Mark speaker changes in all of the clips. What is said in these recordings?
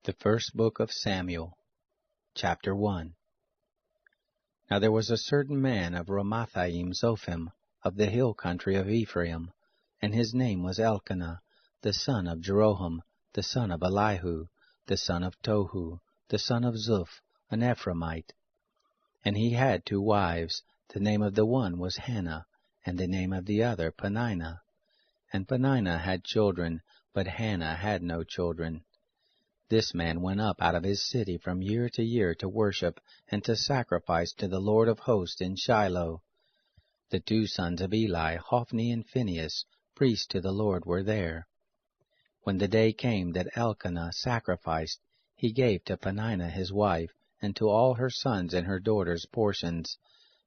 Speaker 1: The First Book of Samuel, Chapter 1. Now there was a certain man of Ramathaim Zophim, of the hill country of Ephraim, and his name was Elkanah, the son of Jeroham, the son of Elihu, the son of Tohu, the son of Zuph, an Ephraimite. And he had 2 wives. The name of the one was Hannah, and the name of the other Peninnah. And Peninnah had children, but Hannah had no children. This man went up out of his city from year to year to worship and to sacrifice to the Lord of hosts in Shiloh. The 2 sons of Eli, Hophni and Phinehas, priests to the Lord, were there. When the day came that Elkanah sacrificed, he gave to Peninnah his wife, and to all her sons and her daughters portions.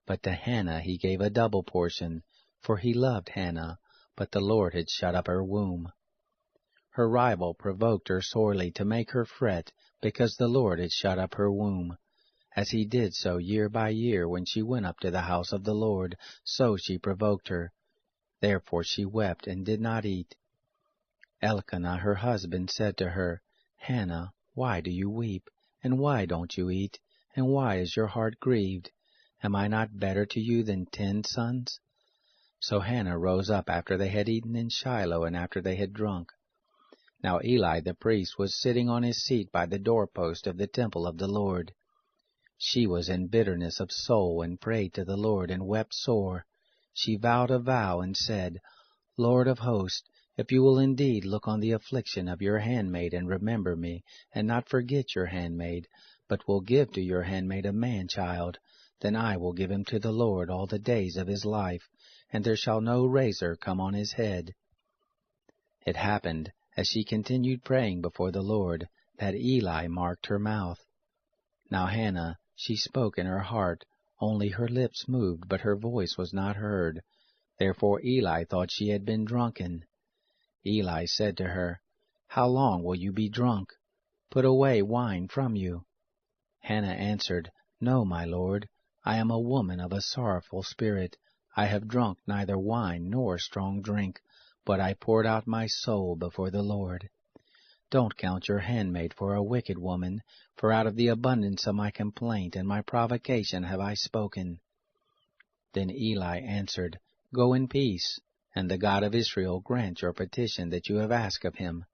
Speaker 1: But to Hannah he gave a double portion, for he loved Hannah, but the Lord had shut up her womb. Her rival provoked her sorely to make her fret, because the Lord had shut up her womb. As he did so year by year when she went up to the house of the Lord, so she provoked her. Therefore she wept and did not eat. Elkanah her husband said to her, Hannah, why do you weep? And why don't you eat? And why is your heart grieved? Am I not better to you than 10 sons? So Hannah rose up after they had eaten in Shiloh, and after they had drunk. Now Eli the priest was sitting on his seat by the doorpost of the temple of the Lord. She was in bitterness of soul, and prayed to the Lord, and wept sore. She vowed a vow, and said, Lord of hosts, if you will indeed look on the affliction of your handmaid, and remember me, and not forget your handmaid, but will give to your handmaid a man-child, then I will give him to the Lord all the days of his life, and there shall no razor come on his head. It happened, as she continued praying before the Lord, that Eli marked her mouth. Now Hannah, she spoke in her heart, only her lips moved, but her voice was not heard. Therefore Eli thought she had been drunken. Eli said to her, How long will you be drunk? Put away wine from you. Hannah answered, No, my lord, I am a woman of a sorrowful spirit. I have drunk neither wine nor strong drink, but I poured out my soul before the Lord. Don't count your handmaid for a wicked woman, for out of the abundance of my complaint and my provocation have I spoken. Then Eli answered, Go in peace, and the God of Israel grant your petition that you have asked of him.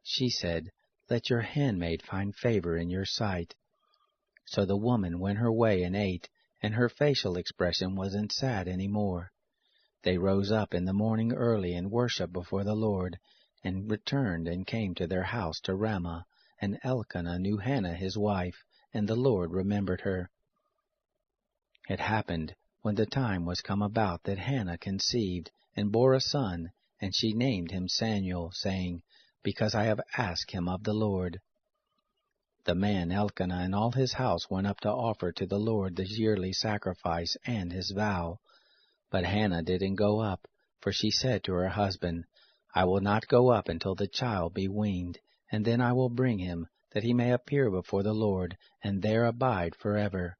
Speaker 1: She said, Let your handmaid find favor in your sight. So the woman went her way and ate, and her facial expression wasn't sad any more. They rose up in the morning early and worshipped before the Lord, and returned and came to their house to Ramah, and Elkanah knew Hannah his wife, and the Lord remembered her. It happened, when the time was come about, that Hannah conceived, and bore a son, and she named him Samuel, saying, Because I have asked him of the Lord. The man Elkanah and all his house went up to offer to the Lord the yearly sacrifice and his vow. But Hannah didn't go up, for she said to her husband, I will not go up until the child be weaned, and then I will bring him, that he may appear before the Lord, and there abide forever.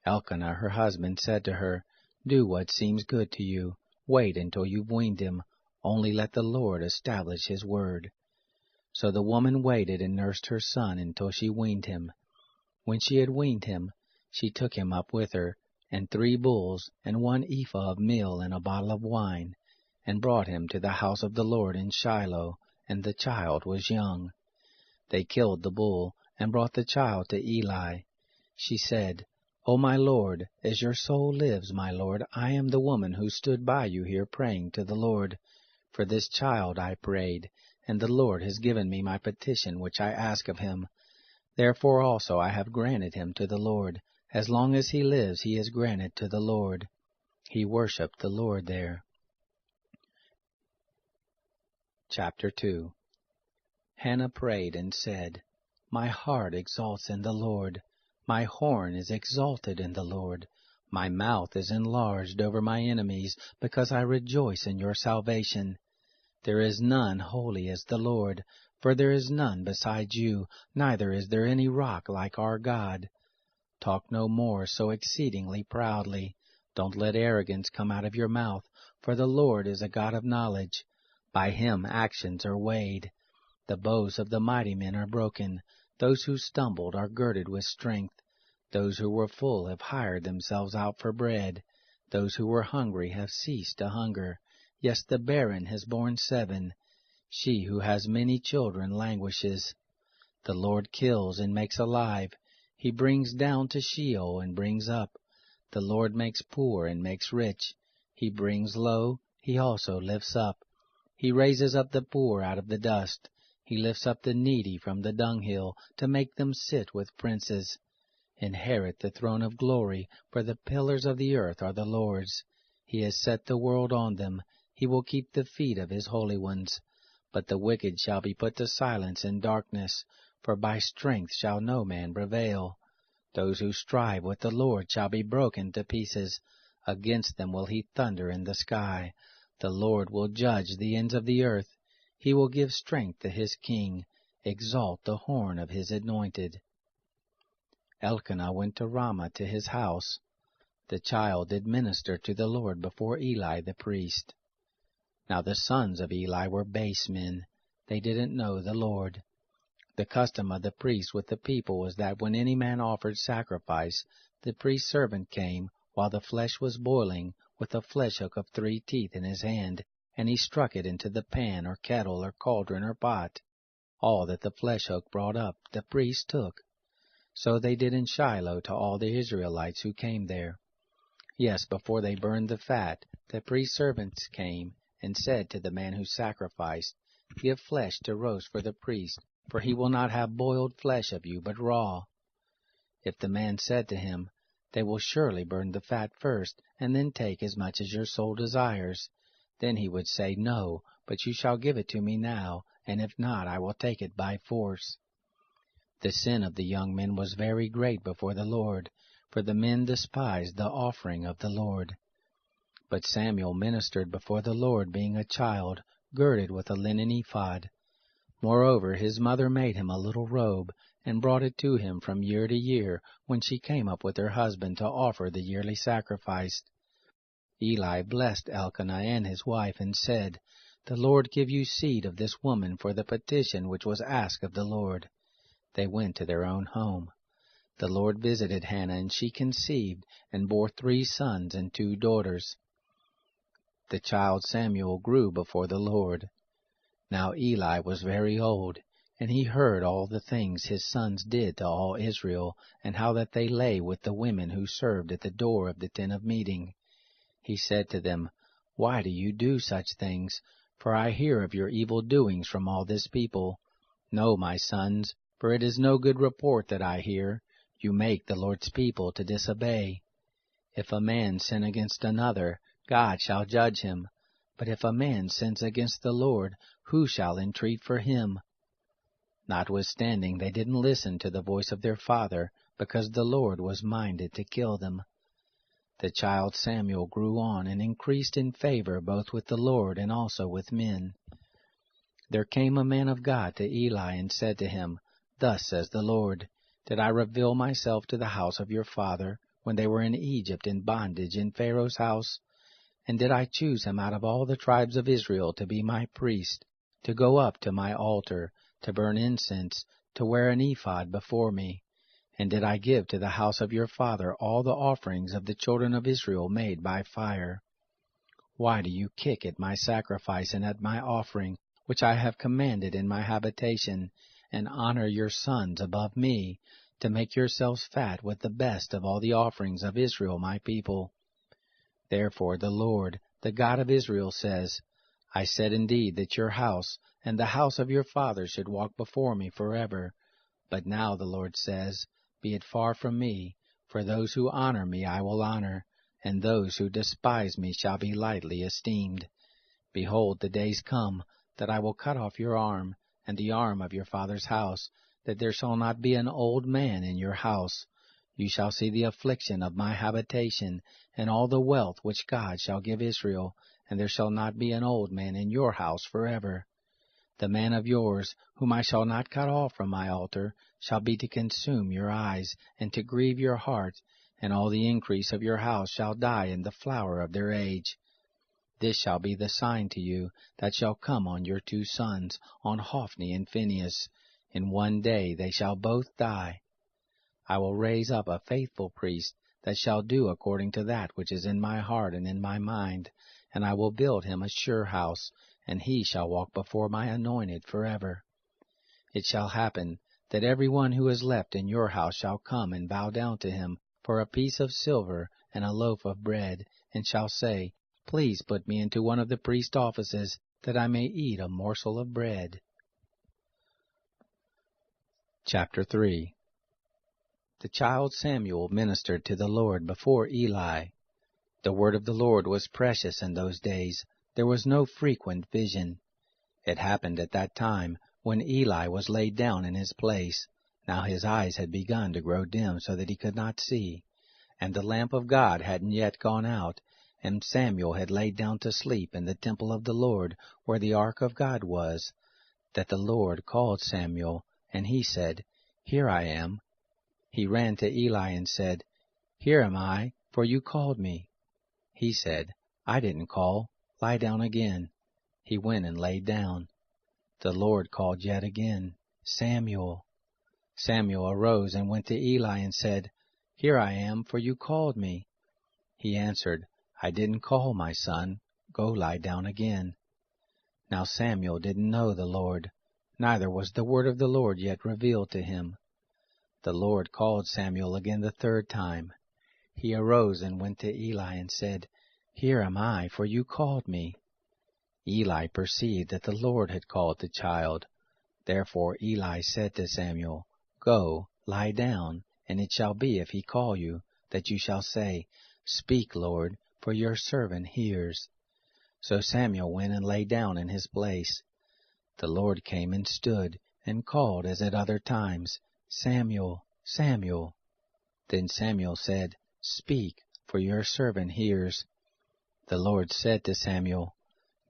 Speaker 1: Elkanah her husband said to her, Do what seems good to you. Wait until you've weaned him. Only let the Lord establish his word. So the woman waited and nursed her son until she weaned him. When she had weaned him, she took him up with her, and 3 bulls, and 1 ephah of meal, and a bottle of wine, and brought him to the house of the Lord in Shiloh, and the child was young. They killed the bull, and brought the child to Eli. She said, O my Lord, as your soul lives, my Lord, I am the woman who stood by you here praying to the Lord. For this child I prayed, and the Lord has given me my petition which I ask of him. Therefore also I have granted him to the Lord. As long as he lives, he is granted to the Lord. He worshipped the Lord there. Chapter 2. Hannah prayed and said, My heart exalts in the Lord. My horn is exalted in the Lord. My mouth is enlarged over my enemies, because I rejoice in your salvation. There is none holy as the Lord, for there is none beside you, neither is there any rock like our God. Talk no more so exceedingly proudly. Don't let arrogance come out of your mouth, for the Lord is a God of knowledge. By him actions are weighed. The bows of the mighty men are broken. Those who stumbled are girded with strength. Those who were full have hired themselves out for bread. Those who were hungry have ceased to hunger. Yes, the barren has borne 7. She who has many children languishes. The Lord kills and makes alive. He brings down to Sheol and brings up. The Lord makes poor and makes rich. He brings low, he also lifts up. He raises up the poor out of the dust. He lifts up the needy from the dunghill, to make them sit with princes. Inherit the throne of glory, for the pillars of the earth are the Lord's. He has set the world on them. He will keep the feet of his holy ones. But the wicked shall be put to silence in darkness, for by strength shall no man prevail. Those who strive with the Lord shall be broken to pieces. Against them will he thunder in the sky. The Lord will judge the ends of the earth. He will give strength to his king, exalt the horn of his anointed. Elkanah went to Ramah to his house. The child did minister to the Lord before Eli the priest. Now the sons of Eli were base men. They didn't know the Lord. The custom of the priest with the people was that when any man offered sacrifice, the priest's servant came, while the flesh was boiling, with a flesh hook of 3 teeth in his hand, and he struck it into the pan or kettle or cauldron or pot. All that the flesh hook brought up, the priest took. So they did in Shiloh to all the Israelites who came there. Yes, before they burned the fat, the priest's servants came, and said to the man who sacrificed, Give flesh to roast for the priest, for he will not have boiled flesh of you, but raw. If the man said to him, They will surely burn the fat first, and then take as much as your soul desires, then he would say, No, but you shall give it to me now, and if not, I will take it by force. The sin of the young men was very great before the Lord, for the men despised the offering of the Lord. But Samuel ministered before the Lord, being a child, girded with a linen ephod. Moreover, his mother made him a little robe, and brought it to him from year to year, when she came up with her husband to offer the yearly sacrifice. Eli blessed Elkanah and his wife, and said, The Lord give you seed of this woman for the petition which was asked of the Lord. They went to their own home. The Lord visited Hannah, and she conceived, and bore 3 sons and 2 daughters. The child Samuel grew before the Lord. Now Eli was very old, and he heard all the things his sons did to all Israel, and how that they lay with the women who served at the door of the tent of meeting. He said to them, Why do you do such things? For I hear of your evil doings from all this people. No, my sons, for it is no good report that I hear. You make the Lord's people to disobey. If a man sin against another, God shall judge him. But if a man sins against the Lord, who shall entreat for him? Notwithstanding, they didn't listen to the voice of their father, because the Lord was minded to kill them. The child Samuel grew on and increased in favor both with the Lord and also with men. There came a man of God to Eli and said to him, Thus says the Lord, Did I reveal myself to the house of your father, when they were in Egypt in bondage in Pharaoh's house? And did I choose him out of all the tribes of Israel to be my priest, to go up to my altar, to burn incense, to wear an ephod before me? And did I give to the house of your father all the offerings of the children of Israel made by fire? Why do you kick at my sacrifice and at my offering, which I have commanded in my habitation, and honor your sons above me, to make yourselves fat with the best of all the offerings of Israel my people? Therefore the Lord, the God of Israel, says, I said indeed that your house and the house of your father should walk before me forever. But now the Lord says, Be it far from me, for those who honor me I will honor, and those who despise me shall be lightly esteemed. Behold, the days come, that I will cut off your arm, and the arm of your father's house, that there shall not be an old man in your house. You shall see the affliction of my habitation, and all the wealth which God shall give Israel, and there shall not be an old man in your house forever. The man of yours, whom I shall not cut off from my altar, shall be to consume your eyes, and to grieve your heart, and all the increase of your house shall die in the flower of their age. This shall be the sign to you that shall come on your 2 sons, on Hophni and Phinehas. In one day they shall both die. I will raise up a faithful priest that shall do according to that which is in my heart and in my mind, and I will build him a sure house, and he shall walk before my anointed forever. It shall happen that every one who is left in your house shall come and bow down to him for a piece of silver and a loaf of bread, and shall say, Please put me into one of the priest offices, that I may eat a morsel of bread. Chapter 3. The child Samuel ministered to the Lord before Eli. The word of the Lord was precious in those days. There was no frequent vision. It happened at that time, when Eli was laid down in his place. Now his eyes had begun to grow dim so that he could not see, and the lamp of God hadn't yet gone out, and Samuel had laid down to sleep in the temple of the Lord, where the ark of God was, that the Lord called Samuel, and he said, Here I am. He ran to Eli and said, Here am I, for you called me. He said, I didn't call. Lie down again. He went and laid down. The Lord called yet again, Samuel. Samuel arose and went to Eli and said, Here I am, for you called me. He answered, I didn't call, my son. Go lie down again. Now Samuel didn't know the Lord, neither was the word of the Lord yet revealed to him. The Lord called Samuel again the 3rd time. He arose and went to Eli and said, Here am I, for you called me. Eli perceived that the Lord had called the child. Therefore Eli said to Samuel, Go, lie down, and it shall be, if he call you, that you shall say, Speak, Lord, for your servant hears. So Samuel went and lay down in his place. The Lord came and stood, and called as at other times, Samuel, Samuel. Then Samuel said, Speak, for your servant hears. The Lord said to Samuel,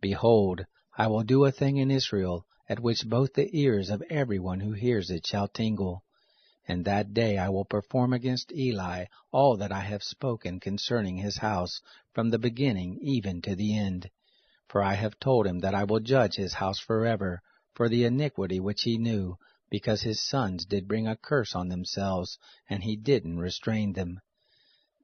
Speaker 1: Behold, I will do a thing in Israel, at which both the ears of everyone who hears it shall tingle. And that day I will perform against Eli all that I have spoken concerning his house, from the beginning even to the end. For I have told him that I will judge his house forever, for the iniquity which he knew, because his sons did bring a curse on themselves, and he didn't restrain them.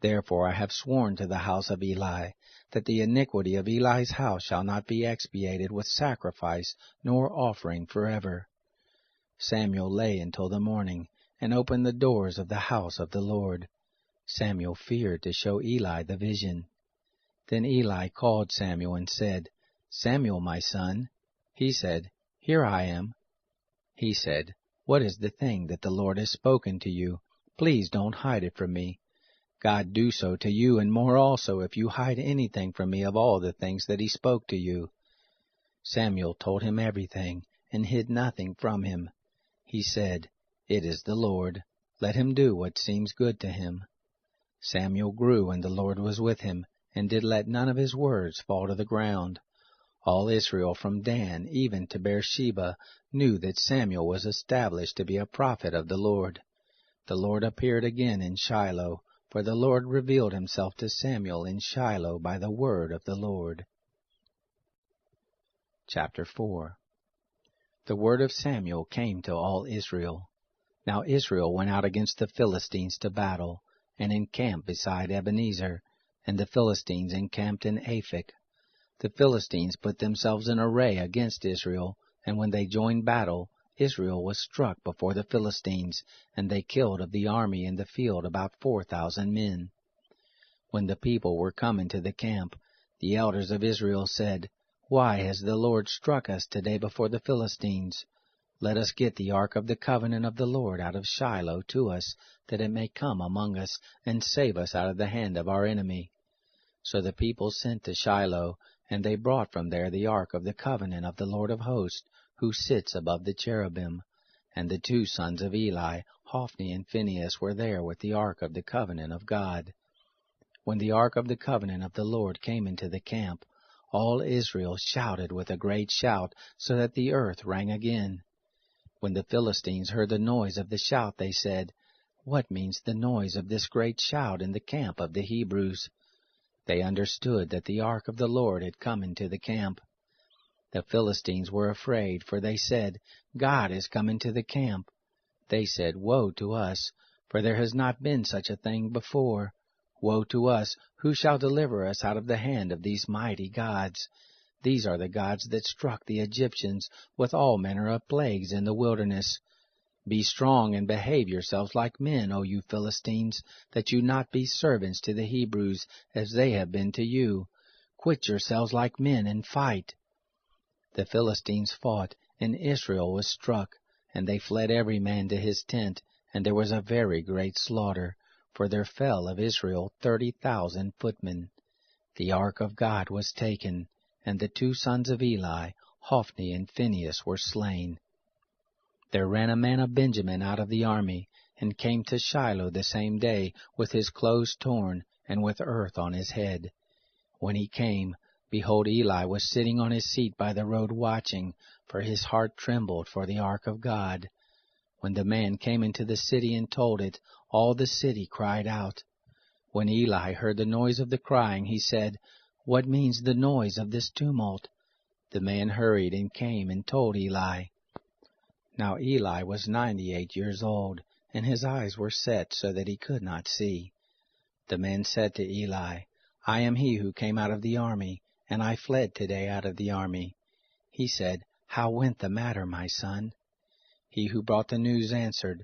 Speaker 1: Therefore I have sworn to the house of Eli, that the iniquity of Eli's house shall not be expiated with sacrifice nor offering forever. Samuel lay until the morning, and opened the doors of the house of the Lord. Samuel feared to show Eli the vision. Then Eli called Samuel and said, Samuel, my son. He said, Here I am. He said, What is the thing that the Lord has spoken to you? Please don't hide it from me. God do so to you, and more also, if you hide anything from me of all the things that he spoke to you. Samuel told him everything, and hid nothing from him. He said, It is the Lord. Let him do what seems good to him. Samuel grew, and the Lord was with him, and did let none of his words fall to the ground. All Israel from Dan even to Beersheba knew that Samuel was established to be a prophet of the Lord. The Lord appeared again in Shiloh, for the Lord revealed himself to Samuel in Shiloh by the word of the Lord. Chapter 4. The word of Samuel came to all Israel. Now Israel went out against the Philistines to battle, and encamped beside Ebenezer, and the Philistines encamped in Aphek. The Philistines put themselves in array against Israel, and when they joined battle, Israel was struck before the Philistines, and they killed of the army in the field about 4,000 men. When the people were come into the camp, the elders of Israel said, Why has the Lord struck us today before the Philistines? Let us get the ark of the covenant of the Lord out of Shiloh to us, that it may come among us, and save us out of the hand of our enemy. So the people sent to Shiloh, and they brought from there the ark of the covenant of the Lord of hosts, who sits above the cherubim. And the 2 sons of Eli, Hophni and Phinehas, were there with the ark of the covenant of God. When the ark of the covenant of the Lord came into the camp, all Israel shouted with a great shout, so that the earth rang again. When the Philistines heard the noise of the shout, they said, What means the noise of this great shout in the camp of the Hebrews? They understood that the ark of the Lord had come into the camp. The Philistines were afraid, for they said, God is come into the camp. They said, Woe to us, for there has not been such a thing before. Woe to us, who shall deliver us out of the hand of these mighty gods? These are the gods that struck the Egyptians with all manner of plagues in the wilderness. Be strong and behave yourselves like men, O you Philistines, that you not be servants to the Hebrews, as they have been to you. Quit yourselves like men and fight. The Philistines fought, and Israel was struck, and they fled every man to his tent, and there was a very great slaughter, for there fell of Israel 30,000 footmen. The ark of God was taken, and the 2 sons of Eli, Hophni and Phinehas, were slain. There ran a man of Benjamin out of the army, and came to Shiloh the same day, with his clothes torn, and with earth on his head. When he came, behold, Eli was sitting on his seat by the road watching, for his heart trembled for the ark of God. When the man came into the city and told it, all the city cried out. When Eli heard the noise of the crying, he said, What means the noise of this tumult? The man hurried and came and told Eli. Now Eli was 98 years old, and his eyes were set so that he could not see. The man said to Eli, I am he who came out of the army, and I fled today out of the army. He said, How went the matter, my son? He who brought the news answered,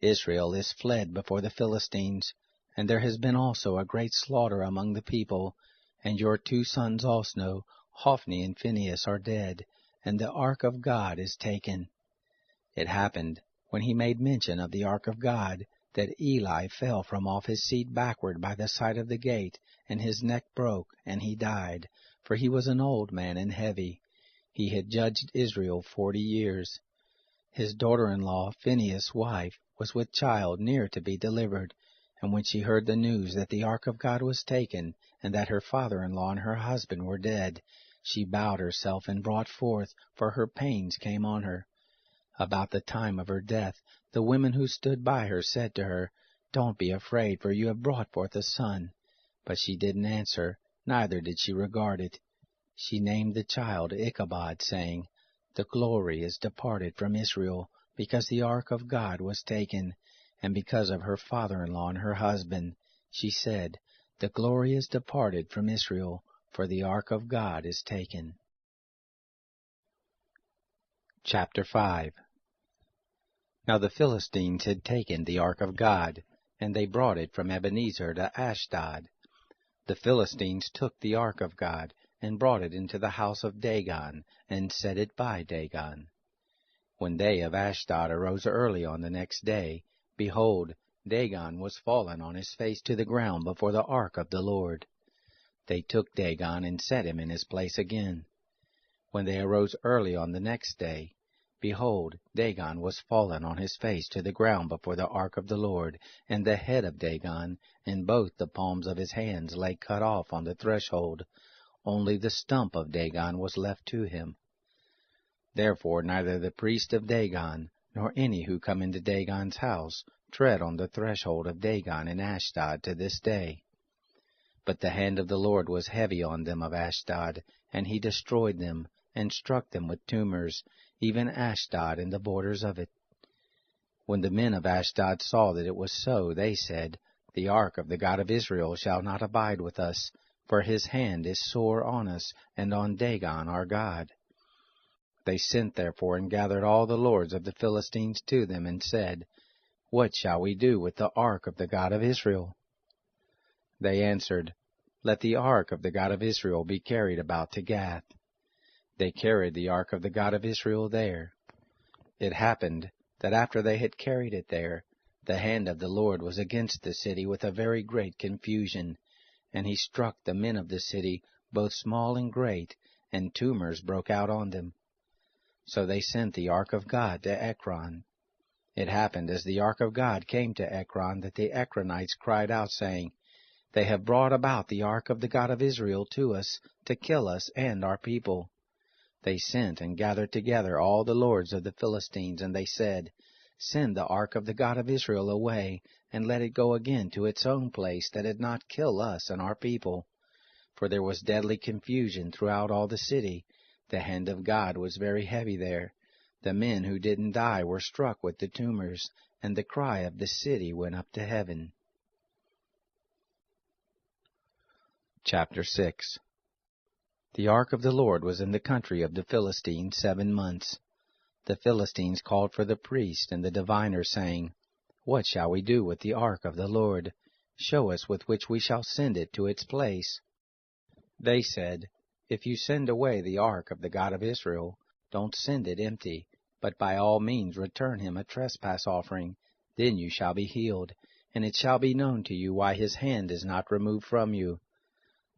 Speaker 1: Israel is fled before the Philistines, and there has been also a great slaughter among the people, and your 2 sons also, Hophni and Phinehas, are dead, and the ark of God is taken. It happened, when he made mention of the ark of God, that Eli fell from off his seat backward by the side of the gate, and his neck broke, and he died, for he was an old man and heavy. He had judged Israel 40 years. His daughter-in-law, Phinehas' wife, was with child near to be delivered, and when she heard the news that the ark of God was taken, and that her father-in-law and her husband were dead, she bowed herself and brought forth, for her pains came on her. About the time of her death, the women who stood by her said to her, Don't be afraid, for you have brought forth a son. But she didn't answer, neither did she regard it. She named the child Ichabod, saying, The glory is departed from Israel, because the ark of God was taken, and because of her father-in-law and her husband. She said, The glory is departed from Israel, for the ark of God is taken. Chapter 5. Now the Philistines had taken the ark of God, and they brought it from Ebenezer to Ashdod. The Philistines took the ark of God, and brought it into the house of Dagon, and set it by Dagon. When they of Ashdod arose early on the next day, behold, Dagon was fallen on his face to the ground before the ark of the Lord. They took Dagon and set him in his place again. When they arose early on the next day, behold, Dagon was fallen on his face to the ground before the ark of the Lord, and the head of Dagon and both the palms of his hands lay cut off on the threshold. Only the stump of Dagon was left to him. Therefore neither the priest of Dagon, nor any who come into Dagon's house, tread on the threshold of Dagon in Ashdod to this day. But the hand of the Lord was heavy on them of Ashdod, and he destroyed them, and struck them with tumors, even Ashdod and the borders of it. When the men of Ashdod saw that it was so, they said, The ark of the God of Israel shall not abide with us, for his hand is sore on us, and on Dagon our God. They sent therefore and gathered all the lords of the Philistines to them, and said, What shall we do with the ark of the God of Israel? They answered, Let the ark of the God of Israel be carried about to Gath. They carried the ark of the God of Israel there. It happened that after they had carried it there, the hand of the Lord was against the city with a very great confusion, and he struck the men of the city, both small and great, and tumors broke out on them. So they sent the ark of God to Ekron. It happened as the ark of God came to Ekron that the Ekronites cried out, saying, They have brought about the ark of the God of Israel to us, to kill us and our people. They sent and gathered together all the lords of the Philistines, and they said, Send the ark of the God of Israel away, and let it go again to its own place, that it not kill us and our people. for there was deadly confusion throughout all the city. The hand of God was very heavy there. The men who didn't die were struck with the tumors, and the cry of the city went up to heaven. Chapter 6. The ark of the Lord was in the country of the Philistines 7 months. The Philistines called for the priest and the diviner, saying, What shall we do with the ark of the Lord? Show us with which we shall send it to its place. They said, If you send away the ark of the God of Israel, don't send it empty, but by all means return him a trespass offering. Then you shall be healed, and it shall be known to you why his hand is not removed from you.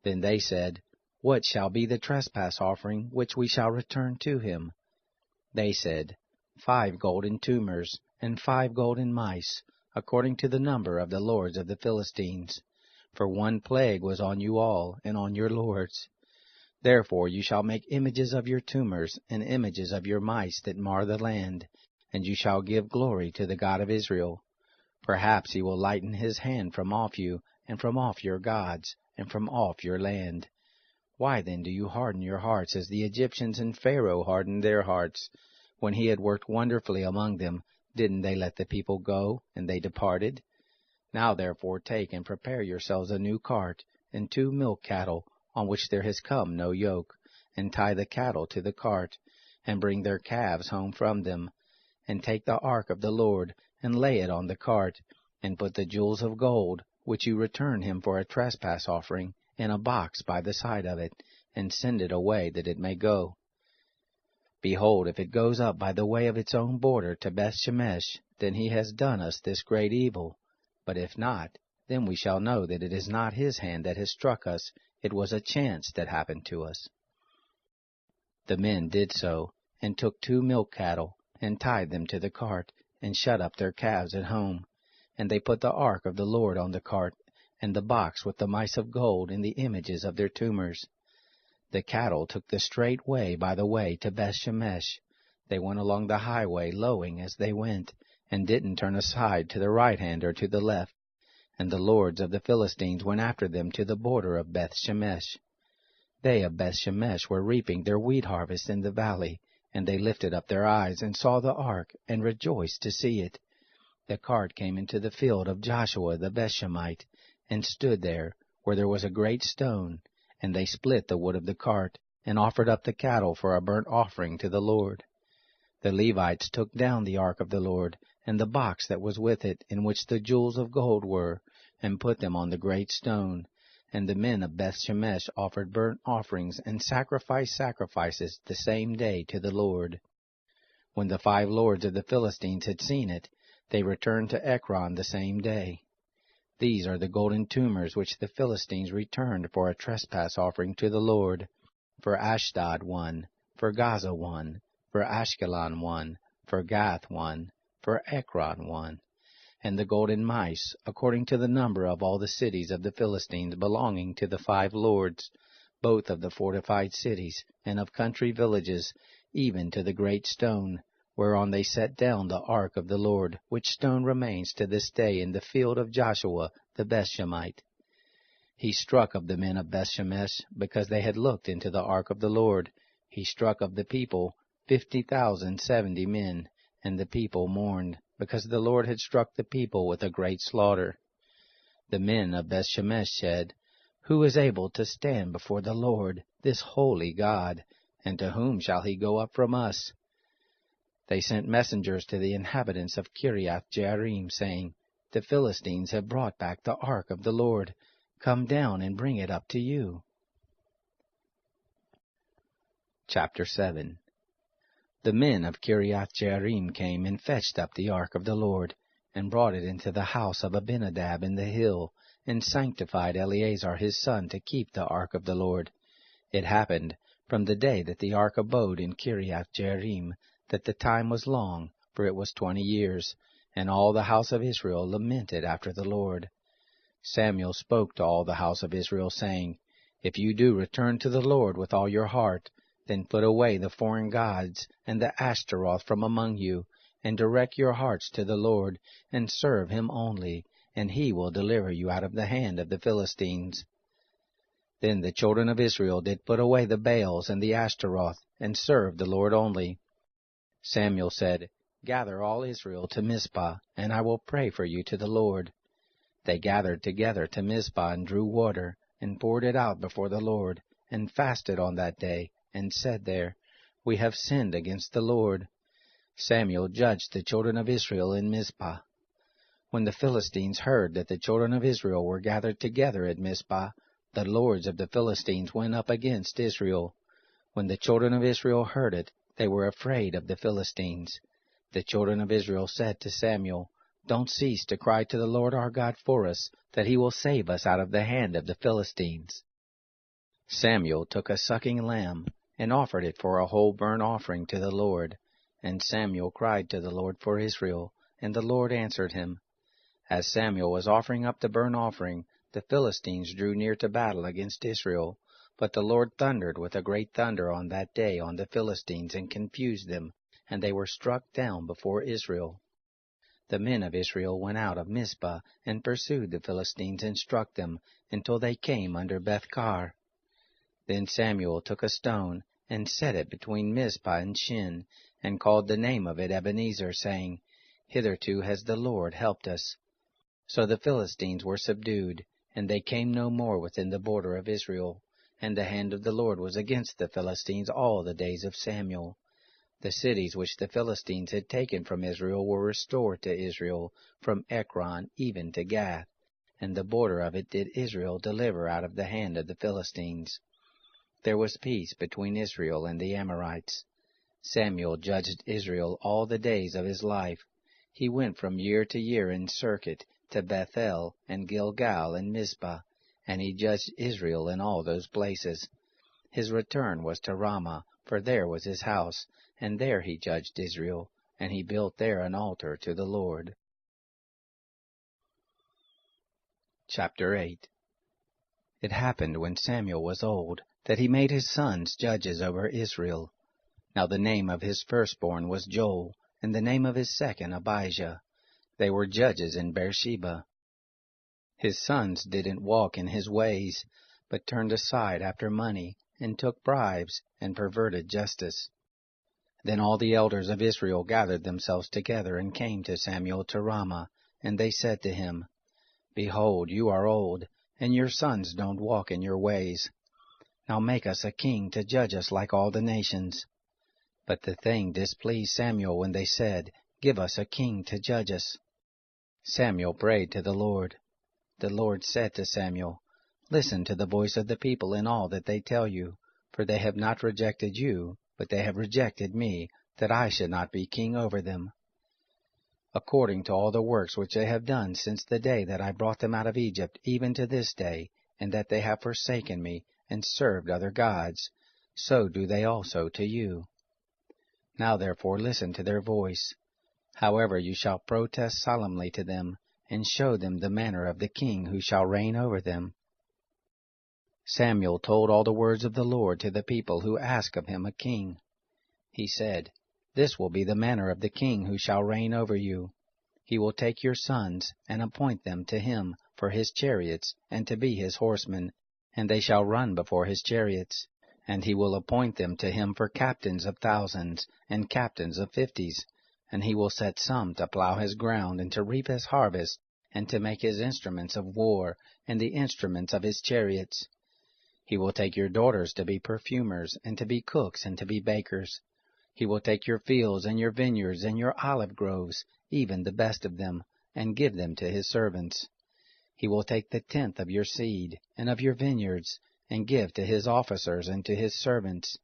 Speaker 1: Then they said, What shall be the trespass offering which we shall return to him? They said, 5 golden tumors, and 5 golden mice, according to the number of the lords of the Philistines. For one plague was on you all, and on your lords. Therefore you shall make images of your tumors, and images of your mice that mar the land, and you shall give glory to the God of Israel. Perhaps he will lighten his hand from off you, and from off your gods, and from off your land. Why then do you harden your hearts as the Egyptians and Pharaoh hardened their hearts? When he had worked wonderfully among them, didn't they let the people go, and they departed? Now therefore take and prepare yourselves a new cart, and 2 milk cattle, on which there has come no yoke, and tie the cattle to the cart, and bring their calves home from them. And take the ark of the Lord, and lay it on the cart, and put the jewels of gold, which you return him for a trespass offering, in a box by the side of it, and send it away that it may go. Behold, if it goes up by the way of its own border to Bethshemesh, then he has done us this great evil. But if not, then we shall know that it is not his hand that has struck us, it was a chance that happened to us. The men did so, and took 2 milk cattle, and tied them to the cart, and shut up their calves at home. And they put the ark of the Lord on the cart, and the box with the mice of gold and the images of their tumors. The cattle took the straight way by the way to Bethshemesh. They went along the highway lowing as they went, and didn't turn aside to the right hand or to the left. And the lords of the Philistines went after them to the border of Bethshemesh. They of Bethshemesh were reaping their wheat harvest in the valley, and they lifted up their eyes and saw the ark, and rejoiced to see it. The cart came into the field of Joshua the Bethshemite, and stood there, where there was a great stone, and they split the wood of the cart, and offered up the cattle for a burnt offering to the Lord. The Levites took down the ark of the Lord, and the box that was with it, in which the jewels of gold were, and put them on the great stone. And the men of Bethshemesh offered burnt offerings and sacrificed sacrifices the same day to the Lord. When the 5 lords of the Philistines had seen it, they returned to Ekron the same day. These are the golden tumors which the Philistines returned for a trespass offering to the Lord. For Ashdod 1, for Gaza 1, for Ashkelon 1, for Gath 1, for Ekron 1. And the golden mice, according to the number of all the cities of the Philistines belonging to the 5 lords, both of the fortified cities, and of country villages, even to the great stone, whereon they set down the ark of the Lord, which stone remains to this day in the field of Joshua the Bethshemite. He struck of the men of Bethshemesh, because they had looked into the ark of the Lord. He struck of the people 50,070 men, and the people mourned, because the Lord had struck the people with a great slaughter. The men of Bethshemesh said, Who is able to stand before the Lord, this holy God, and to whom shall he go up from us? They sent messengers to the inhabitants of Kiriath-Jearim, saying, The Philistines have brought back the ark of the Lord. Come down and bring it up to you. Chapter 7. The men of Kiriath-Jearim came and fetched up the ark of the Lord, and brought it into the house of Abinadab in the hill, and sanctified Eleazar his son to keep the ark of the Lord. It happened, from the day that the ark abode in Kiriath-Jearim, that the time was long, for it was 20 years, and all the house of Israel lamented after the Lord. Samuel spoke to all the house of Israel, saying, If you do return to the Lord with all your heart, then put away the foreign gods and the Ashtaroth from among you, and direct your hearts to the Lord, and serve him only, and he will deliver you out of the hand of the Philistines. Then the children of Israel did put away the Baals and the Ashtaroth, and served the Lord only. Samuel said, Gather all Israel to Mizpah, and I will pray for you to the Lord. They gathered together to Mizpah and drew water, and poured it out before the Lord, and fasted on that day, and said there, We have sinned against the Lord. Samuel judged the children of Israel in Mizpah. When the Philistines heard that the children of Israel were gathered together at Mizpah, the lords of the Philistines went up against Israel. When the children of Israel heard it, they were afraid of the Philistines. The children of Israel said to Samuel, Don't cease to cry to the Lord our God for us, that he will save us out of the hand of the Philistines. Samuel took a sucking lamb, and offered it for a whole burnt offering to the Lord. And Samuel cried to the Lord for Israel, and the Lord answered him. As Samuel was offering up the burnt offering, the Philistines drew near to battle against Israel. But the Lord thundered with a great thunder on that day on the Philistines, and confused them, and they were struck down before Israel. The men of Israel went out of Mizpah, and pursued the Philistines, and struck them, until they came under Bethkar. Then Samuel took a stone, and set it between Mizpah and Shin, and called the name of it Ebenezer, saying, Hitherto has the Lord helped us. So the Philistines were subdued, and they came no more within the border of Israel. And the hand of the Lord was against the Philistines all the days of Samuel. The cities which the Philistines had taken from Israel were restored to Israel, from Ekron even to Gath, and the border of it did Israel deliver out of the hand of the Philistines. There was peace between Israel and the Amorites. Samuel judged Israel all the days of his life. He went from year to year in circuit to Bethel and Gilgal and Mizpah, and he judged Israel in all those places. His return was to Ramah, for there was his house, and there he judged Israel, and he built there an altar to the Lord. Chapter 8. It happened when Samuel was old, that he made his sons judges over Israel. Now the name of his firstborn was Joel, and the name of his second Abijah. They were judges in Beersheba. His sons didn't walk in his ways, but turned aside after money, and took bribes, and perverted justice. Then all the elders of Israel gathered themselves together, and came to Samuel to Ramah, and they said to him, Behold, you are old, and your sons don't walk in your ways. Now make us a king to judge us like all the nations. But the thing displeased Samuel when they said, Give us a king to judge us. Samuel prayed to the Lord. The Lord said to Samuel, Listen to the voice of the people in all that they tell you, for they have not rejected you, but they have rejected me, that I should not be king over them. According to all the works which they have done since the day that I brought them out of Egypt, even to this day, and that they have forsaken me, and served other gods, so do they also to you. Now therefore listen to their voice. However, you shall protest solemnly to them, and show them the manner of the king who shall reign over them. Samuel told all the words of the Lord to the people who asked of him a king. He said, This will be the manner of the king who shall reign over you. He will take your sons, and appoint them to him for his chariots, and to be his horsemen, and they shall run before his chariots. And he will appoint them to him for captains of thousands, and captains of 50s. And he will set some to plow his ground, and to reap his harvest, and to make his instruments of war, and the instruments of his chariots. He will take your daughters to be perfumers, and to be cooks, and to be bakers. He will take your fields, and your vineyards, and your olive groves, even the best of them, and give them to his servants. He will take the tenth of your seed, and of your vineyards, and give to his officers and to his servants.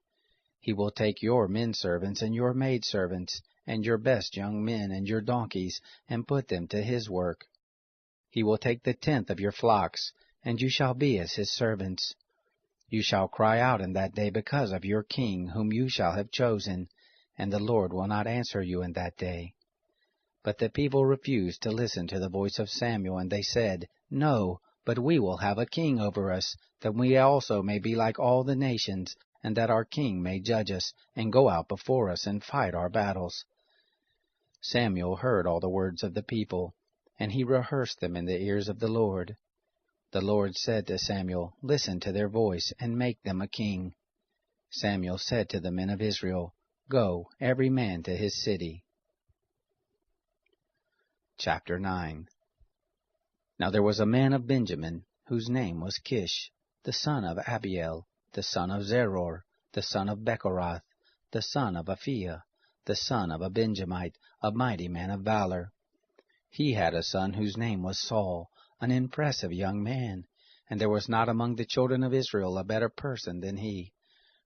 Speaker 1: He will take your men-servants and your maidservants, and your best young men and your donkeys, and put them to his work. He will take the tenth of your flocks, and you shall be as his servants. You shall cry out in that day because of your king, whom you shall have chosen, and the Lord will not answer you in that day. But the people refused to listen to the voice of Samuel, and they said, No, but we will have a king over us, that we also may be like all the nations, and that our king may judge us, and go out before us, and fight our battles. Samuel heard all the words of the people, and he rehearsed them in the ears of the Lord. The Lord said to Samuel, Listen to their voice, and make them a king. Samuel said to the men of Israel, Go, every man to his city. Chapter 9. Now there was a man of Benjamin, whose name was Kish, the son of Abiel, the son of Zeror, the son of Bechorath, the son of Aphiah, the son of a Benjamite, a mighty man of valor. He had a son whose name was Saul, an impressive young man, and there was not among the children of Israel a better person than he.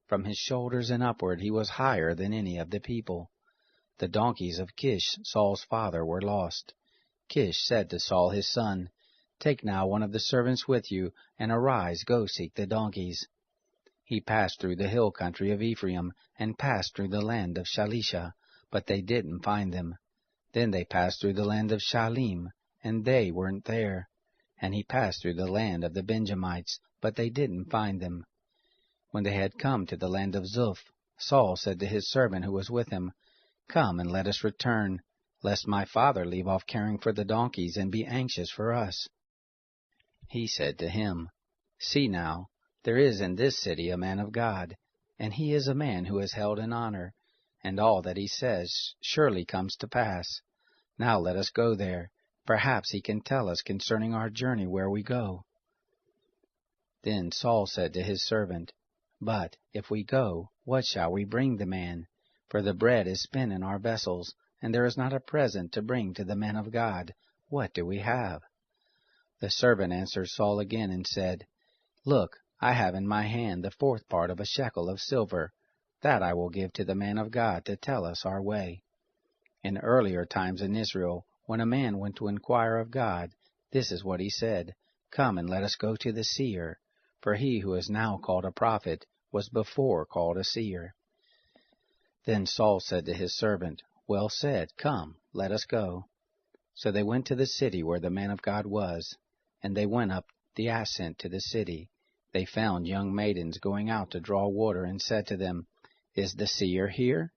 Speaker 1: From his shoulders and upward he was higher than any of the people. The donkeys of Kish, Saul's father, were lost. Kish said to Saul his son, Take now one of the servants with you, and arise, go seek the donkeys. He passed through the hill country of Ephraim, and passed through the land of Shalisha, but they didn't find them. Then they passed through the land of Shalim, and they weren't there. And he passed through the land of the Benjamites, but they didn't find them. When they had come to the land of Zuph, Saul said to his servant who was with him, Come and let us return, lest my father leave off caring for the donkeys and be anxious for us. He said to him, See now, there is in this city a man of God, and he is a man who is held in honor, and all that he says surely comes to pass. Now let us go there. Perhaps he can tell us concerning our journey where we go. Then Saul said to his servant, But if we go, what shall we bring the man? For the bread is spent in our vessels, and there is not a present to bring to the man of God. What do we have? The servant answered Saul again and said, Look, I have in my hand the 4th part of a shekel of silver. That I will give to the man of God to tell us our way. In earlier times in Israel, when a man went to inquire of God, this is what he said, Come and let us go to the seer. For he who is now called a prophet was before called a seer. Then Saul said to his servant, Well said, come, let us go. So they went to the city where the man of God was, and they went up the ascent to the city. They found young maidens going out to draw water, and said to them, Is the seer here?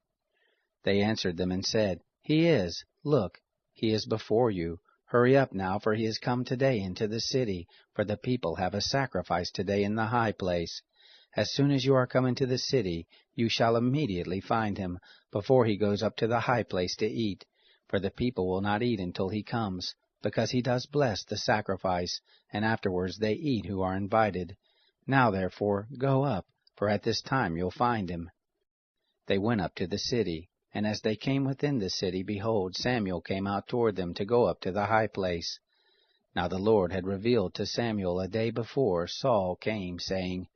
Speaker 1: They answered them and said, He is. Look, he is before you. Hurry up now, for he is come today into the city, for the people have a sacrifice today in the high place. As soon as you are come into the city, you shall immediately find him, before he goes up to the high place to eat. For the people will not eat until he comes, because he does bless the sacrifice, and afterwards they eat who are invited. Now therefore go up, for at this time you'll find him. They went up to the city. And as they came within the city, behold, Samuel came out toward them to go up to the high place. Now the Lord had revealed to Samuel a day before Saul came, saying,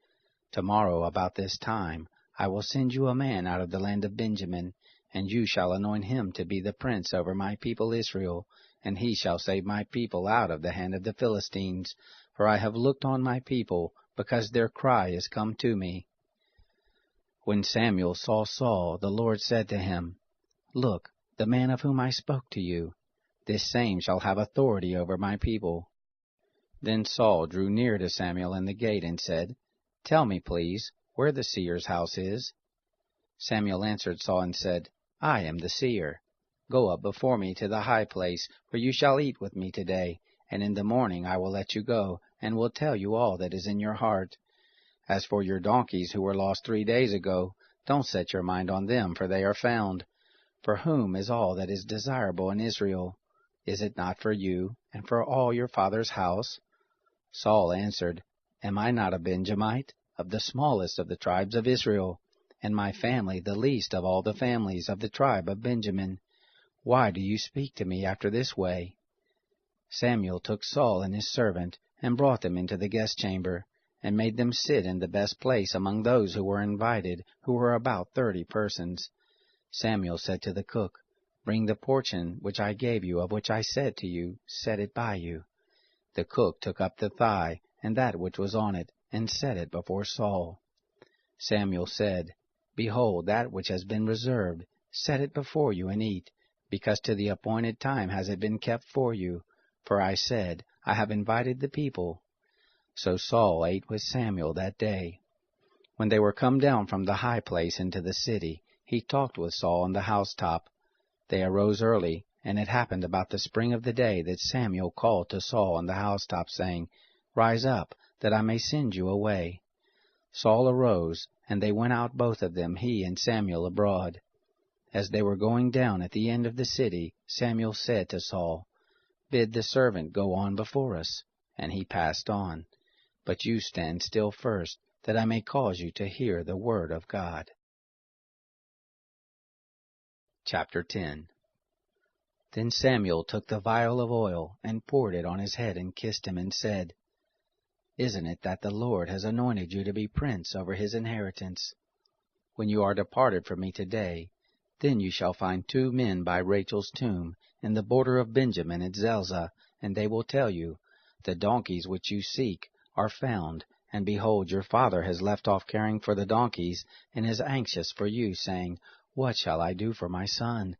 Speaker 1: Tomorrow about this time I will send you a man out of the land of Benjamin, and you shall anoint him to be the prince over my people Israel, and he shall save my people out of the hand of the Philistines. For I have looked on my people, because their cry is come to me. When Samuel saw Saul, the Lord said to him, Look, the man of whom I spoke to you, this same shall have authority over my people. Then Saul drew near to Samuel in the gate and said, Tell me, please, where the seer's house is. Samuel answered Saul and said, I am the seer. Go up before me to the high place, where you shall eat with me today, and in the morning I will let you go, and will tell you all that is in your heart. As for your donkeys who were lost 3 days ago, don't set your mind on them, for they are found. For whom is all that is desirable in Israel? Is it not for you, and for all your father's house? Saul answered, Am I not a Benjamite, of the smallest of the tribes of Israel, and my family the least of all the families of the tribe of Benjamin? Why do you speak to me after this way? Samuel took Saul and his servant, and brought them into the guest chamber, and made them sit in the best place among those who were invited, who were about 30 persons. Samuel said to the cook, Bring the portion which I gave you, of which I said to you, Set it by you. The cook took up the thigh, and that which was on it, and set it before Saul. Samuel said, Behold, that which has been reserved, set it before you and eat, because to the appointed time has it been kept for you. For I said, I have invited the people. So Saul ate with Samuel that day. When they were come down from the high place into the city, he talked with Saul on the housetop. They arose early, and it happened about the spring of the day that Samuel called to Saul on the housetop, saying, Rise up, that I may send you away. Saul arose, and they went out both of them, he and Samuel, abroad. As they were going down at the end of the city, Samuel said to Saul, Bid the servant go on before us. And he passed on. But you stand still first, that I may cause you to hear the word of God. Chapter 10. Then Samuel took the vial of oil, and poured it on his head, and kissed him, and said, Isn't it that the Lord has anointed you to be prince over his inheritance? When you are departed from me today, then you shall find 2 men by Rachel's tomb, in the border of Benjamin at Zelzah, and they will tell you, The donkeys which you seek are found, and behold, your father has left off caring for the donkeys, and is anxious for you, saying, What shall I do for my son?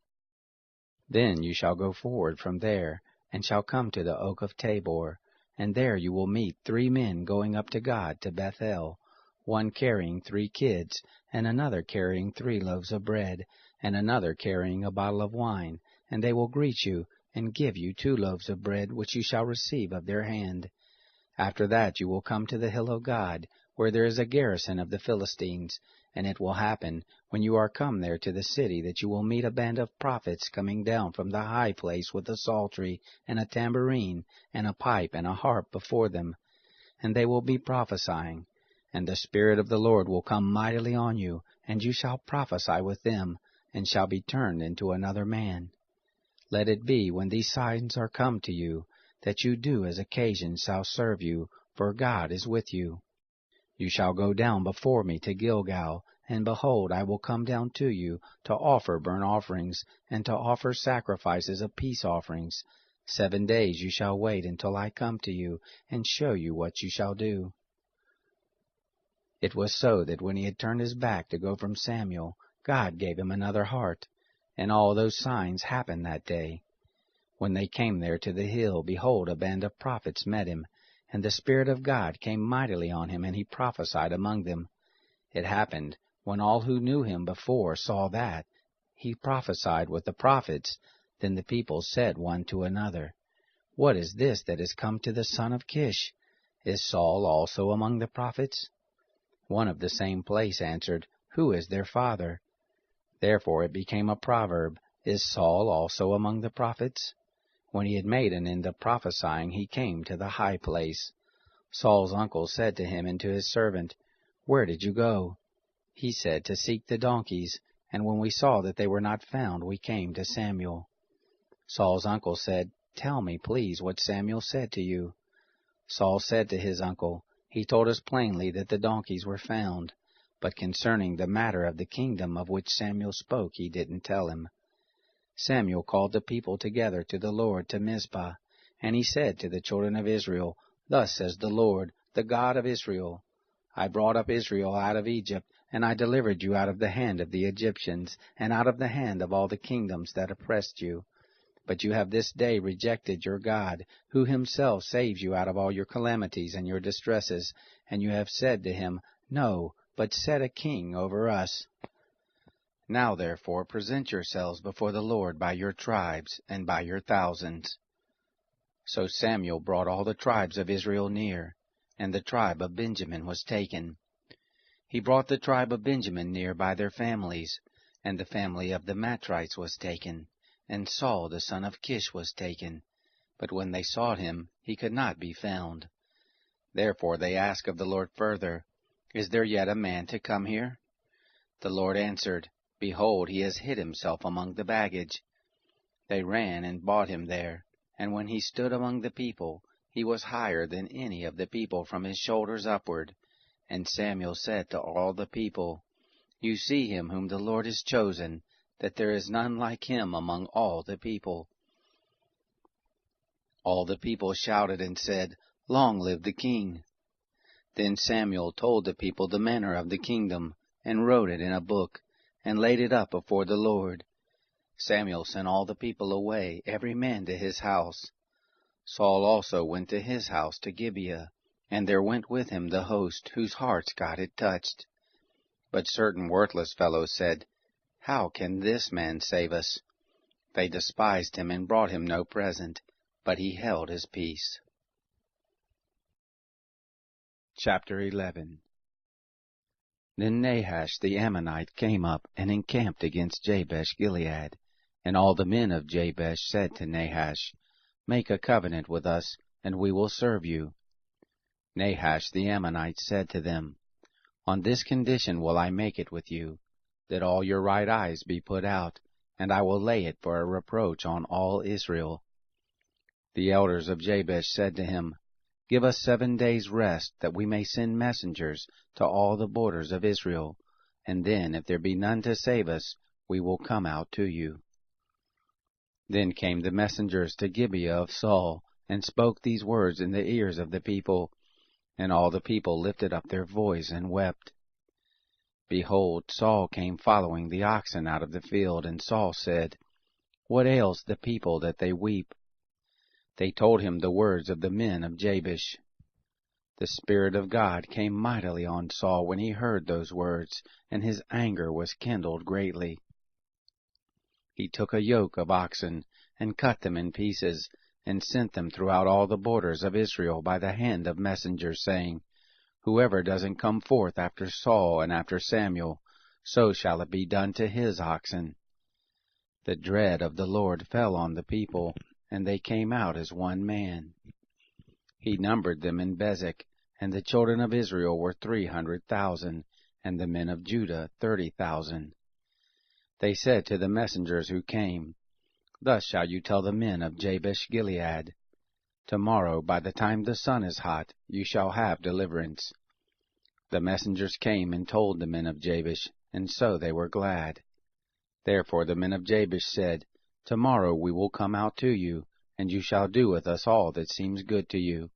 Speaker 1: Then you shall go forward from there, and shall come to the oak of Tabor, and there you will meet 3 men going up to God to Bethel, one carrying 3 kids, and another carrying 3 loaves of bread, and another carrying a bottle of wine, and they will greet you, and give you 2 loaves of bread, which you shall receive of their hand. After that you will come to the hill of God, where there is a garrison of the Philistines, and it will happen, when you are come there to the city, that you will meet a band of prophets coming down from the high place with a psaltery, and a tambourine, and a pipe, and a harp before them. And they will be prophesying. And the Spirit of the Lord will come mightily on you, and you shall prophesy with them, and shall be turned into another man. Let it be, when these signs are come to you, that you do as occasion shall serve you, for God is with you. You shall go down before me to Gilgal, and behold, I will come down to you, to offer burnt offerings, and to offer sacrifices of peace offerings. 7 days you shall wait until I come to you, and show you what you shall do. It was so that when he had turned his back to go from Samuel, God gave him another heart, and all those signs happened that day. When they came there to the hill, behold, a band of prophets met him, and the Spirit of God came mightily on him, and he prophesied among them. It happened, when all who knew him before saw that he prophesied with the prophets, then the people said one to another, What is this that is come to the son of Kish? Is Saul also among the prophets? One of the same place answered, Who is their father? Therefore it became a proverb, Is Saul also among the prophets? When he had made an end of prophesying, he came to the high place. Saul's uncle said to him and to his servant, Where did you go? He said, To seek the donkeys, and when we saw that they were not found, we came to Samuel. Saul's uncle said, Tell me, please, what Samuel said to you. Saul said to his uncle, He told us plainly that the donkeys were found, but concerning the matter of the kingdom of which Samuel spoke, he didn't tell him. Samuel called the people together to the Lord to Mizpah, and he said to the children of Israel, Thus says the Lord, the God of Israel, I brought up Israel out of Egypt, and I delivered you out of the hand of the Egyptians, and out of the hand of all the kingdoms that oppressed you. But you have this day rejected your God, who himself saves you out of all your calamities and your distresses, and you have said to him, No, but set a king over us. Now therefore present yourselves before the Lord by your tribes and by your thousands. So Samuel brought all the tribes of Israel near, and the tribe of Benjamin was taken. He brought the tribe of Benjamin near by their families, and the family of the Matrites was taken, and Saul the son of Kish was taken. But when they sought him, he could not be found. Therefore they asked of the Lord further, Is there yet a man to come here? The Lord answered, Behold, he has hid himself among the baggage. They ran and bought him there, and when he stood among the people, he was higher than any of the people from his shoulders upward. And Samuel said to all the people, You see him whom the Lord has chosen, that there is none like him among all the people. All the people shouted and said, Long live the king! Then Samuel told the people the manner of the kingdom, and wrote it in a book, and laid it up before the Lord. Samuel sent all the people away, every man to his house. Saul also went to his house to Gibeah, and there went with him the host, whose hearts God had touched. But certain worthless fellows said, How can this man save us? They despised him and brought him no present, but he held his peace.
Speaker 2: Chapter 11. Then Nahash the Ammonite came up and encamped against Jabesh-Gilead. And all the men of Jabesh said to Nahash, Make a covenant with us, and we will serve you. Nahash the Ammonite said to them, On this condition will I make it with you, that all your right eyes be put out, and I will lay it for a reproach on all Israel. The elders of Jabesh said to him, Give us 7 days' rest, that we may send messengers to all the borders of Israel, and then, if there be none to save us, we will come out to you. Then came the messengers to Gibeah of Saul, and spoke these words in the ears of the people, and all the people lifted up their voice and wept. Behold, Saul came following the oxen out of the field, and Saul said, What ails the people that they weep? They told him the words of the men of Jabesh. The Spirit of God came mightily on Saul when he heard those words, and his anger was kindled greatly. He took a yoke of oxen, and cut them in pieces, and sent them throughout all the borders of Israel by the hand of messengers, saying, Whoever doesn't come forth after Saul and after Samuel, so shall it be done to his oxen. The dread of the Lord fell on the people, and they came out as one man. He numbered them in Bezek, and the children of Israel were 300,000, and the men of Judah 30,000. They said to the messengers who came, Thus shall you tell the men of Jabesh-Gilead, Tomorrow, by the time the sun is hot, you shall have deliverance. The messengers came and told the men of Jabesh, and so they were glad. Therefore the men of Jabesh said, Tomorrow we will come out to you, and you shall do with us all that seems good to you.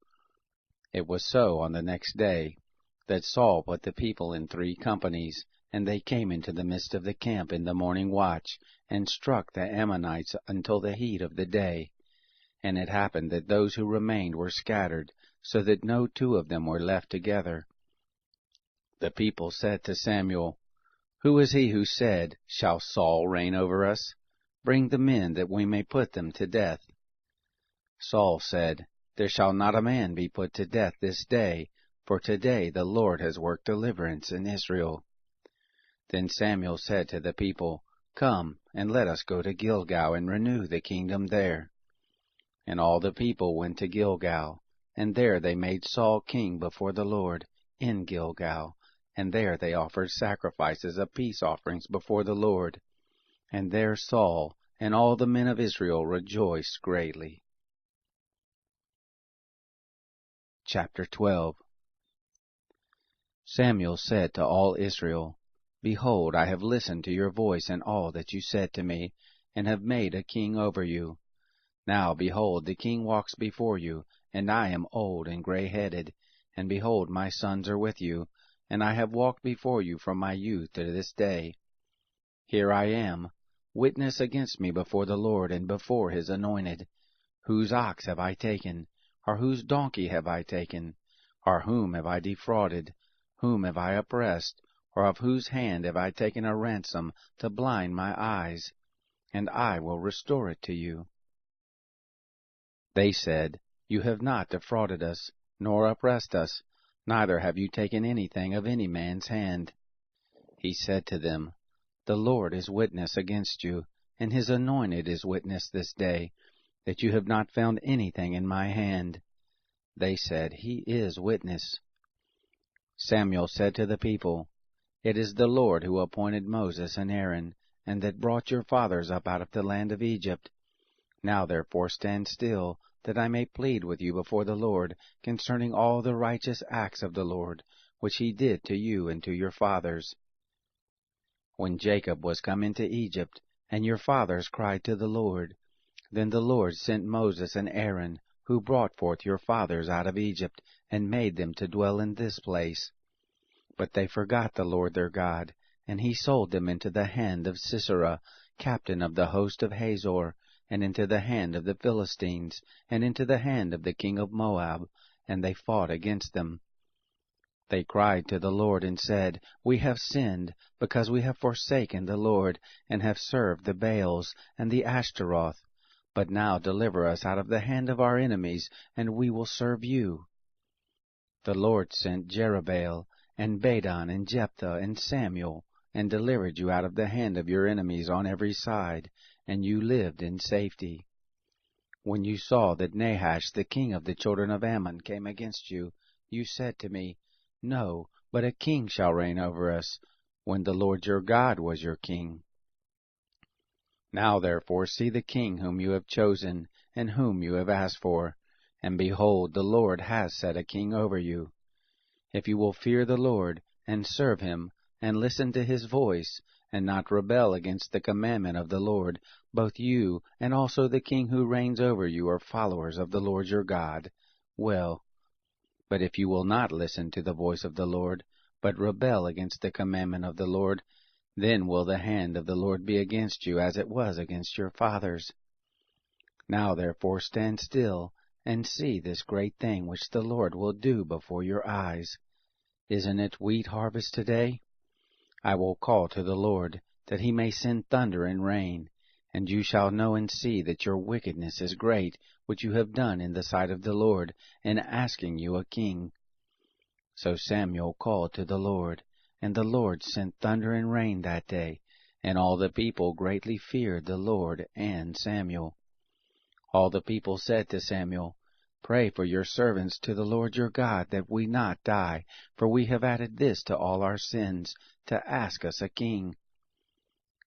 Speaker 2: It was so on the next day, that Saul put the people in 3 companies, and they came into the midst of the camp in the morning watch, and struck the Ammonites until the heat of the day. And it happened that those who remained were scattered, so that no 2 of them were left together. The people said to Samuel, Who is he who said, Shall Saul reign over us? Bring the men, that we may put them to death. Saul said, There shall not a man be put to death this day, for today the Lord has worked deliverance in Israel. Then Samuel said to the people, Come, and let us go to Gilgal, and renew the kingdom there. And all the people went to Gilgal, and there they made Saul king before the Lord, in Gilgal, and there they offered sacrifices of peace offerings before the Lord. And there Saul and all the men of Israel rejoiced greatly. Chapter 12. Samuel said to all Israel, Behold, I have listened to your voice and all that you said to me, and have made a king over you. Now, behold, the king walks before you, and I am old and gray-headed, and behold, my sons are with you, and I have walked before you from my youth to this day. Here I am, witness against me before the Lord and before his anointed. Whose ox have I taken? Or whose donkey have I taken? Or whom have I defrauded? Whom have I oppressed? Or of whose hand have I taken a ransom to blind my eyes? And I will restore it to you. They said, You have not defrauded us, nor oppressed us, neither have you taken anything of any man's hand. He said to them, The Lord is witness against you, and his anointed is witness this day, that you have not found anything in my hand. They said, He is witness. Samuel said to the people, It is the Lord who appointed Moses and Aaron, and that brought your fathers up out of the land of Egypt. Now therefore stand still, that I may plead with you before the Lord concerning all the righteous acts of the Lord, which he did to you and to your fathers. When Jacob was come into Egypt, and your fathers cried to the Lord, then the Lord sent Moses and Aaron, who brought forth your fathers out of Egypt, and made them to dwell in this place. But they forgot the Lord their God, and he sold them into the hand of Sisera, captain of the host of Hazor, and into the hand of the Philistines, and into the hand of the king of Moab, and they fought against them. They cried to the Lord and said, We have sinned, because we have forsaken the Lord, and have served the Baals and the Ashtaroth. But now deliver us out of the hand of our enemies, and we will serve you. The Lord sent Jerubbaal, and Badon, and Jephthah, and Samuel, and delivered you out of the hand of your enemies on every side, and you lived in safety. When you saw that Nahash the king of the children of Ammon came against you, you said to me, No, but a king shall reign over us, when the Lord your God was your king. Now therefore see the king whom you have chosen, and whom you have asked for, and behold, the Lord has set a king over you. If you will fear the Lord, and serve him, and listen to his voice, and not rebel against the commandment of the Lord, both you and also the king who reigns over you are followers of the Lord your God, well. But if you will not listen to the voice of the Lord, but rebel against the commandment of the Lord, then will the hand of the Lord be against you as it was against your fathers. Now therefore stand still, and see this great thing which the Lord will do before your eyes. Isn't it wheat harvest today? I will call to the Lord, that he may send thunder and rain, and you shall know and see that your wickedness is great, which you have done in the sight of the Lord, in asking you a king. So Samuel called to the Lord, and the Lord sent thunder and rain that day, and all the people greatly feared the Lord and Samuel. All the people said to Samuel, Pray for your servants to the Lord your God, that we not die, for we have added this to all our sins, to ask us a king.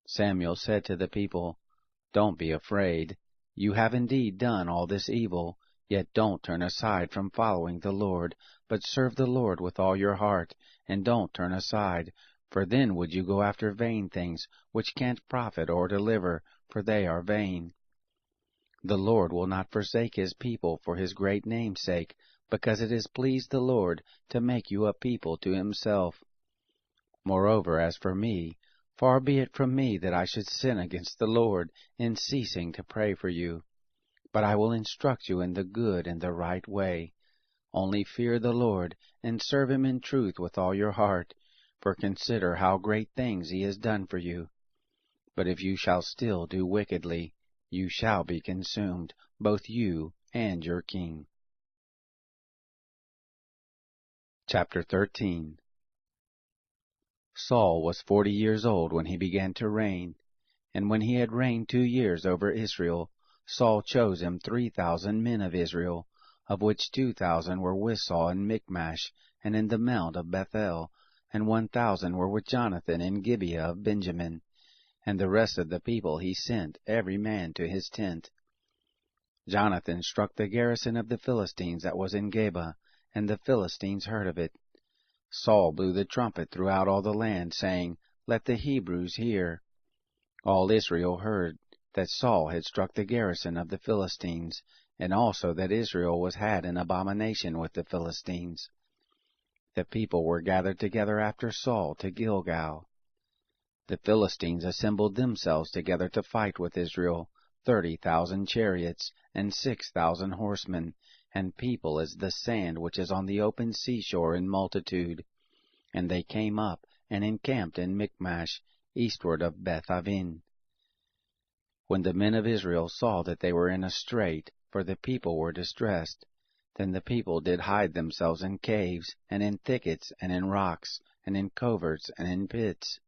Speaker 2: Samuel said to the people, Don't be afraid. You have indeed done all this evil, yet don't turn aside from following the Lord, but serve the Lord with all your heart, and don't turn aside, for then would you go after vain things, which can't profit or deliver, for they are vain. The Lord will not forsake his people for his great name's sake, because it has pleased the Lord to make you a people to himself. Moreover, as for me, far be it from me that I should sin against the Lord in ceasing to pray for you. But I will instruct you in the good and the right way. Only fear the Lord, and serve him in truth with all your heart, for consider how great things he has done for you. But if you shall still do wickedly, you shall be consumed, both you and your king. Chapter 13. Saul was 40 years old when he began to reign, and when he had reigned 2 years over Israel, Saul chose him 3,000 men of Israel, of which 2,000 were with Saul in Michmash, and in the mount of Bethel, and 1,000 were with Jonathan in Gibeah of Benjamin. And the rest of the people he sent, every man to his tent. Jonathan struck the garrison of the Philistines that was in Geba, and the Philistines heard of it. Saul blew the trumpet throughout all the land, saying, Let the Hebrews hear. All Israel heard that Saul had struck the garrison of the Philistines, and also that Israel was had an abomination with the Philistines. The people were gathered together after Saul to Gilgal. The Philistines assembled themselves together to fight with Israel, 30,000 chariots, and 6,000 horsemen, and people as the sand which is on the open seashore in multitude. And they came up, and encamped in Michmash, eastward of Beth-aven. When the men of Israel saw that they were in a strait, for the people were distressed, then the people did hide themselves in caves, and in thickets, and in rocks, and in coverts, and in pits.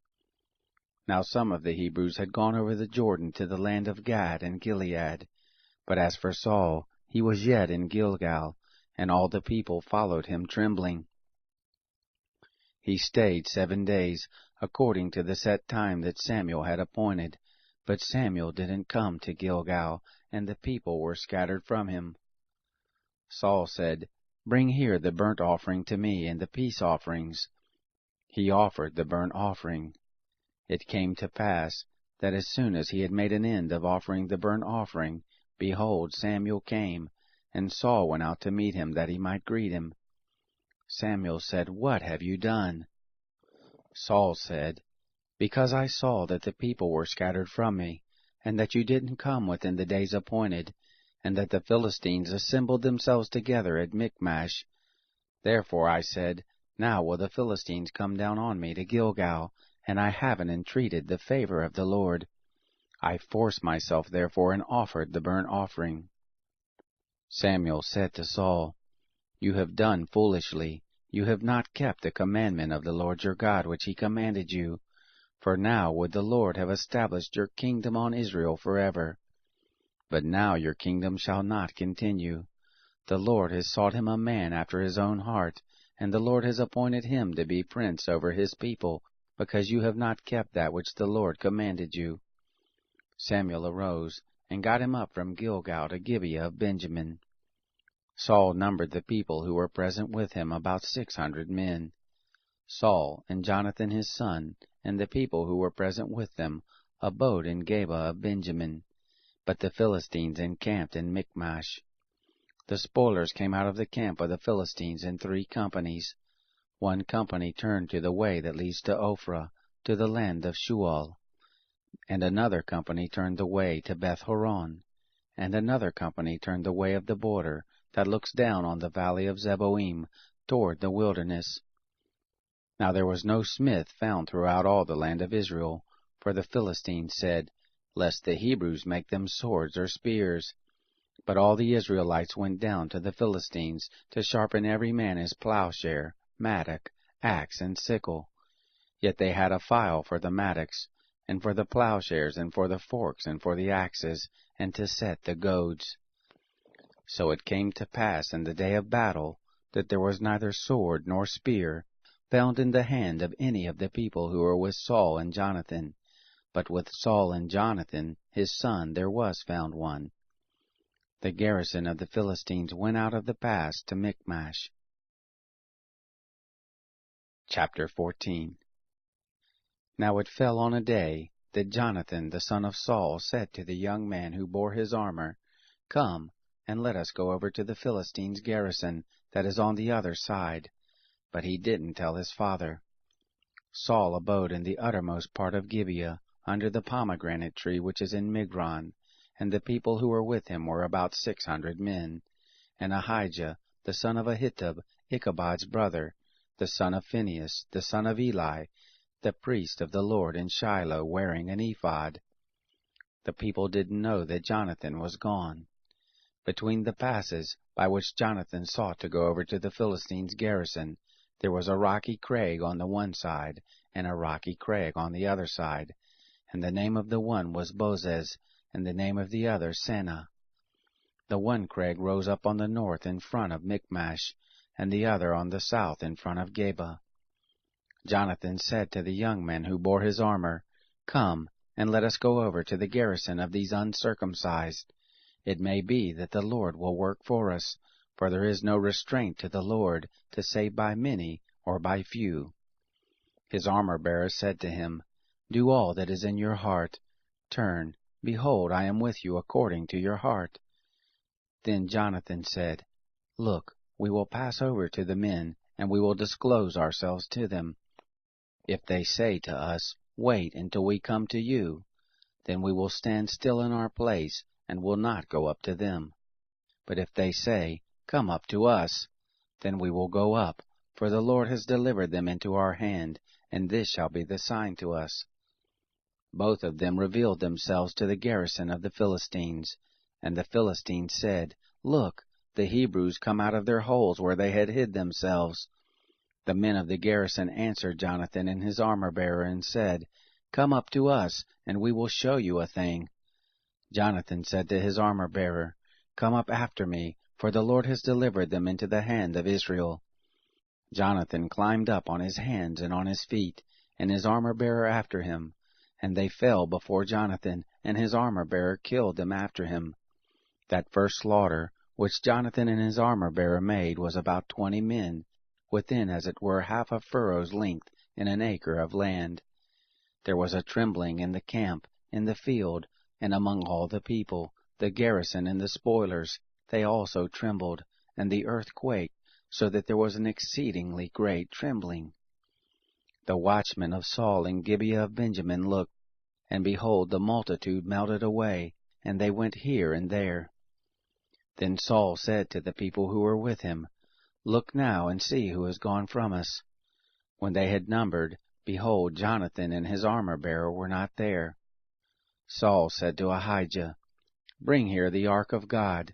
Speaker 2: Now some of the Hebrews had gone over the Jordan to the land of Gad and Gilead. But as for Saul, he was yet in Gilgal, and all the people followed him trembling. He stayed 7 days, according to the set time that Samuel had appointed. But Samuel didn't come to Gilgal, and the people were scattered from him. Saul said, Bring here the burnt offering to me, and the peace offerings. He offered the burnt offering. It came to pass that as soon as he had made an end of offering the burnt offering, behold, Samuel came, and Saul went out to meet him, that he might greet him. Samuel said, What have you done? Saul said, Because I saw that the people were scattered from me, and that you didn't come within the days appointed, and that the Philistines assembled themselves together at Michmash. Therefore I said, Now will the Philistines come down on me to Gilgal, and I haven't entreated the favor of the Lord. I forced myself therefore and offered the burnt offering. Samuel said to Saul, You have done foolishly. You have not kept the commandment of the Lord your God which he commanded you. For now would the Lord have established your kingdom on Israel forever. But now your kingdom shall not continue. The Lord has sought him a man after his own heart, and the Lord has appointed him to be prince over his people, because you have not kept that which the Lord commanded you. Samuel arose, and got him up from Gilgal to Gibeah of Benjamin. Saul numbered the people who were present with him about 600 men. Saul and Jonathan his son, and the people who were present with them, abode in Geba of Benjamin. But the Philistines encamped in Michmash. The spoilers came out of the camp of the Philistines in 3 companies. One company turned to the way that leads to Ophrah, to the land of Shual. And another company turned the way to Beth-horon. And another company turned the way of the border that looks down on the valley of Zeboim, toward the wilderness. Now there was no smith found throughout all the land of Israel, for the Philistines said, Lest the Hebrews make them swords or spears. But all the Israelites went down to the Philistines to sharpen every man his plowshare, mattock, axe, and sickle. Yet they had a file for the mattocks, and for the plowshares, and for the forks, and for the axes, and to set the goads. So it came to pass in the day of battle, that there was neither sword nor spear found in the hand of any of the people who were with Saul and Jonathan, but with Saul and Jonathan his son there was found one. The garrison of the Philistines went out of the pass to Michmash. Chapter 14. Now it fell on a day that Jonathan the son of Saul said to the young man who bore his armor, Come, and let us go over to the Philistines' garrison that is on the other side. But he didn't tell his father. Saul abode in the uttermost part of Gibeah, under the pomegranate tree which is in Migron, and the people who were with him were about 600 men. And Ahijah, the son of Ahitub, Ichabod's brother, the son of Phinehas, the son of Eli, the priest of the Lord in Shiloh, wearing an ephod. The people didn't know that Jonathan was gone. Between the passes by which Jonathan sought to go over to the Philistines' garrison, there was a rocky crag on the one side, and a rocky crag on the other side, and the name of the one was Bozez, and the name of the other Seneh. The one crag rose up on the north in front of Michmash, and the other on the south in front of Geba. Jonathan said to the young men who bore his armor, Come, and let us go over to the garrison of these uncircumcised. It may be that the Lord will work for us, for there is no restraint to the Lord to save by many or by few. His armor-bearer said to him, Do all that is in your heart. Turn, behold, I am with you according to your heart. Then Jonathan said, Look, we will pass over to the men, and we will disclose ourselves to them. If they say to us, Wait until we come to you, then we will stand still in our place, and will not go up to them. But if they say, Come up to us, then we will go up, for the Lord has delivered them into our hand, and this shall be the sign to us. Both of them revealed themselves to the garrison of the Philistines, and the Philistines said, Look, the Hebrews come out of their holes where they had hid themselves. The men of the garrison answered Jonathan and his armor-bearer, and said, Come up to us, and we will show you a thing. Jonathan said to his armor-bearer, Come up after me, for the Lord has delivered them into the hand of Israel. Jonathan climbed up on his hands and on his feet, and his armor-bearer after him. And they fell before Jonathan, and his armor-bearer killed them after him. That first slaughter, which Jonathan and his armor-bearer made, was about 20 men, within as it were half a furrow's length in an acre of land. There was a trembling in the camp, in the field, and among all the people, the garrison and the spoilers, they also trembled, and the earth quaked, so that there was an exceedingly great trembling. The watchmen of Saul in Gibeah of Benjamin looked, and behold, the multitude melted away, and they went here and there. Then Saul said to the people who were with him, Look now and see who has gone from us. When they had numbered, behold, Jonathan and his armor-bearer were not there. Saul said to Ahijah, Bring here the ark of God.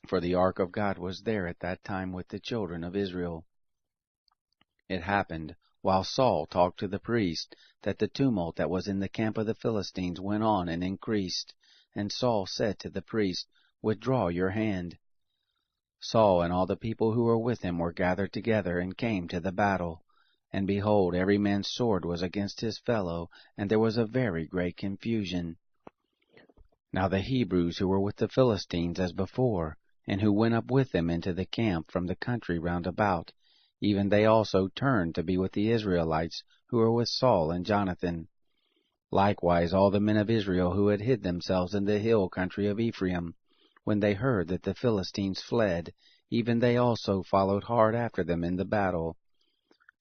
Speaker 2: For the ark of God was there at that time with the children of Israel. It happened, while Saul talked to the priest, that the tumult that was in the camp of the Philistines went on and increased. And Saul said to the priest, Withdraw your hand. Saul and all the people who were with him were gathered together, and came to the battle. And behold, every man's sword was against his fellow, and there was a very great confusion. Now the Hebrews who were with the Philistines as before, and who went up with them into the camp from the country round about, even they also turned to be with the Israelites who were with Saul and Jonathan. Likewise all the men of Israel who had hid themselves in the hill country of Ephraim, when they heard that the Philistines fled, even they also followed hard after them in the battle.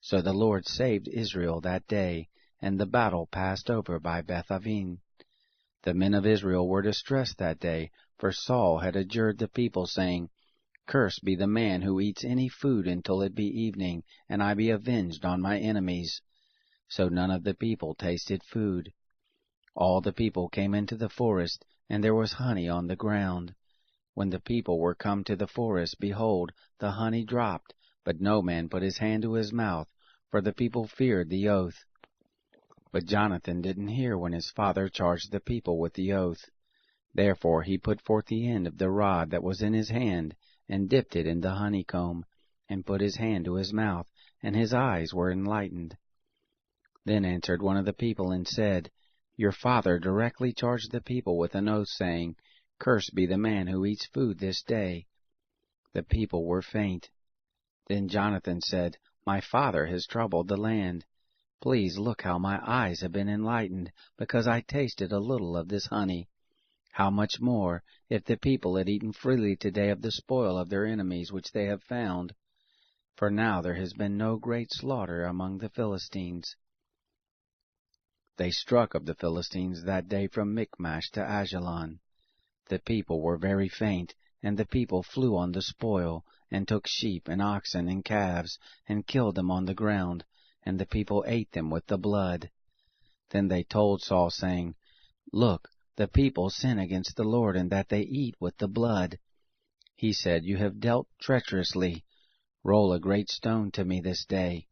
Speaker 2: So the Lord saved Israel that day, and the battle passed over by Beth-aven. The men of Israel were distressed that day, for Saul had adjured the people, saying, Cursed be the man who eats any food until it be evening, and I be avenged on my enemies. So none of the people tasted food. All the people came into the forest, and there was honey on the ground. When the people were come to the forest, behold, the honey dropped, but no man put his hand to his mouth, for the people feared the oath. But Jonathan didn't hear when his father charged the people with the oath. Therefore he put forth the end of the rod that was in his hand, and dipped it in the honeycomb, and put his hand to his mouth, and his eyes were enlightened. Then answered one of the people, and said, Your father directly charged the people with an oath, saying, Cursed be the man who eats food this day. The people were faint. Then Jonathan said, My father has troubled the land. Please look how my eyes have been enlightened, because I tasted a little of this honey. How much more, if the people had eaten freely today of the spoil of their enemies which they have found? For now there has been no great slaughter among the Philistines. They struck of the Philistines that day from Michmash to Ajalon. The people were very faint, and the people flew on the spoil, and took sheep and oxen and calves, and killed them on the ground, and the people ate them with the blood. Then they told Saul, saying, Look, the people sin against the Lord, in that they eat with the blood. He said, You have dealt treacherously. Roll a great stone to me this day.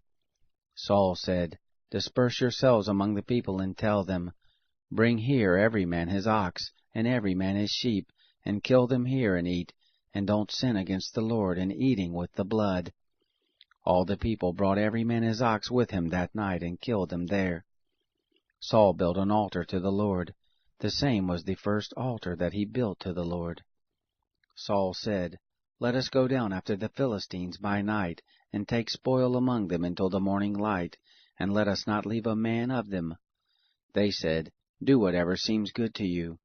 Speaker 2: Saul said, Disperse yourselves among the people, and tell them, Bring here every man his ox, and every man his sheep, and kill them here and eat, and don't sin against the Lord in eating with the blood. All the people brought every man his ox with him that night, and killed them there. Saul built an altar to the Lord. The same was the first altar that he built to the Lord. Saul said, Let us go down after the Philistines by night, and take spoil among them until the morning light, and let us not leave a man of them. They said, Do whatever seems good to you.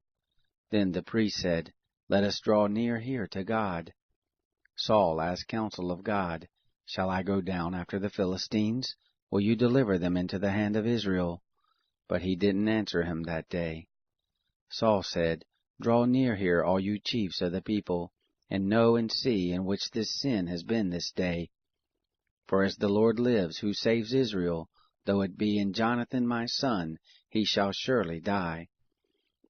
Speaker 2: Then the priest said, Let us draw near here to God. Saul asked counsel of God, Shall I go down after the Philistines? Will you deliver them into the hand of Israel? But he didn't answer him that day. Saul said, Draw near here, all you chiefs of the people, and know and see in which this sin has been this day. For as the Lord lives, who saves Israel, though it be in Jonathan my son, he shall surely die.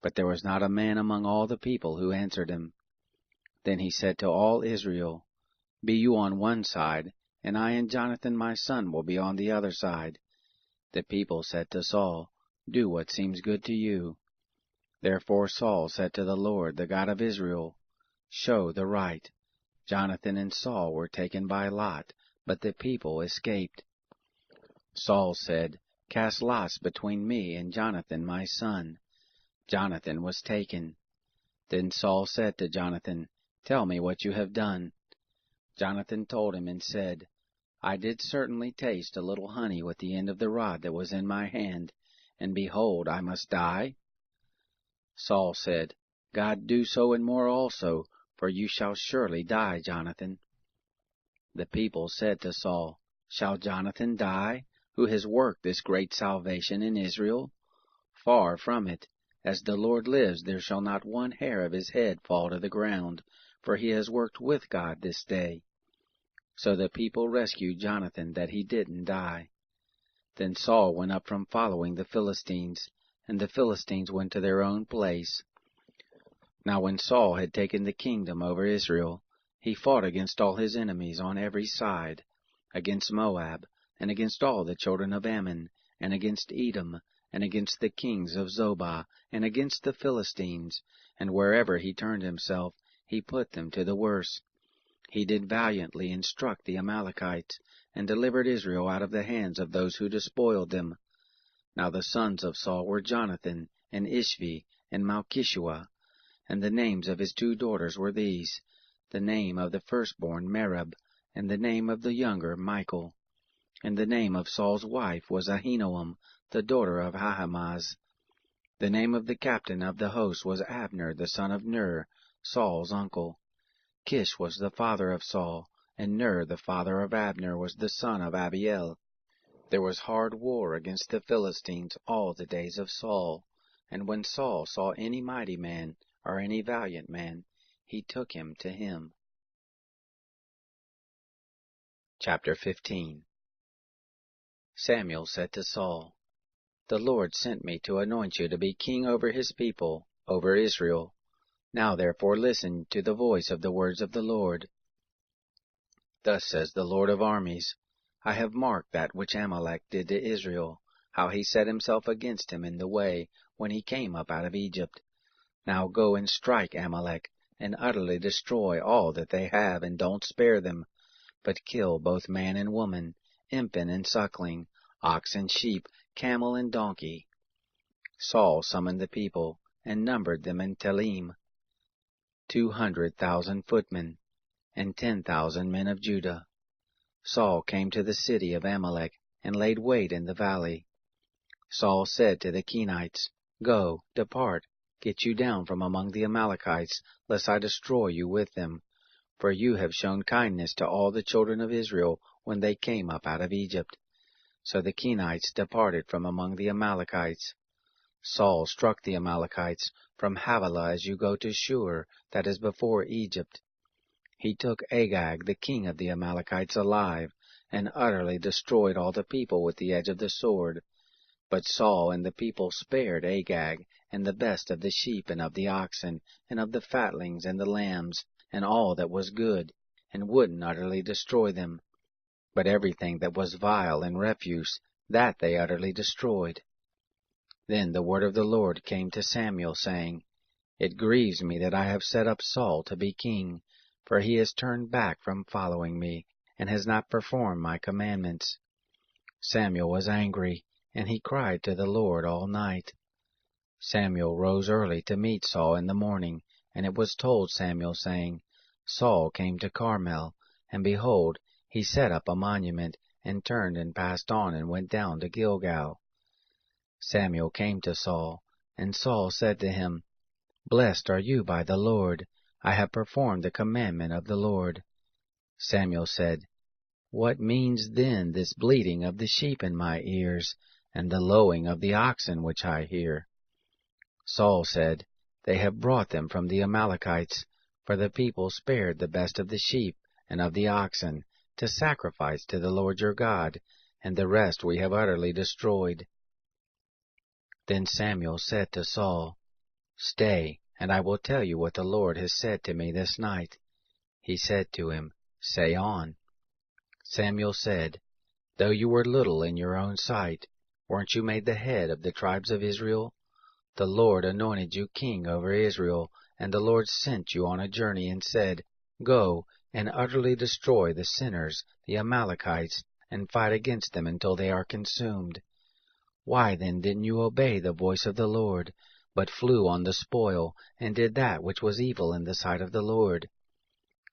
Speaker 2: But there was not a man among all the people who answered him. Then he said to all Israel, Be you on one side, and I and Jonathan my son will be on the other side. The people said to Saul, Do what seems good to you. Therefore Saul said to the Lord, the God of Israel, Show the right. Jonathan and Saul were taken by lot, but the people escaped. Saul said, Cast lots between me and Jonathan my son. Jonathan was taken. Then Saul said to Jonathan, Tell me what you have done. Jonathan told him and said, I did certainly taste a little honey with the end of the rod that was in my hand, and behold, I must die? Saul said, God do so and more also, for you shall surely die, Jonathan. The people said to Saul, Shall Jonathan die, who has worked this great salvation in Israel? Far from it. As the Lord lives, there shall not one hair of his head fall to the ground, for he has worked with God this day. So the people rescued Jonathan, that he didn't die. Then Saul went up from following the Philistines, and the Philistines went to their own place. Now when Saul had taken the kingdom over Israel, he fought against all his enemies on every side, against Moab, and against all the children of Ammon, and against Edom, and against the kings of Zobah, and against the Philistines, and wherever he turned himself, he put them to the worse. He did valiantly and struck the Amalekites, and delivered Israel out of the hands of those who despoiled them. Now the sons of Saul were Jonathan, and Ishvi, and Malchishua, and the names of his 2 daughters were these, the name of the firstborn Merab, and the name of the younger Michal. And the name of Saul's wife was Ahinoam, the daughter of Ahimaaz. The name of the captain of the host was Abner, the son of Ner, Saul's uncle. Kish was the father of Saul, and Ner, the father of Abner, was the son of Abiel. There was hard war against the Philistines all the days of Saul, and when Saul saw any mighty man, or any valiant man, he took him to him. Chapter 15. Samuel said to Saul, The Lord sent me to anoint you to be king over his people, over Israel. Now therefore listen to the voice of the words of the Lord. Thus says the Lord of armies, I have marked that which Amalek did to Israel, how he set himself against him in the way when he came up out of Egypt. Now go and strike Amalek, and utterly destroy all that they have, and don't spare them, but kill both man and woman, infant and suckling, ox and sheep, camel and donkey. Saul summoned the people, and numbered them in Telaim, 200,000 footmen, and 10,000 men of Judah. Saul came to the city of Amalek, and laid wait in the valley. Saul said to the Kenites, Go, depart, get you down from among the Amalekites, lest I destroy you with them. For you have shown kindness to all the children of Israel when they came up out of Egypt. So the Kenites departed from among the Amalekites. Saul struck the Amalekites from Havilah as you go to Shur, that is before Egypt. He took Agag, the king of the Amalekites, alive, and utterly destroyed all the people with the edge of the sword. But Saul and the people spared Agag, and the best of the sheep and of the oxen, and of the fatlings and the lambs, and all that was good, and wouldn't utterly destroy them. But everything that was vile and refuse, that they utterly destroyed. Then the word of the Lord came to Samuel, saying, It grieves me that I have set up Saul to be king, for he has turned back from following me, and has not performed my commandments. Samuel was angry, and he cried to the Lord all night. Samuel rose early to meet Saul in the morning, and it was told Samuel, saying, Saul came to Carmel, and behold, he set up a monument, and turned and passed on, and went down to Gilgal. Samuel came to Saul, and Saul said to him, Blessed are you by the Lord, I have performed the commandment of the Lord. Samuel said, What means then this bleating of the sheep in my ears, and the lowing of the oxen which I hear? Saul said, They have brought them from the Amalekites, for the people spared the best of the sheep and of the oxen, to sacrifice to the Lord your God, and the rest we have utterly destroyed. Then Samuel said to Saul, Stay, and I will tell you what the Lord has said to me this night. He said to him, Say on. Samuel said, Though you were little in your own sight, weren't you made the head of the tribes of Israel? The Lord anointed you king over Israel, and the Lord sent you on a journey and said, Go and utterly destroy the sinners, the Amalekites, and fight against them until they are consumed. Why then didn't you obey the voice of the Lord, but flew on the spoil, and did that which was evil in the sight of the Lord?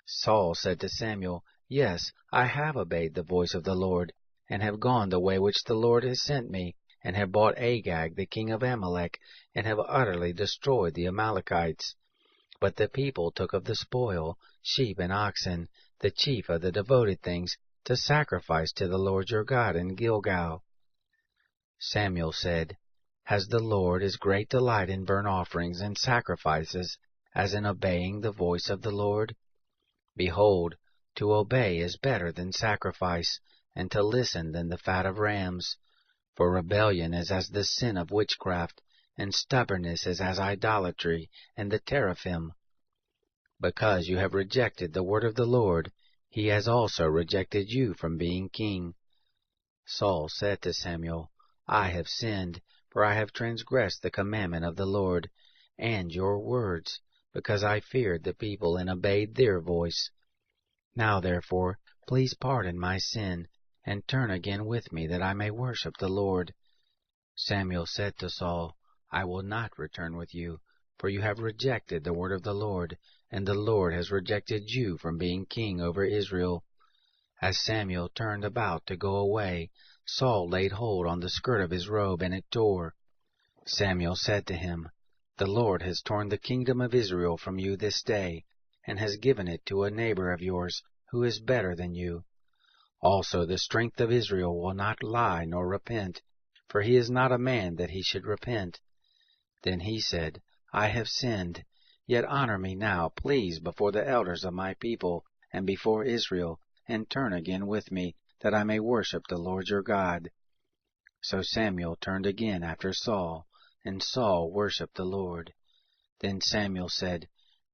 Speaker 2: Saul said to Samuel, Yes, I have obeyed the voice of the Lord, and have gone the way which the Lord has sent me, and have bought Agag the king of Amalek, and have utterly destroyed the Amalekites. But the people took of the spoil, sheep and oxen, the chief of the devoted things, to sacrifice to the Lord your God in Gilgal. Samuel said, Has the Lord as great delight in burnt offerings and sacrifices as in obeying the voice of the Lord? Behold, to obey is better than sacrifice, and to listen than the fat of rams. For rebellion is as the sin of witchcraft, and stubbornness is as idolatry and the teraphim. Because you have rejected the word of the Lord, he has also rejected you from being king. Saul said to Samuel, I have sinned, for I have transgressed the commandment of the Lord, and your words, because I feared the people and obeyed their voice. Now therefore, please pardon my sin, and turn again with me, that I may worship the Lord. Samuel said to Saul, I will not return with you, for you have rejected the word of the Lord, and the Lord has rejected you from being king over Israel. As Samuel turned about to go away, Saul laid hold on the skirt of his robe, and it tore. Samuel said to him, The Lord has torn the kingdom of Israel from you this day, and has given it to a neighbor of yours, who is better than you. Also the strength of Israel will not lie nor repent, for he is not a man that he should repent. Then he said, I have sinned, yet honor me now, please, before the elders of my people, and before Israel, and turn again with me, that I may worship the Lord your God. So Samuel turned again after Saul, and Saul worshipped the Lord. Then Samuel said,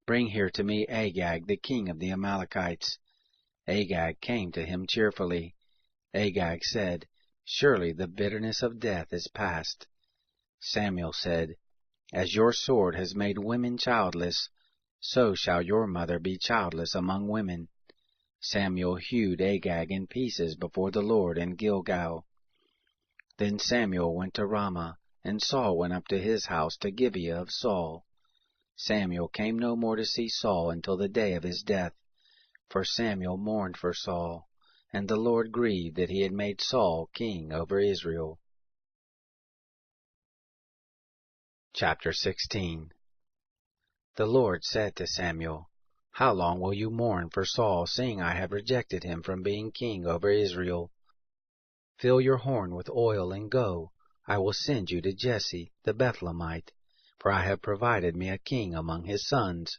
Speaker 2: Bring here to me Agag, the king of the Amalekites. Agag came to him cheerfully. Agag said, Surely the bitterness of death is past. Samuel said, As your sword has made women childless, so shall your mother be childless among women. Samuel hewed Agag in pieces before the Lord in Gilgal. Then Samuel went to Ramah, and Saul went up to his house to Gibeah of Saul. Samuel came no more to see Saul until the day of his death, for Samuel mourned for Saul, and the Lord grieved that he had made Saul king over Israel. Chapter 16. The Lord said to Samuel, How long will you mourn for Saul, seeing I have rejected him from being king over Israel? Fill your horn with oil and go. I will send you to Jesse the Bethlehemite, for I have provided me a king among his sons.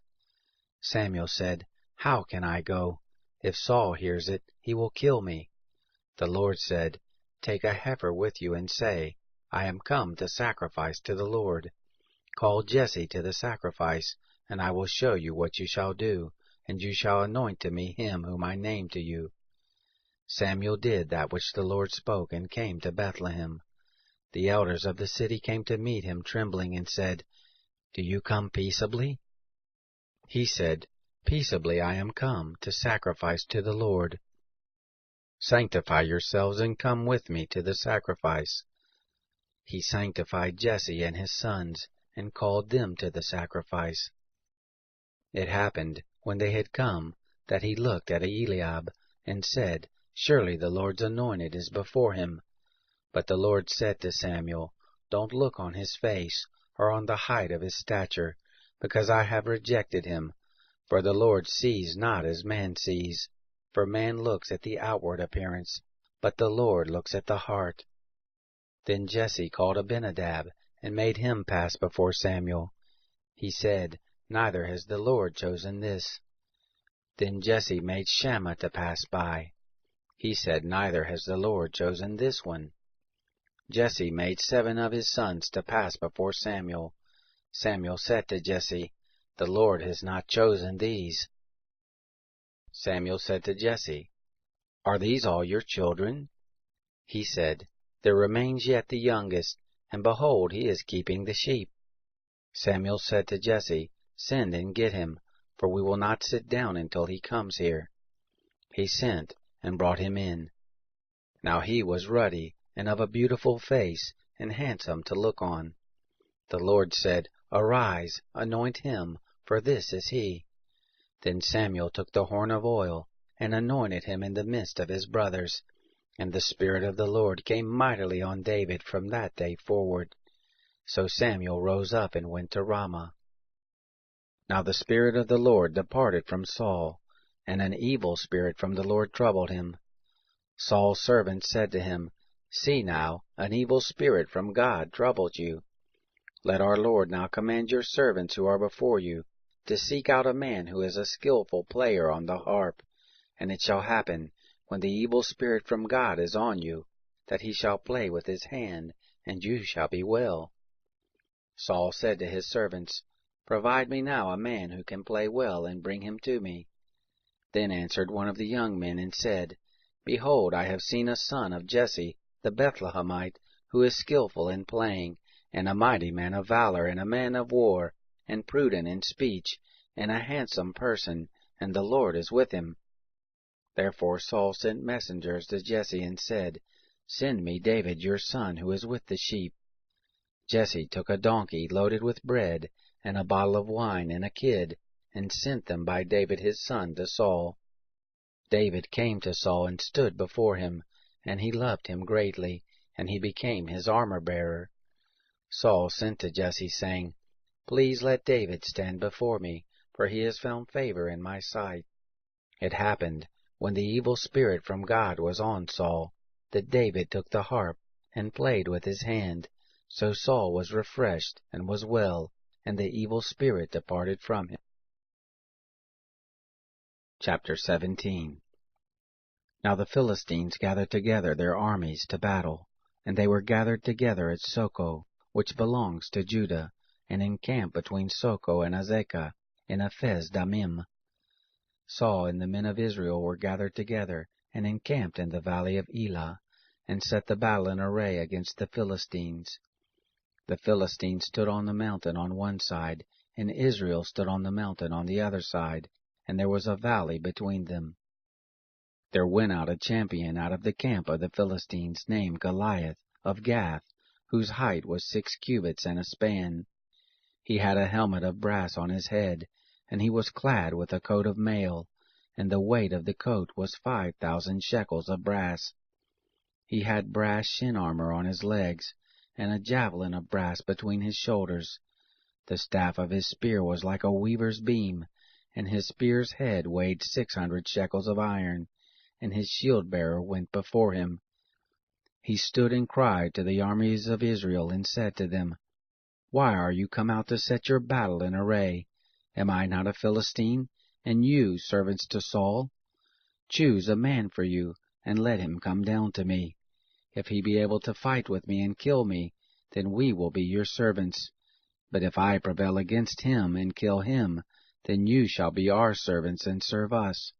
Speaker 2: Samuel said, How can I go? If Saul hears it, he will kill me. The Lord said, Take a heifer with you and say, I am come to sacrifice to the Lord. Call Jesse to the sacrifice, and I will show you what you shall do, and you shall anoint to me him whom I name to you. Samuel did that which the Lord spoke, and came to Bethlehem. The elders of the city came to meet him trembling, and said, Do you come peaceably? He said, Peaceably I am come to sacrifice to the Lord. Sanctify yourselves and come with me to the sacrifice. He sanctified Jesse and his sons, and called them to the sacrifice. It happened, when they had come, that he looked at Eliab, and said, Surely the Lord's anointed is before him. But the Lord said to Samuel, Don't look on his face, or on the height of his stature, because I have rejected him. For the Lord sees not as man sees. For man looks at the outward appearance, but the Lord looks at the heart. Then Jesse called Abinadab, and made him pass before Samuel. He said, Neither has the Lord chosen this. Then Jesse made Shammah to pass by. He said, Neither has the Lord chosen this one. Jesse made 7 of his sons to pass before Samuel. Samuel said to Jesse, The Lord has not chosen these. Samuel said to Jesse, Are these all your children? He said, There remains yet the youngest, and behold, he is keeping the sheep. Samuel said to Jesse, Send and get him, for we will not sit down until he comes here. He sent, and brought him in. Now he was ruddy, and of a beautiful face, and handsome to look on. The Lord said, Arise, anoint him, for this is he. Then Samuel took the horn of oil, and anointed him in the midst of his brothers. And the Spirit of the Lord came mightily on David from that day forward. So Samuel rose up and went to Ramah. Now the Spirit of the Lord departed from Saul, and an evil spirit from the Lord troubled him. Saul's servants said to him, See now, an evil spirit from God troubles you. Let our Lord now command your servants who are before you, to seek out a man who is a skillful player on the harp. And it shall happen, when the evil spirit from God is on you, that he shall play with his hand, and you shall be well. Saul said to his servants, Provide me now a man who can play well, and bring him to me. Then answered one of the young men, and said, Behold, I have seen a son of Jesse, the Bethlehemite, who is skillful in playing, and a mighty man of valor, and a man of war, and prudent in speech, and a handsome person, and the Lord is with him." Therefore Saul sent messengers to Jesse and said, "Send me David your son, who is with the sheep." Jesse took a donkey loaded with bread, and a bottle of wine, and a kid, and sent them by David his son to Saul. David came to Saul and stood before him, and he loved him greatly, and he became his armor-bearer. Saul sent to Jesse, saying, "Please let David stand before me, for he has found favor in my sight." It happened, when the evil spirit from God was on Saul, that David took the harp and played with his hand. So Saul was refreshed and was well, and the evil spirit departed from him. Chapter 17. Now the Philistines gathered together their armies to battle, and they were gathered together at Soko, which belongs to Judah, and encamped between Soko and Azekah, in Ephes Dammim. Saul and the men of Israel were gathered together, and encamped in the valley of Elah, and set the battle in array against the Philistines. The Philistines stood on the mountain on one side, and Israel stood on the mountain on the other side, and there was a valley between them. There went out a champion out of the camp of the Philistines, named Goliath, of Gath, whose height was 6 cubits and a span. He had a helmet of brass on his head, and he was clad with a coat of mail, and the weight of the coat was 5,000 shekels of brass. He had brass shin armor on his legs, and a javelin of brass between his shoulders. The staff of his spear was like a weaver's beam, and his spear's head weighed 600 shekels of iron, and his shield-bearer went before him. He stood and cried to the armies of Israel, and said to them, "Why are you come out to set your battle in array? Am I not a Philistine, and you servants to Saul? Choose a man for you, and let him come down to me. If he be able to fight with me and kill me, then we will be your servants. But if I prevail against him and kill him, then you shall be our servants and serve us."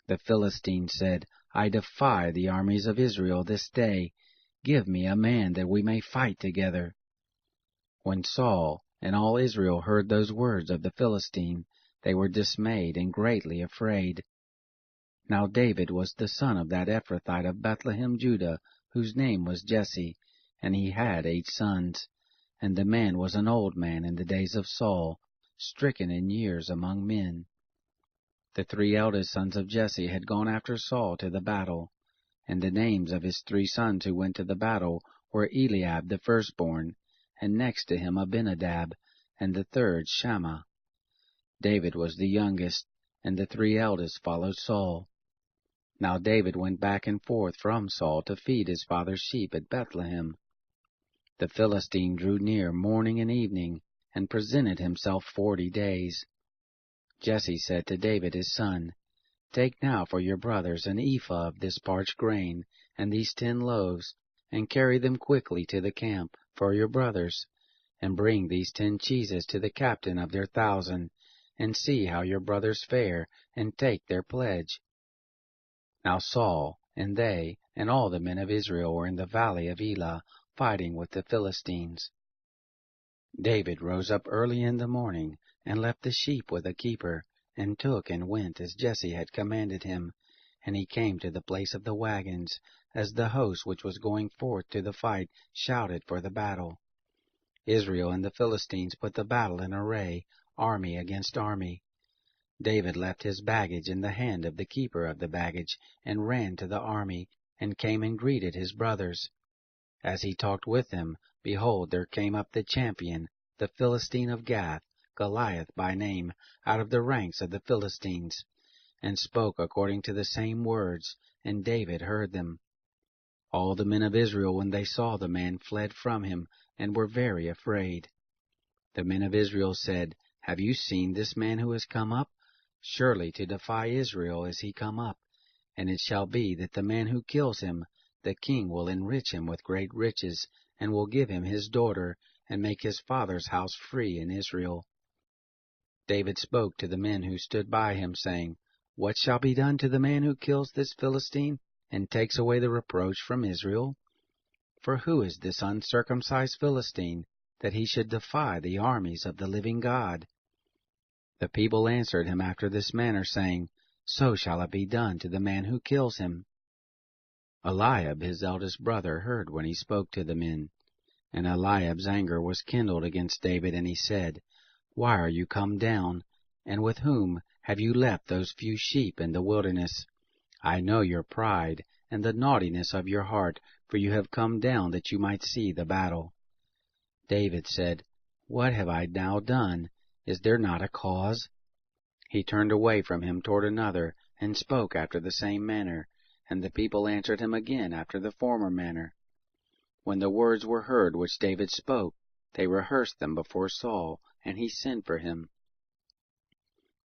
Speaker 2: The Philistine said, "I defy the armies of Israel this day. Give me a man that we may fight together." When Saul and all Israel heard those words of the Philistine, they were dismayed and greatly afraid. Now David was the son of that Ephrathite of Bethlehem, Judah, whose name was Jesse, and he had 8 sons. And the man was an old man in the days of Saul, stricken in years among men. The 3 eldest sons of Jesse had gone after Saul to the battle, and the names of his 3 sons who went to the battle were Eliab the firstborn, and next to him Abinadab, and the third Shammah. David was the youngest, and the 3 eldest followed Saul. Now David went back and forth from Saul to feed his father's sheep at Bethlehem. The Philistine drew near morning and evening, and presented himself 40 days. Jesse said to David his son, "Take now for your brothers an ephah of this parched grain, and these 10 loaves, and carry them quickly to the camp for your brothers, and bring these 10 cheeses to the captain of their 1,000, and see how your brothers fare, and take their pledge." Now Saul, and they, and all the men of Israel were in the valley of Elah, fighting with the Philistines. David rose up early in the morning, and left the sheep with a keeper, and took and went as Jesse had commanded him, and he came to the place of the wagons, as the host which was going forth to the fight shouted for the battle. Israel and the Philistines put the battle in array, army against army. David left his baggage in the hand of the keeper of the baggage, and ran to the army, and came and greeted his brothers. As he talked with them, behold, there came up the champion, the Philistine of Gath, Goliath by name, out of the ranks of the Philistines, and spoke according to the same words, and David heard them. All the men of Israel, when they saw the man, fled from him, and were very afraid. The men of Israel said, "Have you seen this man who has come up? Surely to defy Israel is he come up. And it shall be that the man who kills him, the king will enrich him with great riches, and will give him his daughter, and make his father's house free in Israel." David spoke to the men who stood by him, saying, "What shall be done to the man who kills this Philistine, and takes away the reproach from Israel? For who is this uncircumcised Philistine, that he should defy the armies of the living God? The people answered him after this manner, saying, So shall it be done to the man who kills him. Eliab his eldest brother heard when he spoke to the men. And Eliab's anger was kindled against David, and he said, Why are you come down? And with whom have you left those few sheep in the wilderness? I know your pride, and the naughtiness of your heart, for you have come down that you might see the battle. David said, What have I now done? Is there not a cause? He turned away from him toward another, and spoke after the same manner, and the people answered him again after the former manner. When the words were heard which David spoke, they rehearsed them before Saul, and he sent for him.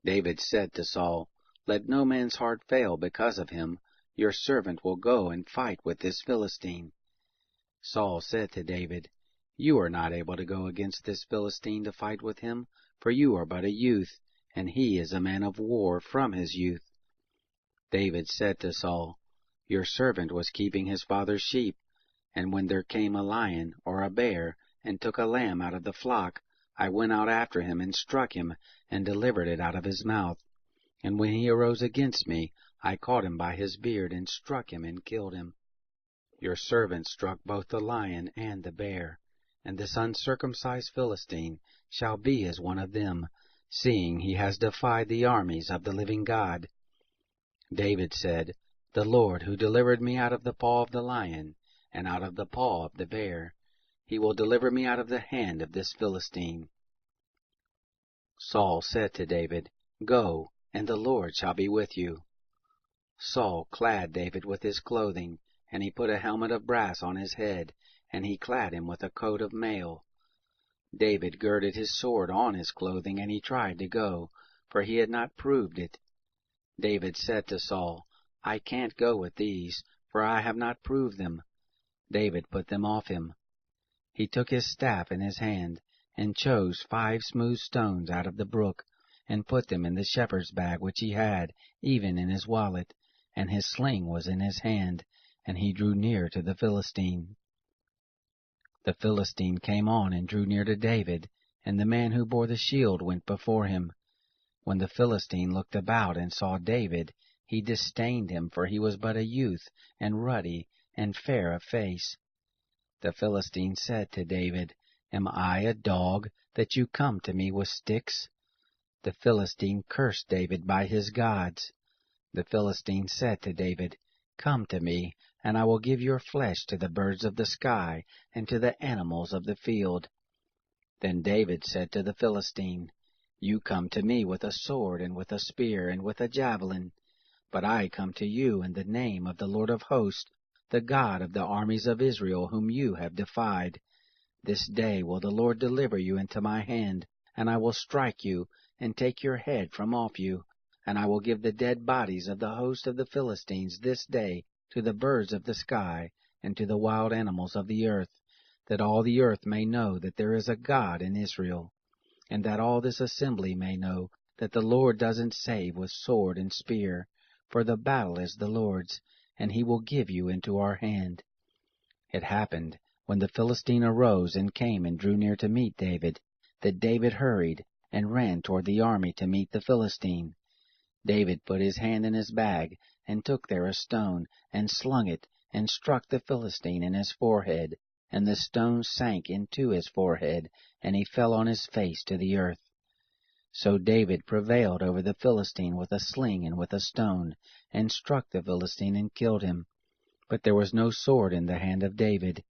Speaker 2: David said to Saul, Let no man's heart fail because of him. Your servant will go and fight with this Philistine. Saul said to David, You are not able to go against this Philistine to fight with him, for you are but a youth, and he is a man of war from his youth. David said to Saul, Your servant was keeping his father's sheep, and when there came a lion or a bear, and took a lamb out of the flock, I went out after him, and struck him, and delivered it out of his mouth. And when he arose against me, I caught him by his beard, and struck him, and killed him. Your servant struck both the lion and the bear, and this uncircumcised Philistine shall be as one of them, seeing he has defied the armies of the living God. David said, The Lord who delivered me out of the paw of the lion, and out of the paw of the bear, he will deliver me out of the hand of this Philistine. Saul said to David, Go, and the Lord shall be with you. Saul clad David with his clothing, and he put a helmet of brass on his head, and he clad him with a coat of mail. David girded his sword on his clothing, and he tried to go, for he had not proved it. David said to Saul, I can't go with these, for I have not proved them. David put them off him. He took his staff in his hand, and chose 5 smooth stones out of the brook, and put them in the shepherd's bag which he had, even in his wallet, and his sling was in his hand, and he drew near to the Philistine. The Philistine came on and drew near to David, and the man who bore the shield went before him. When the Philistine looked about and saw David, he disdained him, for he was but a youth, and ruddy, and fair of face. The Philistine said to David, Am I a dog, that you come to me with sticks? The Philistine cursed David by his gods. The Philistine said to David, Come to me, and I will give your flesh to the birds of the sky, and to the animals of the field. Then David said to the Philistine, You come to me with a sword, and with a spear, and with a javelin. But I come to you in the name of the Lord of hosts, the God of the armies of Israel, whom you have defied. This day will the Lord deliver you into my hand, and I will strike you, and take your head from off you. And I will give the dead bodies of the host of the Philistines this day to the birds of the sky, and to the wild animals of the earth, that all the earth may know that there is a God in Israel, and that all this assembly may know that the Lord doesn't save with sword and spear, for the battle is the Lord's, and he will give you into our hand. It happened, when the Philistine arose and came and drew near to meet David, that David hurried and ran toward the army to meet the Philistine. David put his hand in his bag, and took there a stone, and slung it, and struck the Philistine in his forehead, and the stone sank into his forehead, and he fell on his face to the earth. So David prevailed over the Philistine with a sling and with a stone, and struck the Philistine and killed him. But there was no sword in the hand of David.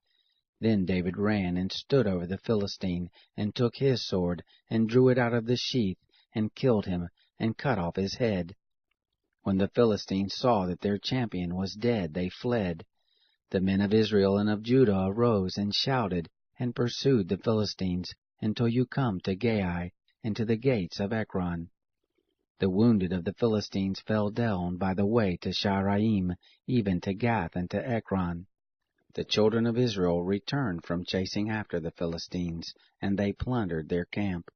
Speaker 2: Then David ran and stood over the Philistine, and took his sword, and drew it out of the sheath, and killed him, and cut off his head. When the Philistines saw that their champion was dead, they fled. The men of Israel and of Judah arose and shouted, and pursued the Philistines, until you come to Gai, and to the gates of Ekron. The wounded of the Philistines fell down by the way to Sharaim, even to Gath and to Ekron. The children of Israel returned from chasing after the Philistines, and they plundered their camp.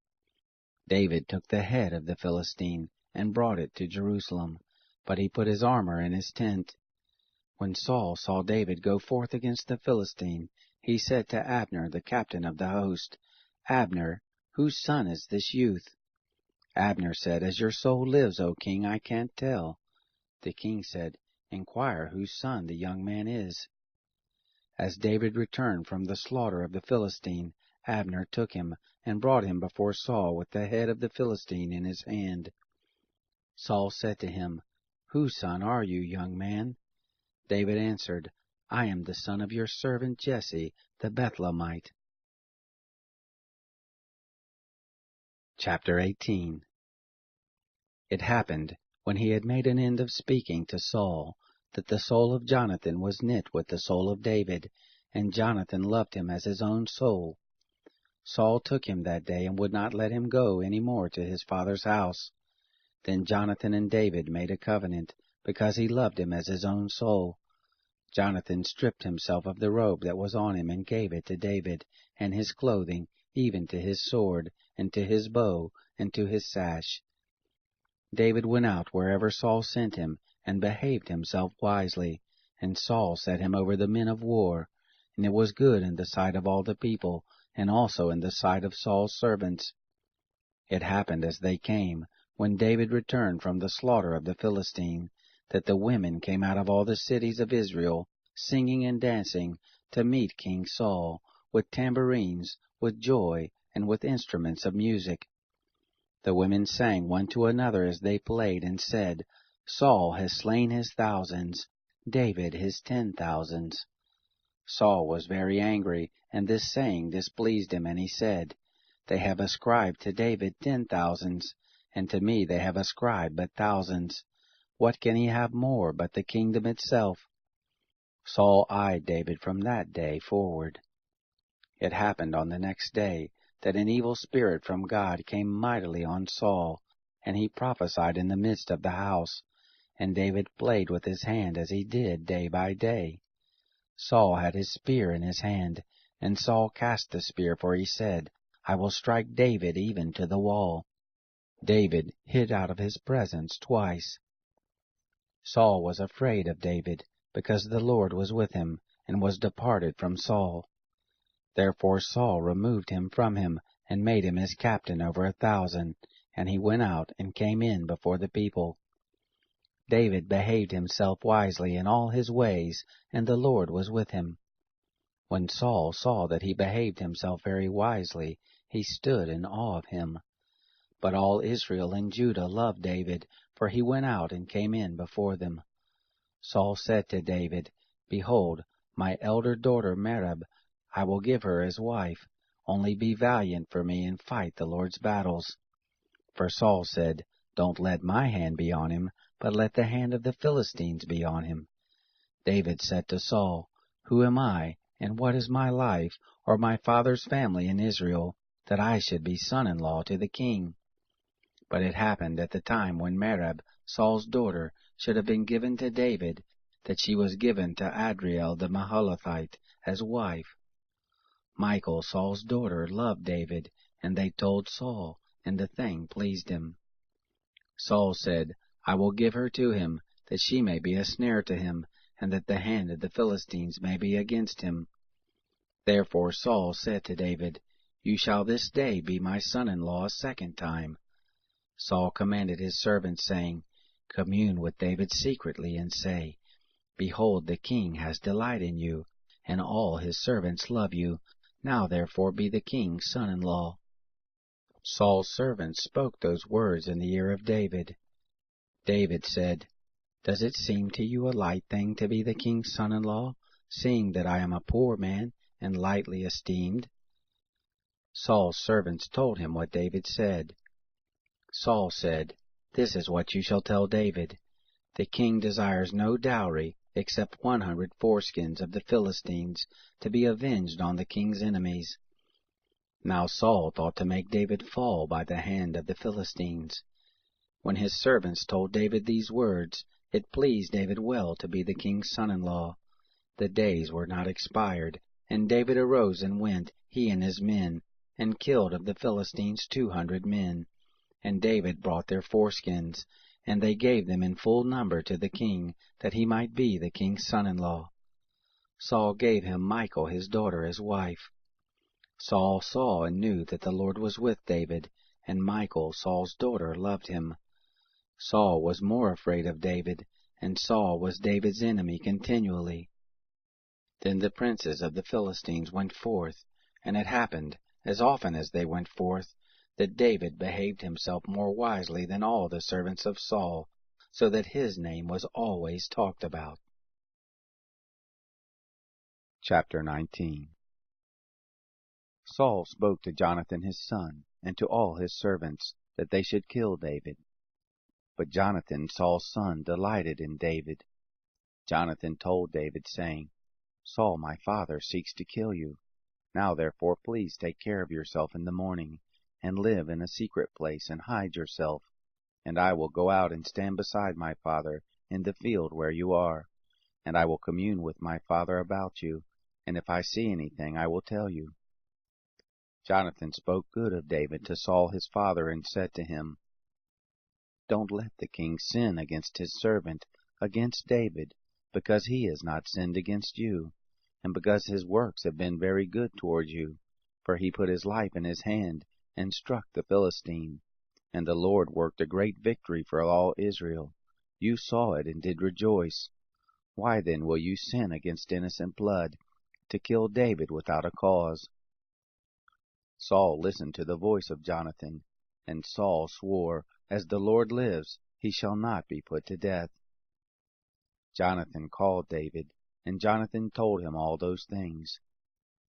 Speaker 2: David took the head of the Philistine, and brought it to Jerusalem, but he put his armor in his tent. When Saul saw David go forth against the Philistine, he said to Abner, the captain of the host, Abner, whose son is this youth? Abner said, As your soul lives, O king, I can't tell. The king said, Inquire whose son the young man is. As David returned from the slaughter of the Philistine, Abner took him and brought him before Saul with the head of the Philistine in his hand. Saul said to him, Whose son are you, young man? David answered, I am the son of your servant Jesse, the Bethlehemite. Chapter 18. It happened, when he had made an end of speaking to Saul, that the soul of Jonathan was knit with the soul of David, and Jonathan loved him as his own soul. Saul took him that day and would not let him go any more to his father's house. Then Jonathan and David made a covenant, because he loved him as his own soul. Jonathan stripped himself of the robe that was on him and gave it to David, and his clothing, even to his sword, and to his bow, and to his sash. David went out wherever Saul sent him, and behaved himself wisely, and Saul set him over the men of war, and it was good in the sight of all the people, and also in the sight of Saul's servants. It happened as they came, when David returned from the slaughter of the Philistine, that the women came out of all the cities of Israel, singing and dancing, to meet King Saul, with tambourines, with joy, and with instruments of music. The women sang one to another as they played, and said, Saul has slain his thousands, David his 10,000s. Saul was very angry, and this saying displeased him, and he said, They have ascribed to David 10,000s, and to me they have ascribed but thousands. What can he have more but the kingdom itself? Saul eyed David from that day forward. It happened on the next day that an evil spirit from God came mightily on Saul, and he prophesied in the midst of the house, and David played with his hand as he did day by day. Saul had his spear in his hand, and Saul cast the spear, for he said, I will strike David even to the wall. David hid out of his presence twice. Saul was afraid of David, because the Lord was with him, and was departed from Saul. Therefore Saul removed him from him, and made him his captain over 1,000, and he went out and came in before the people. David behaved himself wisely in all his ways, and the Lord was with him. When Saul saw that he behaved himself very wisely, he stood in awe of him. But all Israel and Judah loved David, for he went out and came in before them. Saul said to David, Behold, my elder daughter Merab, I will give her as wife. Only be valiant for me and fight the Lord's battles. For Saul said, Don't let my hand be on him, but let the hand of the Philistines be on him. David said to Saul, Who am I, and what is my life, or my father's family in Israel, that I should be son-in-law to the king? But it happened at the time when Merab, Saul's daughter, should have been given to David, that she was given to Adriel the Maholathite as wife. Michal, Saul's daughter, loved David, and they told Saul, and the thing pleased him. Saul said, I will give her to him, that she may be a snare to him, and that the hand of the Philistines may be against him. Therefore Saul said to David, You shall this day be my son-in-law a second time. Saul commanded his servants, saying, Commune with David secretly, and say, Behold, the king has delight in you, and all his servants love you. Now therefore be the king's son-in-law. Saul's servants spoke those words in the ear of David. David said, Does it seem to you a light thing to be the king's son-in-law, seeing that I am a poor man, and lightly esteemed? Saul's servants told him what David said. Saul said, This is what you shall tell David. The king desires no dowry, except 100 foreskins of the Philistines, to be avenged on the king's enemies. Now Saul thought to make David fall by the hand of the Philistines. When his servants told David these words, it pleased David well to be the king's son-in-law. The days were not expired, and David arose and went, he and his men, and killed of the Philistines 200 men. And David brought their foreskins,
Speaker 1: and they gave them in full number to the king, that he might be the king's son-in-law. Saul gave him Michal his daughter as wife. Saul saw and knew that the Lord was with David, and Michal, Saul's daughter, loved him. Saul was more afraid of David, and Saul was David's enemy continually. Then the princes of the Philistines went forth, and it happened, as often as they went forth, that David behaved himself more wisely than all the servants of Saul, so that his name was always talked about.
Speaker 2: Chapter 19. Saul spoke to Jonathan his son, and to all his servants, that they should kill David. But Jonathan, Saul's son, delighted in David. Jonathan told David, saying, Saul my father seeks to kill you. Now therefore please take care of yourself in the morning, and live in a secret place, and hide yourself, and I will go out and stand beside my father in the field where you are, and I will commune with my father about you, and if I see anything I will tell you. Jonathan spoke good of David to Saul his father, and said to him, Don't let the king sin against his servant, against David, because he has not sinned against you, and because his works have been very good toward you, for he put his life in his hand, and struck the Philistine. And the Lord worked a great victory for all Israel. You saw it, and did rejoice. Why then will you sin against innocent blood, to kill David without a cause? Saul listened to the voice of Jonathan, and Saul swore, As the Lord lives, he shall not be put to death. Jonathan called David, and Jonathan told him all those things.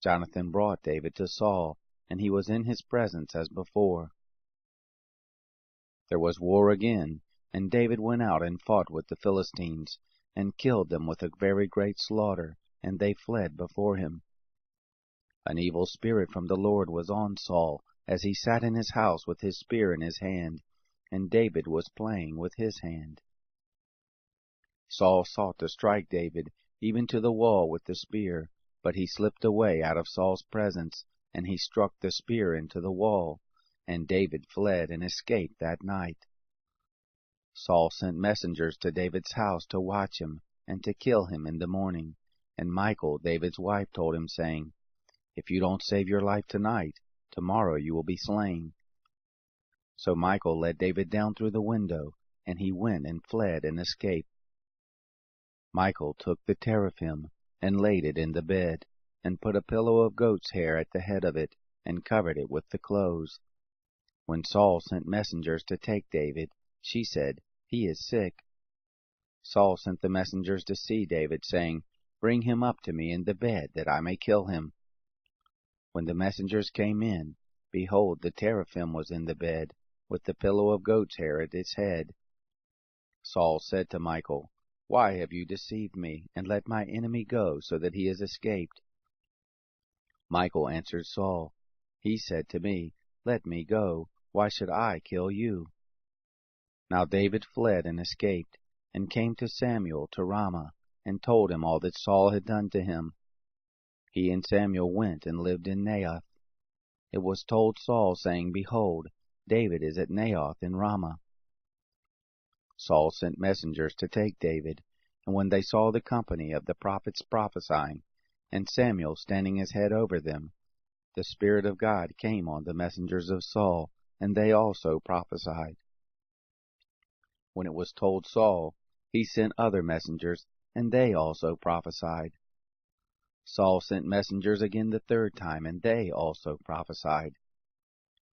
Speaker 2: Jonathan brought David to Saul, and he was in his presence as before. There was war again, and David went out and fought with the Philistines, and killed them with a very great slaughter, and they fled before him. An evil spirit from the Lord was on Saul, as he sat in his house with his spear in his hand, and David was playing with his hand. Saul sought to strike David, even to the wall with the spear, but he slipped away out of Saul's presence, and he struck the spear into the wall, and David fled and escaped that night. Saul sent messengers to David's house to watch him, and to kill him in the morning, and Michal, David's wife, told him, saying, If you don't save your life tonight, tomorrow you will be slain. So Michal let David down through the window, and he went and fled and escaped. Michal took the teraphim, and laid it in the bed, and put a pillow of goat's hair at the head of it, and covered it with the clothes. When Saul sent messengers to take David, she said, He is sick. Saul sent the messengers to see David, saying, Bring him up to me in the bed, that I may kill him. When the messengers came in, behold, the teraphim was in the bed, with the pillow of goat's hair at its head. Saul said to Michal, Why have you deceived me, and let my enemy go, so that he has escaped? Michal answered Saul, He said to me, Let me go, why should I kill you? Now David fled and escaped, and came to Samuel to Ramah, and told him all that Saul had done to him. He and Samuel went and lived in Naioth. It was told Saul, saying, Behold, David is at Naioth in Ramah. Saul sent messengers to take David, and when they saw the company of the prophets prophesying, and Samuel standing his head over them, the Spirit of God came on the messengers of Saul, and they also prophesied. When it was told Saul, he sent other messengers, and they also prophesied. Saul sent messengers again the third time, and they also prophesied.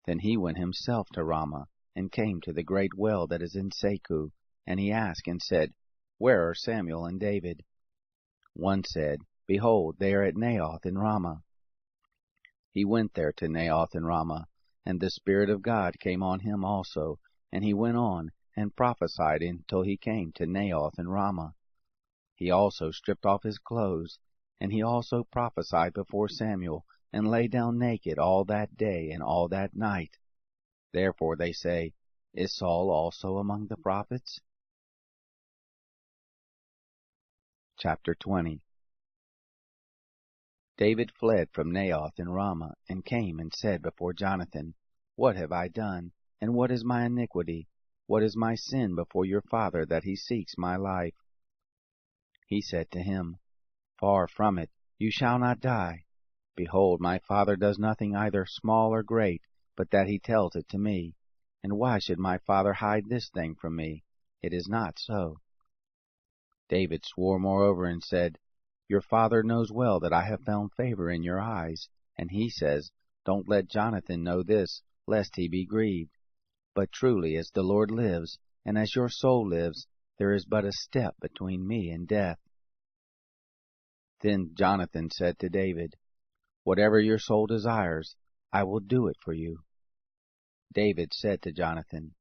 Speaker 2: Then he went himself to Ramah, and came to the great well that is in Seku, and he asked and said, Where are Samuel and David? One said, Behold, they are at Naioth in Ramah. He went there to Naioth in Ramah, and the Spirit of God came on him also, and he went on, and prophesied until he came to Naioth in Ramah. He also stripped off his clothes, and he also prophesied before Samuel, and lay down naked all that day and all that night. Therefore they say, Is Saul also among the prophets? Chapter 20. David fled from Naioth in Ramah, and came and said before Jonathan, What have I done, and what is my iniquity? What is my sin before your father that he seeks my life? He said to him, Far from it, you shall not die. Behold, my father does nothing either small or great, but that he tells it to me. And why should my father hide this thing from me? It is not so. David swore moreover and said, Your father knows well that I have found favor in your eyes. And he says, Don't let Jonathan know this, lest he be grieved. But truly, as the Lord lives, and as your soul lives, there is but a step between me and death. Then Jonathan said to David, Whatever your soul desires, I will do it for you. David said to Jonathan,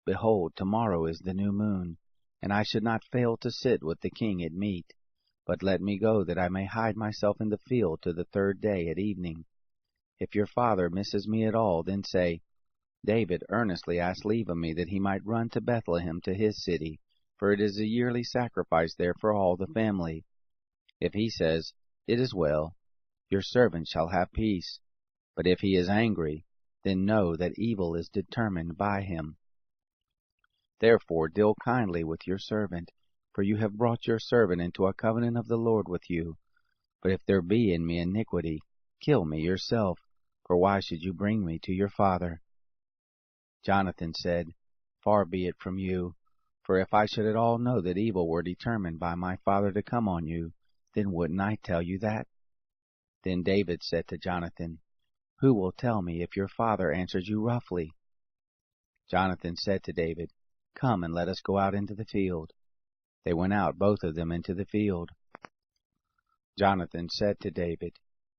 Speaker 2: Behold, tomorrow is the new moon, and I should not fail to sit with the king at meat. But let me go, that I may hide myself in the field to the third day at evening. If your father misses me at all, then say, David earnestly asked leave of me that he might run to Bethlehem to his city, for it is a yearly sacrifice there for all the family. If he says, It is well, your servant shall have peace. But if he is angry, then know that evil is determined by him. Therefore deal kindly with your servant, for you have brought your servant into a covenant of the Lord with you. But if there be in me iniquity, kill me yourself, for why should you bring me to your father? Jonathan said, Far be it from you, for if I should at all know that evil were determined by my father to come on you, then wouldn't I tell you that? Then David said to Jonathan, Who will tell me if your father answers you roughly? Jonathan said to David, Come and let us go out into the field. They went out, both of them, into the field. Jonathan said to David,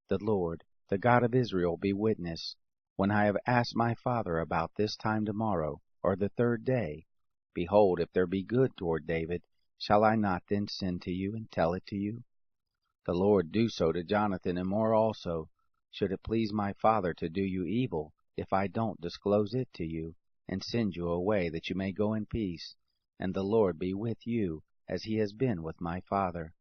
Speaker 2: The Lord, the God of Israel, be witness, when I have asked my father about this time tomorrow, or the third day, behold, if there be good toward David, shall I not then send to you and tell it to you? The Lord do so to Jonathan, and more also, should it please my father to do you evil, if I don't disclose it to you, and send you away, that you may go in peace, and the Lord be with you, as he has been with my father.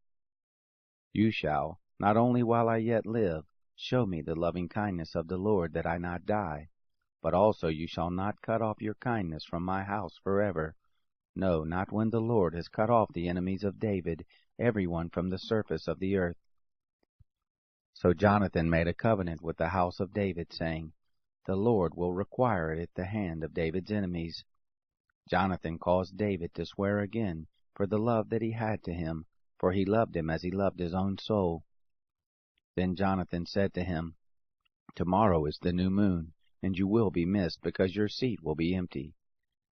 Speaker 2: You shall, not only while I yet live, show me the loving kindness of the Lord, that I not die, but also you shall not cut off your kindness from my house forever. No, not when the Lord has cut off the enemies of David, every one from the surface of the earth. So Jonathan made a covenant with the house of David, saying, The Lord will require it at the hand of David's enemies. Jonathan caused David to swear again for the love that he had to him, for he loved him as he loved his own soul. Then Jonathan said to him, Tomorrow is the new moon, and you will be missed, because your seat will be empty.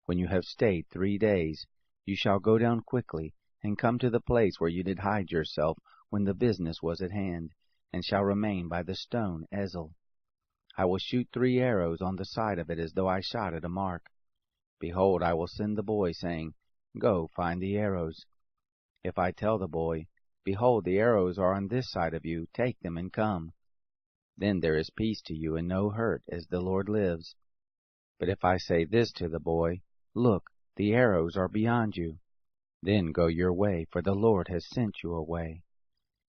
Speaker 2: When you have stayed 3 days, you shall go down quickly, and come to the place where you did hide yourself when the business was at hand, and shall remain by the stone Ezel. I will shoot 3 arrows on the side of it, as though I shot at a mark. Behold, I will send the boy, saying, Go, find the arrows. If I tell the boy, Behold, the arrows are on this side of you, take them and come, then there is peace to you, and no hurt, as the Lord lives. But if I say this to the boy, Look, the arrows are beyond you, then go your way, for the Lord has sent you away.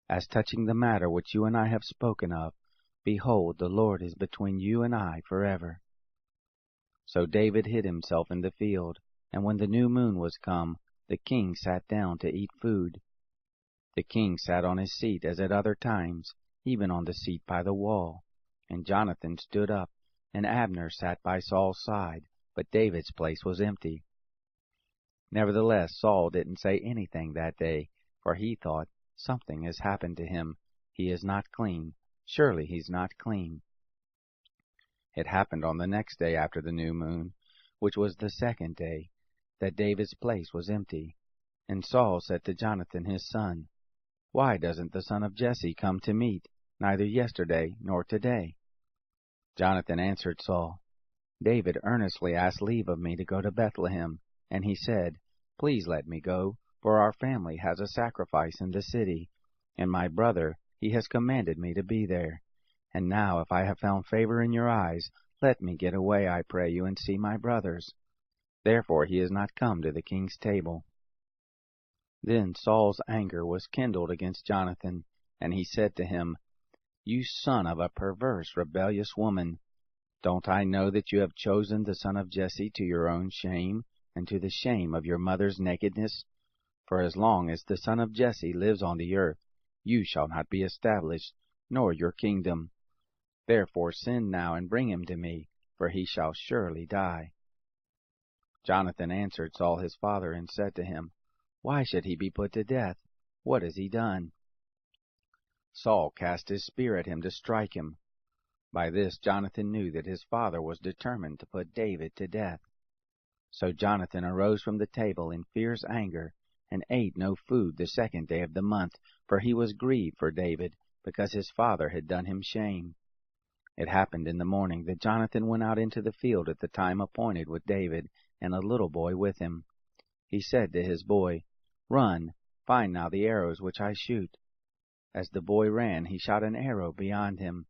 Speaker 2: As touching the matter which you and I have spoken of, behold, the Lord is between you and I forever. So David hid himself in the field, and when the new moon was come, the king sat down to eat food. The king sat on his seat as at other times, even on the seat by the wall. And Jonathan stood up, and Abner sat by Saul's side, but David's place was empty. Nevertheless, Saul didn't say anything that day, for he thought, Something has happened to him. He is not clean. Surely he's not clean. It happened on the next day after the new moon, which was the second day, that David's place was empty. And Saul said to Jonathan his son, Why doesn't the son of Jesse come to meat, neither yesterday nor today? Jonathan answered Saul, David earnestly asked leave of me to go to Bethlehem, and he said, Please let me go, for our family has a sacrifice in the city, and my brother, he has commanded me to be there. And now, if I have found favor in your eyes, let me get away, I pray you, and see my brothers. Therefore he is not come to the king's table. Then Saul's anger was kindled against Jonathan, and he said to him, You son of a perverse, rebellious woman, Don't I know that you have chosen the son of Jesse to your own shame, and to the shame of your mother's nakedness? For as long as the son of Jesse lives on the earth, you shall not be established, nor your kingdom. Therefore send now and bring him to me, for he shall surely die. Jonathan answered Saul his father, and said to him, Why should he be put to death? What has he done? Saul cast his spear at him to strike him. By this Jonathan knew that his father was determined to put David to death. So Jonathan arose from the table in fierce anger, and ate no food the 2nd day of the month, for he was grieved for David, because his father had done him shame. It happened in the morning that Jonathan went out into the field at the time appointed with David, and a little boy with him. He said to his boy, Run, find now the arrows which I shoot. As the boy ran, he shot an arrow beyond him.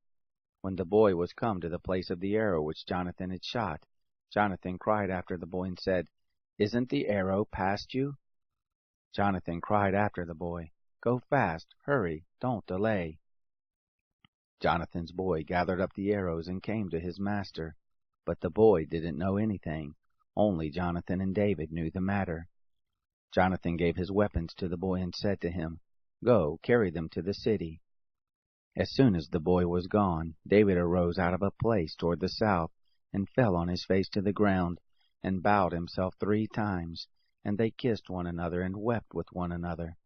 Speaker 2: When the boy was come to the place of the arrow which Jonathan had shot, Jonathan cried after the boy and said, Isn't the arrow past you? Jonathan cried after the boy, Go fast, hurry, don't delay. Jonathan's boy gathered up the arrows and came to his master, but the boy didn't know anything. Only Jonathan and David knew the matter. Jonathan gave his weapons to the boy and said to him, Go, carry them to the city. As soon as the boy was gone, David arose out of a place toward the south, and fell on his face to the ground, and bowed himself 3 times, and they kissed one another and wept with one another,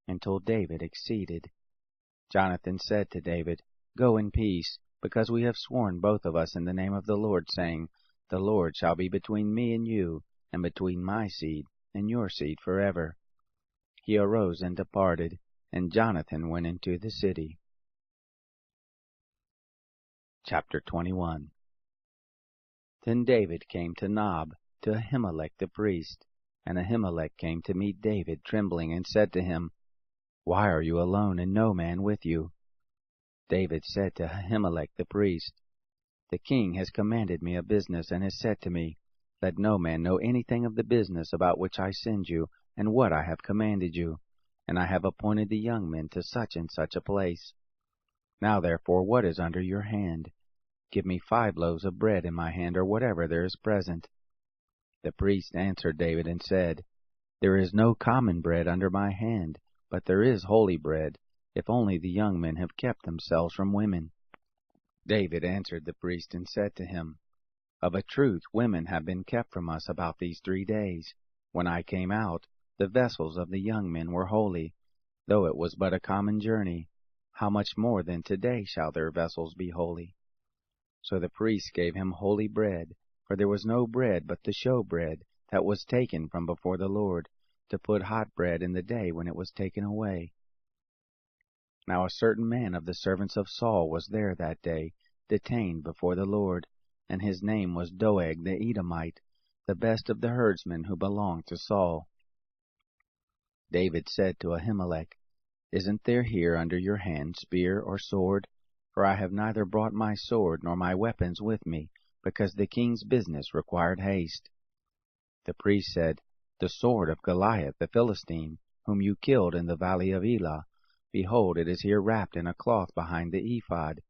Speaker 2: until David exceeded. Jonathan said to David, Go in peace, because we have sworn both of us in the name of the Lord, saying, The Lord shall be between me and you, and between my seed and your seed forever. He arose and departed, and Jonathan went into the city. Chapter 21. Then David came to Nob, to Ahimelech the priest. And Ahimelech came to meet David, trembling, and said to him, Why are you alone, and no man with you? David said to Ahimelech the priest, The king has commanded me a business, and has said to me, Let no man know anything of the business about which I send you, and what I have commanded you. And I have appointed the young men to such and such a place. Now therefore, what is under your hand? Give me 5 loaves of bread in my hand, or whatever there is present. The priest answered David and said, There is no common bread under my hand, but there is holy bread, if only the young men have kept themselves from women. David answered the priest and said to him, Of a truth women have been kept from us about these 3 days. When I came out, the vessels of the young men were holy, though it was but a common journey. How much more then today shall their vessels be holy? So the priest gave him holy bread, for there was no bread but the show bread that was taken from before the Lord, to put hot bread in the day when it was taken away. Now a certain man of the servants of Saul was there that day, detained before the Lord, and his name was Doeg the Edomite, the best of the herdsmen who belonged to Saul. David said to Ahimelech, Isn't there here under your hand spear or sword? For I have neither brought my sword nor my weapons with me, because the king's business required haste. The priest said, The sword of Goliath the Philistine, whom you killed in the valley of Elah, behold, it is here wrapped in a cloth behind the ephod.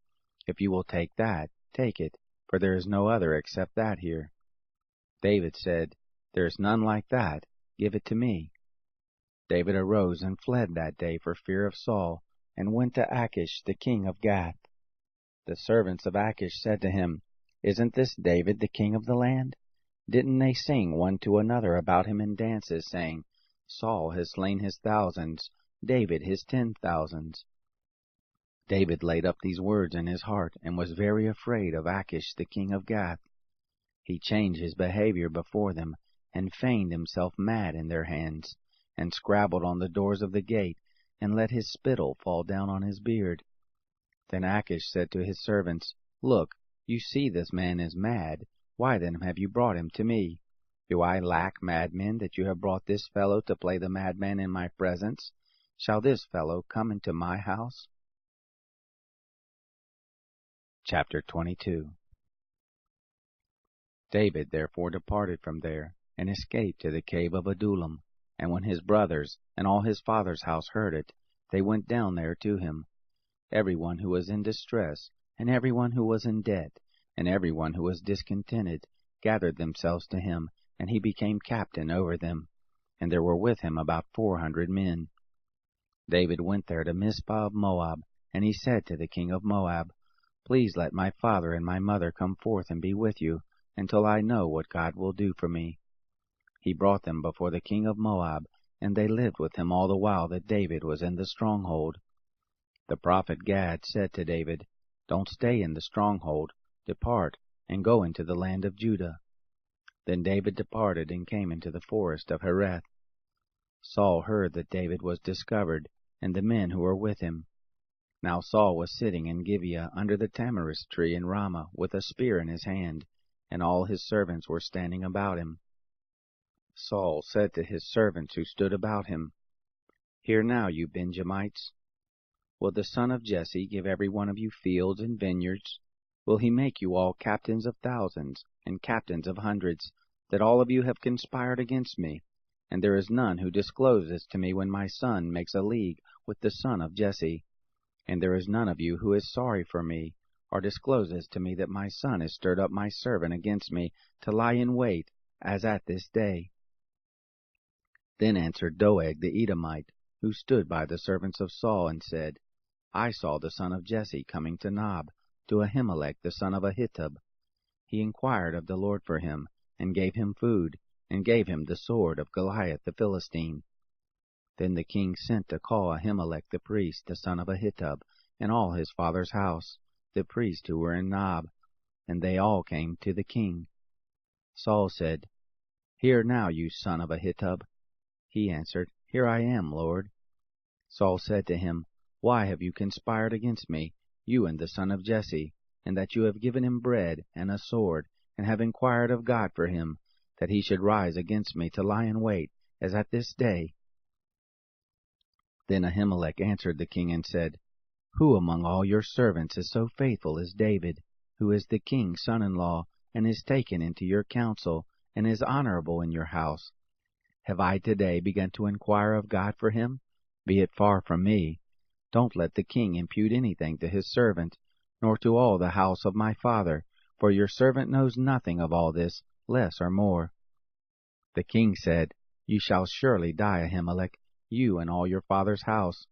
Speaker 2: If you will take that, take it, for there is no other except that here. David said, There is none like that. Give it to me. David arose and fled that day for fear of Saul, and went to Achish the king of Gath. The servants of Achish said to him, Isn't this David the king of the land? Didn't they sing one to another about him in dances, saying, Saul has slain his thousands, David his 10,000s? David laid up these words in his heart, and was very afraid of Achish the king of Gath. He changed his behavior before them, and feigned himself mad in their hands, and scrabbled on the doors of the gate, and let his spittle fall down on his beard. Then Achish said to his servants, Look, you see this man is mad. Why then have you brought him to me? Do I lack madmen, that you have brought this fellow to play the madman in my presence? Shall this fellow come into my house? Chapter 22. David therefore departed from there, and escaped to the cave of Adullam. And when his brothers and all his father's house heard it, they went down there to him, every one who was in distress, and every one who was in debt, and everyone who was discontented gathered themselves to him, and he became captain over them. And there were with him about 400 men. David went there to Mizpah of Moab, and he said to the king of Moab, Please let my father and my mother come forth and be with you, until I know what God will do for me. He brought them before the king of Moab, and they lived with him all the while that David was in the stronghold. The prophet Gad said to David, Don't stay in the stronghold, depart, and go into the land of Judah. Then David departed and came into the forest of Hereth. Saul heard that David was discovered, and the men who were with him. Now Saul was sitting in Gibeah under the tamarisk tree in Ramah, with a spear in his hand, and all his servants were standing about him. Saul said to his servants who stood about him, Hear now, you Benjamites. Will the son of Jesse give every one of you fields and vineyards? Will he make you all captains of thousands, and captains of hundreds, that all of you have conspired against me? And there is none who discloses to me when my son makes a league with the son of Jesse. And there is none of you who is sorry for me, or discloses to me that my son has stirred up my servant against me to lie in wait, as at this day. Then answered Doeg the Edomite, who stood by the servants of Saul, and said, I saw the son of Jesse coming to Nob, to Ahimelech the son of Ahitub. He inquired of the Lord for him, and gave him food, and gave him the sword of Goliath the Philistine. Then the king sent to call Ahimelech the priest, the son of Ahitub, and all his father's house, the priests who were in Nob, and they all came to the king. Saul said, Hear now, you son of Ahitub. He answered, Here I am, Lord. Saul said to him, Why have you conspired against me, you and the son of Jesse, and that you have given him bread and a sword, and have inquired of God for him, that he should rise against me to lie in wait, as at this day? Then Ahimelech answered the king and said, Who among all your servants is so faithful as David, who is the king's son-in-law, and is taken into your counsel, and is honorable in your house? Have I today begun to inquire of God for him? Be it far from me. Don't let the king impute anything to his servant, nor to all the house of my father, for your servant knows nothing of all this, less or more. The king said, You shall surely die, Ahimelech, you and all your father's house.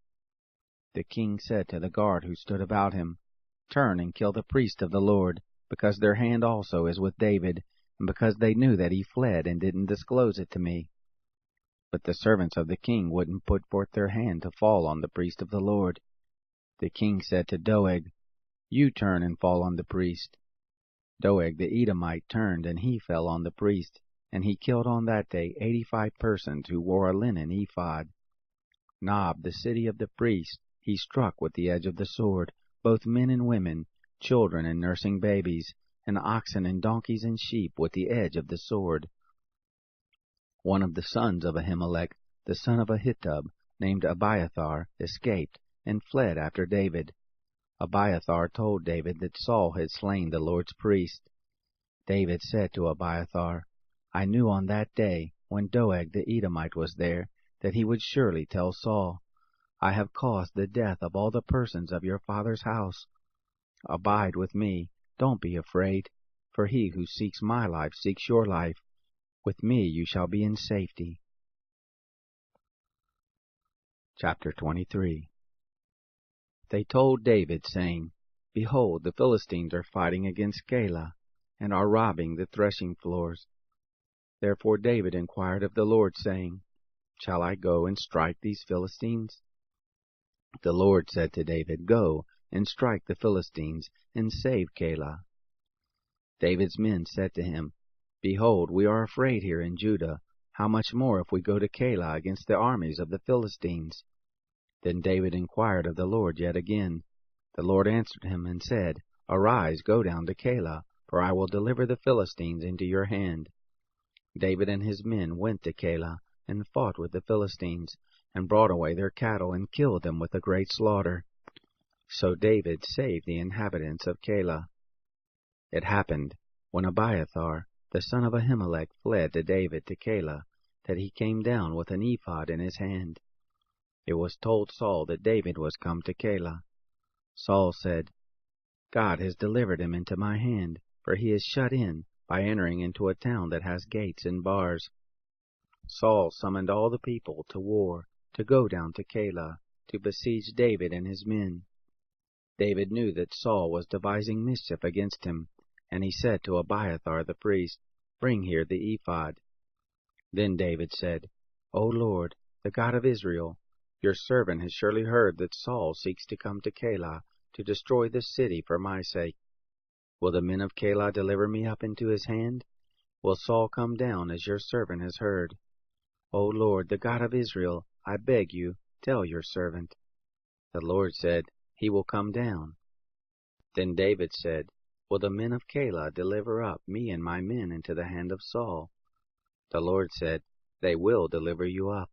Speaker 2: The king said to the guard who stood about him, Turn and kill the priest of the Lord, because their hand also is with David, and because they knew that he fled and didn't disclose it to me. But the servants of the king wouldn't put forth their hand to fall on the priest of the Lord. The king said to Doeg, You turn and fall on the priest. Doeg the Edomite turned, and he fell on the priest, and he killed on that day 85 persons who wore a linen ephod. Nob, the city of the priest, he struck with the edge of the sword, both men and women, children and nursing babies, and oxen and donkeys and sheep with the edge of the sword. One of the sons of Ahimelech, the son of Ahitub, named Abiathar, escaped, and fled after David. Abiathar told David that Saul had slain the Lord's priest. David said to Abiathar, I knew on that day, when Doeg the Edomite was there, that he would surely tell Saul, I have caused the death of all the persons of your father's house. Abide with me, don't be afraid, for he who seeks my life seeks your life. With me you shall be in safety. Chapter 23. They told David, saying, Behold, the Philistines are fighting against Keilah, and are robbing the threshing floors. Therefore David inquired of the Lord, saying, Shall I go and strike these Philistines? The Lord said to David, Go and strike the Philistines, and save Keilah. David's men said to him, Behold, we are afraid here in Judah. How much more if we go to Keilah against the armies of the Philistines? Then David inquired of the Lord yet again. The Lord answered him and said, Arise, go down to Keilah, for I will deliver the Philistines into your hand. David and his men went to Keilah, and fought with the Philistines, and brought away their cattle, and killed them with a great slaughter. So David saved the inhabitants of Keilah. It happened, when Abiathar, the son of Ahimelech, fled to David to Keilah, that he came down with an ephod in his hand. It was told Saul that David was come to Keilah. Saul said, God has delivered him into my hand, for he is shut in by entering into a town that has gates and bars. Saul summoned all the people to war, to go down to Keilah, to besiege David and his men. David knew that Saul was devising mischief against him, and he said to Abiathar the priest, "Bring here the ephod." Then David said, "O Lord, the God of Israel, your servant has surely heard that Saul seeks to come to Keilah to destroy this city for my sake. Will the men of Keilah deliver me up into his hand? Will Saul come down as your servant has heard? O Lord, the God of Israel, I beg you, tell your servant." The Lord said, "He will come down." Then David said, "Will the men of Keilah deliver up me and my men into the hand of Saul?" The Lord said, "They will deliver you up."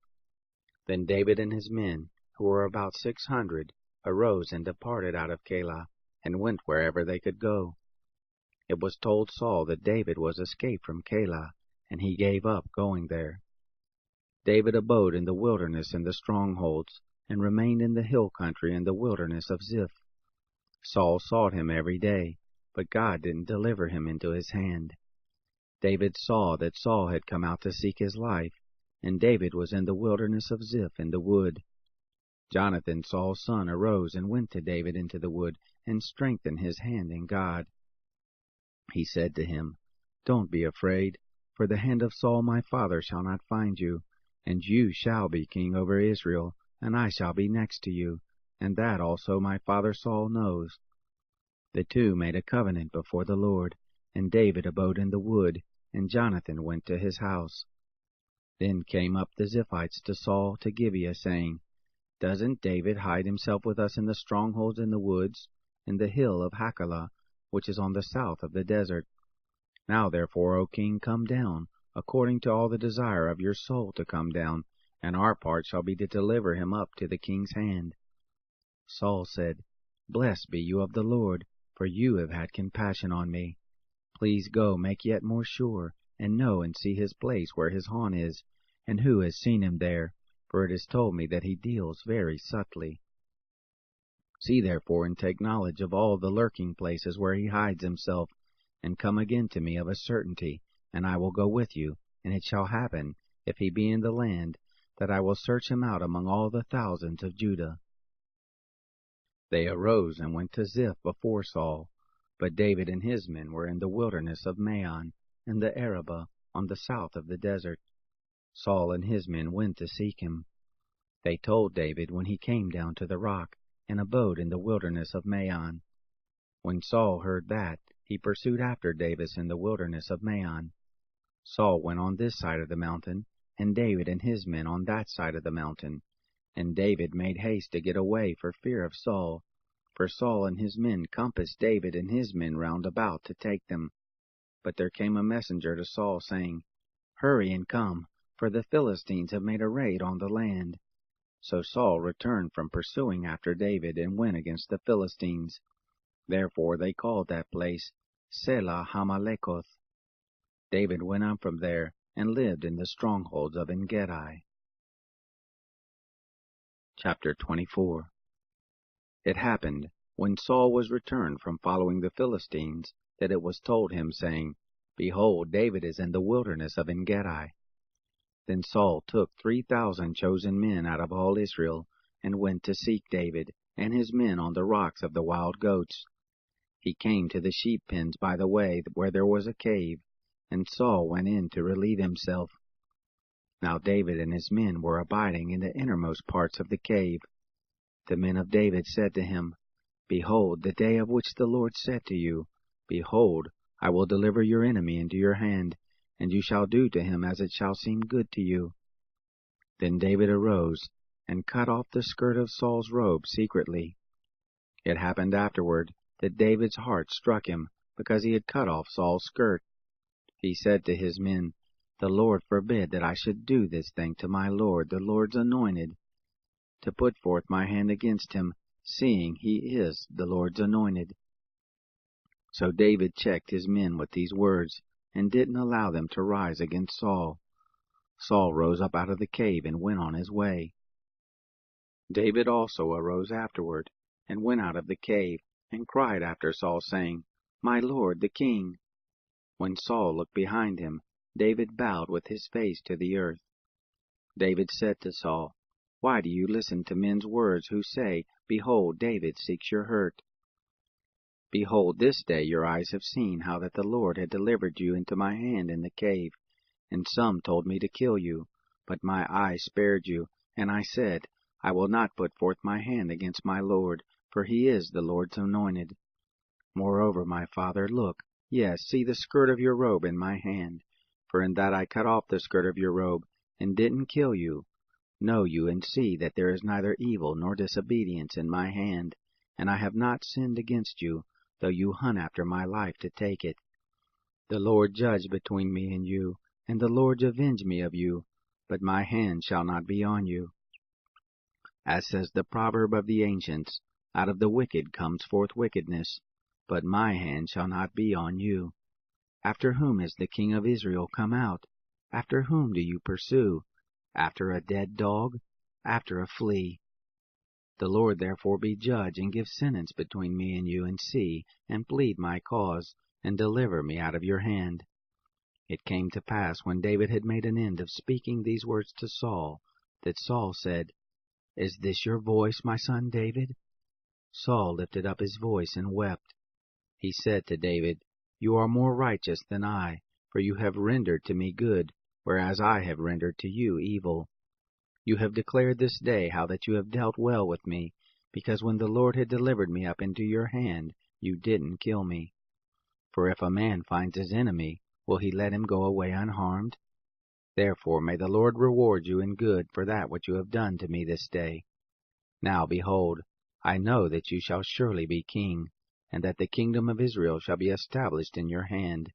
Speaker 2: Then David and his men, who were about 600, arose and departed out of Keilah, and went wherever they could go. It was told Saul that David was escaped from Keilah, and he gave up going there. David abode in the wilderness in the strongholds, and remained in the hill country in the wilderness of Ziph. Saul sought him every day, but God didn't deliver him into his hand. David saw that Saul had come out to seek his life, and David was in the wilderness of Ziph in the wood. Jonathan, Saul's son, arose and went to David into the wood, and strengthened his hand in God. He said to him, "Don't be afraid, for the hand of Saul my father shall not find you, and you shall be king over Israel, and I shall be next to you, and that also my father Saul knows." The two made a covenant before the Lord, and David abode in the wood, and Jonathan went to his house. Then came up the Ziphites to Saul to Gibeah, saying, "Doesn't David hide himself with us in the strongholds in the woods, in the hill of Hachilah, which is on the south of the desert? Now therefore, O king, come down, according to all the desire of your soul to come down, and our part shall be to deliver him up to the king's hand." Saul said, "Blessed be you of the Lord, for you have had compassion on me. Please go, make yet more sure, and know and see his place where his haunt is, and who has seen him there, for it is told me that he deals very subtly. See therefore and take knowledge of all the lurking places where he hides himself, and come again to me of a certainty, and I will go with you, and it shall happen, if he be in the land, that I will search him out among all the thousands of Judah." They arose and went to Ziph before Saul, but David and his men were in the wilderness of Maon, in the Arabah, on the south of the desert. Saul and his men went to seek him. They told David when he came down to the rock, and abode in the wilderness of Maon. When Saul heard that, he pursued after David in the wilderness of Maon. Saul went on this side of the mountain, and David and his men on that side of the mountain. And David made haste to get away for fear of Saul, for Saul and his men compassed David and his men round about to take them. But there came a messenger to Saul, saying, "Hurry and come, for the Philistines have made a raid on the land." So Saul returned from pursuing after David, and went against the Philistines. Therefore they called that place Selah Hamalekoth. David went up from there, and lived in the strongholds of En-gedi. Chapter 24. It happened, when Saul was returned from following the Philistines, that it was told him, saying, "Behold, David is in the wilderness of En-gedi." Then Saul took 3,000 chosen men out of all Israel, and went to seek David and his men on the rocks of the wild goats. He came to the sheep pens by the way where there was a cave, and Saul went in to relieve himself. Now David and his men were abiding in the innermost parts of the cave. The men of David said to him, "Behold, the day of which the Lord said to you, Behold, I will deliver your enemy into your hand, and you shall do to him as it shall seem good to you." Then David arose, and cut off the skirt of Saul's robe secretly. It happened afterward that David's heart struck him, because he had cut off Saul's skirt. He said to his men, "The Lord forbid that I should do this thing to my Lord, the Lord's anointed, to put forth my hand against him, seeing he is the Lord's anointed." So David checked his men with these words, and didn't allow them to rise against Saul. Saul rose up out of the cave and went on his way. David also arose afterward, and went out of the cave, and cried after Saul, saying, my lord the king." When Saul looked behind him, David bowed with his face to the earth. David said to Saul, "Why do you listen to men's words who say, 'Behold, David seeks your hurt'? Behold, this day your eyes have seen how that the Lord had delivered you into my hand in the cave, and some told me to kill you, but my eyes spared you, and I said, I will not put forth my hand against my Lord, for he is the Lord's anointed. Moreover, my father, look, yes, see the skirt of your robe in my hand, for in that I cut off the skirt of your robe, and didn't kill you. Know you and see that there is neither evil nor disobedience in my hand, and I have not sinned against you, though you hunt after my life to take it. The Lord judge between me and you, and the Lord avenge me of you, but my hand shall not be on you. As says the proverb of the ancients, out of the wicked comes forth wickedness, but my hand shall not be on you. After whom is the king of Israel come out? After whom do you pursue? After a dead dog? After a flea? The Lord therefore be judge, and give sentence between me and you, and see, and plead my cause, and deliver me out of your hand." It came to pass, when David had made an end of speaking these words to Saul, that Saul said, "Is this your voice, my son David?" Saul lifted up his voice and wept. He said to David, "You are more righteous than I, for you have rendered to me good, whereas I have rendered to you evil. You have declared this day how that you have dealt well with me, because when the Lord had delivered me up into your hand, you didn't kill me. For if a man finds his enemy, will he let him go away unharmed? Therefore may the Lord reward you in good for that which you have done to me this day. Now behold, I know that you shall surely be king, and that the kingdom of Israel shall be established in your hand.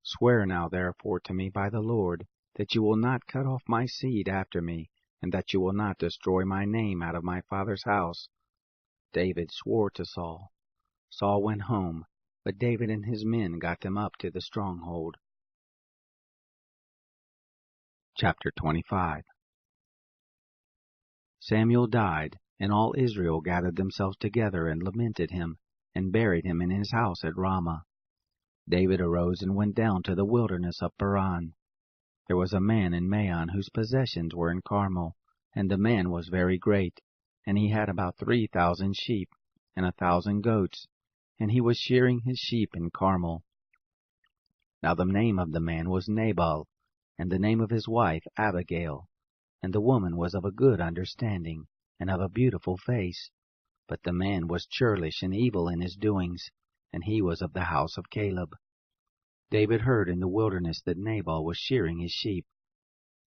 Speaker 2: Swear now therefore to me by the Lord, that you will not cut off my seed after me, and that you will not destroy my name out of my father's house." David swore to Saul. Saul went home, but David and his men got them up to the stronghold. Chapter 25. Samuel died, and all Israel gathered themselves together and lamented him, and buried him in his house at Ramah. David arose and went down to the wilderness of Paran. There was a man in Maon whose possessions were in Carmel, and the man was very great, and he had about 3,000 sheep, and 1,000 goats, and he was shearing his sheep in Carmel. Now the name of the man was Nabal, and the name of his wife Abigail, and the woman was of a good understanding, and of a beautiful face. But the man was churlish and evil in his doings, and he was of the house of Caleb. David heard in the wilderness that Nabal was shearing his sheep.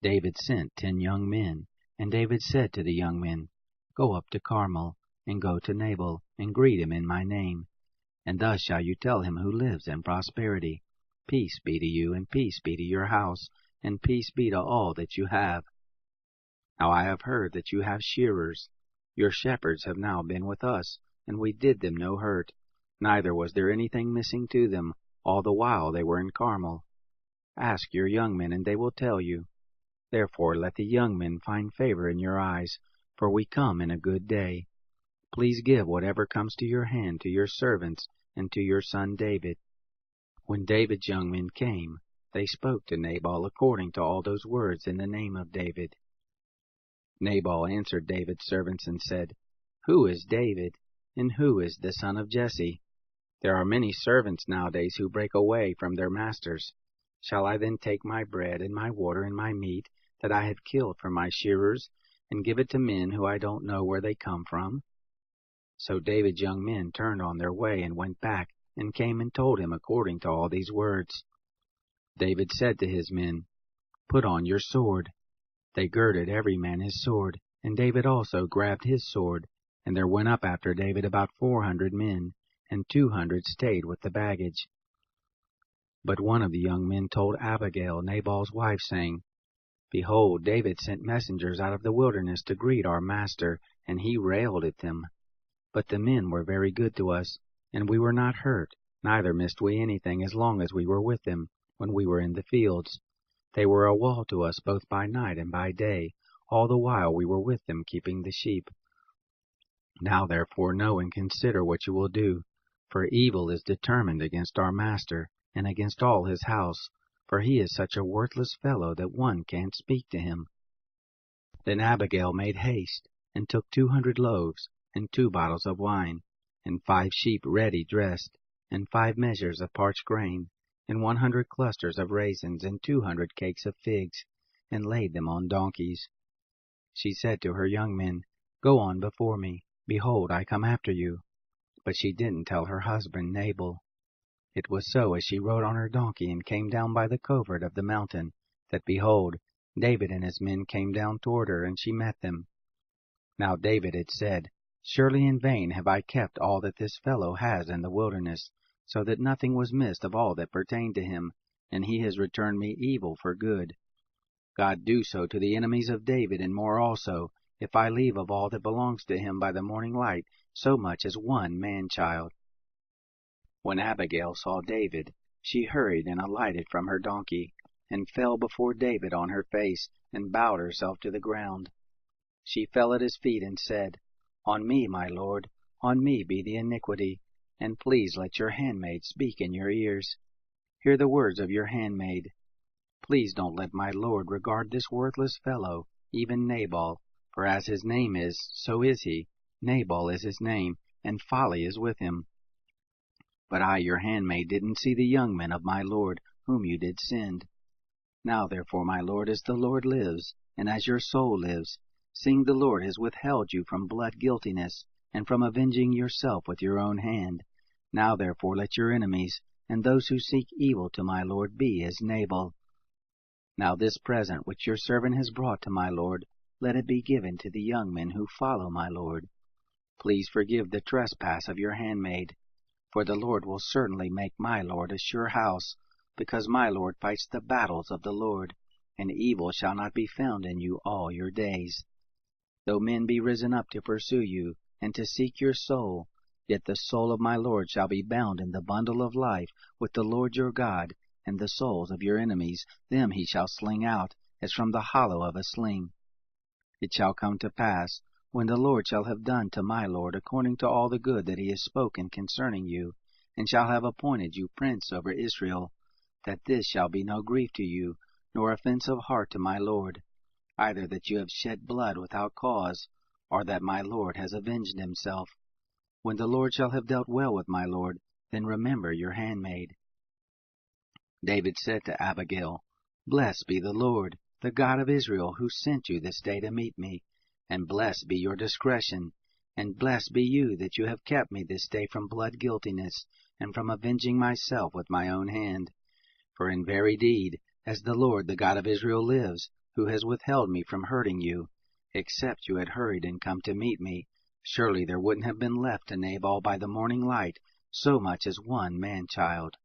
Speaker 2: David sent 10 young men, and David said to the young men, "Go up to Carmel, and go to Nabal, and greet him in my name. And thus shall you tell him who lives in prosperity, Peace be to you, and peace be to your house, and peace be to all that you have. Now I have heard that you have shearers. Your shepherds have now been with us, and we did them no hurt, neither was there anything missing to them, all the while they were in Carmel. Ask your young men, and they will tell you. Therefore let the young men find favor in your eyes, for we come in a good day. Please give whatever comes to your hand to your servants and to your son David." When David's young men came, they spoke to Nabal according to all those words in the name of David. Nabal answered David's servants and said, "Who is David, and who is the son of Jesse? There are many servants nowadays who break away from their masters. Shall I then take my bread and my water and my meat that I have killed for my shearers, and give it to men who I don't know where they come from?" So David's young men turned on their way and went back, and came and told him according to all these words. David said to his men, "Put on your sword." They girded every man his sword, and David also grabbed his sword, and there went up after David about 400 men, and 200 stayed with the baggage. But one of the young men told Abigail, Nabal's wife, saying, "Behold, David sent messengers out of the wilderness to greet our master, and he railed at them. But the men were very good to us, and we were not hurt, neither missed we anything as long as we were with them, when we were in the fields. They were a wall to us both by night and by day, all the while we were with them keeping the sheep. Now therefore know and consider what you will do, For evil is determined against our master, and against all his house, for he is such a worthless fellow that one can't speak to him. Then Abigail made haste, and took 200 loaves, and 2 bottles of wine, and 5 sheep ready dressed, and 5 measures of parched grain, and 100 clusters of raisins, and 200 cakes of figs, and laid them on donkeys. She said to her young men, Go on before me, behold, I come after you. But she didn't tell her husband Nabal. It was so, as she rode on her donkey and came down by the covert of the mountain, that behold, David and his men came down toward her, and she met them. Now David had said, Surely in vain have I kept all that this fellow has in the wilderness, so that nothing was missed of all that pertained to him, and he has returned me evil for good. God do so to the enemies of David, and more also, if I leave of all that belongs to him by the morning light so much as one man-child. When Abigail saw David, she hurried and alighted from her donkey, and fell before David on her face, and bowed herself to the ground. She fell at his feet and said, On me, my lord, on me be the iniquity, and please let your handmaid speak in your ears. Hear the words of your handmaid. Please don't let my lord regard this worthless fellow, even Nabal, for as his name is, so is he. Nabal is his name, and folly is with him. But I, your handmaid, didn't see the young men of my lord, whom you did send. Now therefore, my lord, as the Lord lives, and as your soul lives, seeing the Lord has withheld you from blood guiltiness, and from avenging yourself with your own hand, now therefore let your enemies, and those who seek evil to my lord, be as Nabal. Now this present which your servant has brought to my lord, let it be given to the young men who follow my lord. Please forgive the trespass of your handmaid, for the Lord will certainly make my lord a sure house, because my lord fights the battles of the Lord, and evil shall not be found in you all your days. Though men be risen up to pursue you, and to seek your soul, yet the soul of my lord shall be bound in the bundle of life with the Lord your God, and the souls of your enemies, them he shall sling out, as from the hollow of a sling. It shall come to pass, when the Lord shall have done to my lord according to all the good that he has spoken concerning you, and shall have appointed you prince over Israel, that this shall be no grief to you, nor offense of heart to my lord, either that you have shed blood without cause, or that my lord has avenged himself. When the Lord shall have dealt well with my lord, then remember your handmaid. David said to Abigail, Blessed be the Lord, the God of Israel, who sent you this day to meet me, and blessed be your discretion, and blessed be you that you have kept me this day from blood guiltiness, and from avenging myself with my own hand. For in very deed, as the Lord, the God of Israel, lives, who has withheld me from hurting you, except you had hurried and come to meet me, surely there wouldn't have been left to Nabal by the morning light so much as one man-child.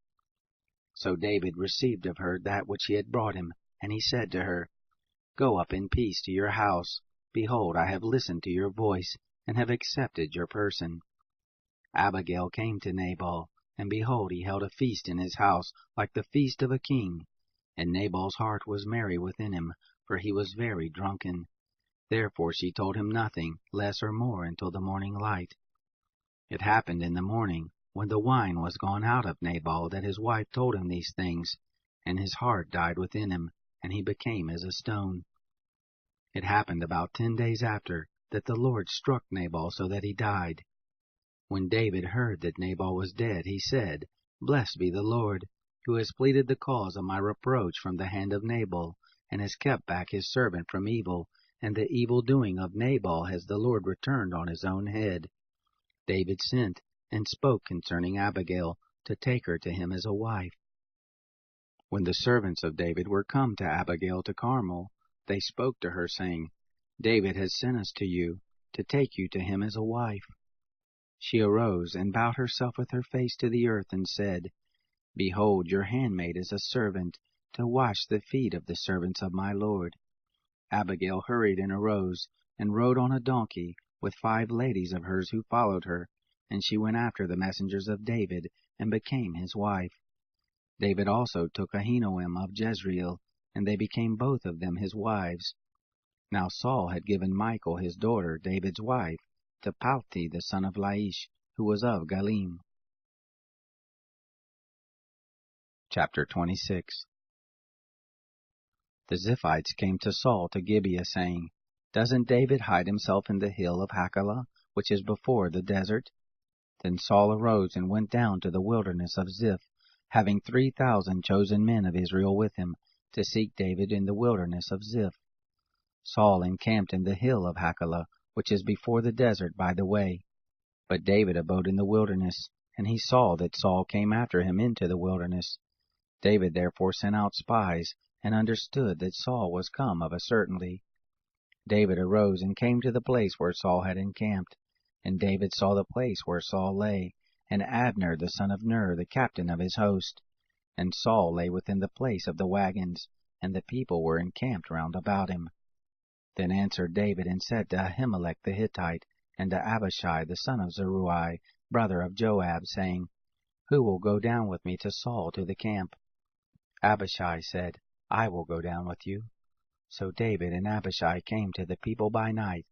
Speaker 2: So David received of her that which he had brought him, and he said to her, Go up in peace to your house. Behold, I have listened to your voice, and have accepted your person. Abigail came to Nabal, and behold, he held a feast in his house, like the feast of a king. And Nabal's heart was merry within him, for he was very drunken. Therefore she told him nothing, less or more, until the morning light. It happened in the morning, when the wine was gone out of Nabal, that his wife told him these things, and his heart died within him, and he became as a stone. It happened about 10 days after, that the Lord struck Nabal so that he died. When David heard that Nabal was dead, he said, Blessed be the Lord, who has pleaded the cause of my reproach from the hand of Nabal, and has kept back his servant from evil, and the evil doing of Nabal has the Lord returned on his own head. David sent and spoke concerning Abigail, to take her to him as a wife. When the servants of David were come to Abigail to Carmel, they spoke to her, saying, David has sent us to you, to take you to him as a wife. She arose, and bowed herself with her face to the earth, and said, Behold, your handmaid is a servant, to wash the feet of the servants of my lord. Abigail hurried and arose, and rode on a donkey, with 5 ladies of hers who followed her, and she went after the messengers of David, and became his wife. David also took Ahinoam of Jezreel, and they became both of them his wives. Now Saul had given Michal his daughter, David's wife, to Palti the son of Laish, who was of Galim.
Speaker 1: Chapter 26. The Ziphites came to Saul to Gibeah, saying, Doesn't David hide himself in the hill of Hachilah, which is before the desert? Then Saul arose and went down to the wilderness of Ziph, having 3,000 chosen men of Israel with him, to seek David in the wilderness of Ziph. Saul encamped in the hill of Hachilah, which is before the desert by the way. But David abode in the wilderness, and he saw that Saul came after him into the wilderness. David therefore sent out spies, and understood that Saul was come of a certainty. David arose and came to the place where Saul had encamped. And David saw the place where Saul lay, and Abner the son of Ner, the captain of his host. And Saul lay within the place of the wagons, and the people were encamped round about him. Then answered David and said to Ahimelech the Hittite, and to Abishai the son of Zeruiah, brother of Joab, saying, Who will go down with me to Saul to the camp? Abishai said, I will go down with you. So David and Abishai came to the people by night,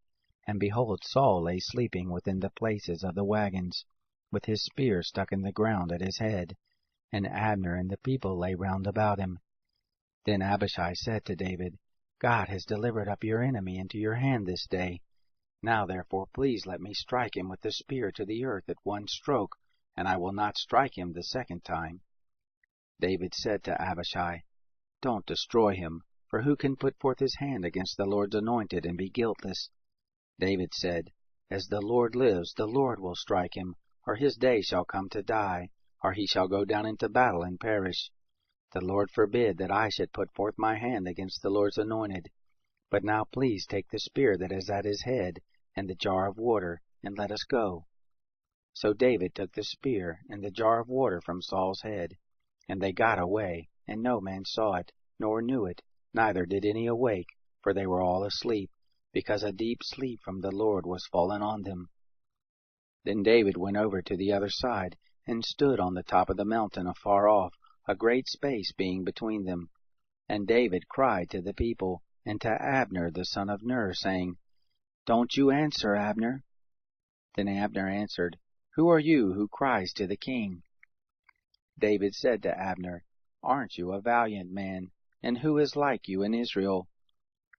Speaker 1: and behold, Saul lay sleeping within the places of the wagons, with his spear stuck in the ground at his head, and Abner and the people lay round about him. Then Abishai said to David, God has delivered up your enemy into your hand this day. Now therefore please let me strike him with the spear to the earth at one stroke, and I will not strike him the second time. David said to Abishai, Don't destroy him, for who can put forth his hand against the Lord's anointed and be guiltless? David said, As the Lord lives, the Lord will strike him, or his day shall come to die, or he shall go down into battle and perish. The Lord forbid that I should put forth my hand against the Lord's anointed. But now please take the spear that is at his head, and the jar of water, and let us go. So David took the spear and the jar of water from Saul's head, and they got away, and no man saw it, nor knew it, neither did any awake, for they were all asleep, because a deep sleep from the Lord was fallen on them. Then David went over to the other side, and stood on the top of the mountain afar off, a great space being between them. And David cried to the people, and to Abner the son of Ner, saying, Don't you answer, Abner? Then Abner answered, Who are you who cries to the king? David said to Abner, Aren't you a valiant man? And who is like you in Israel?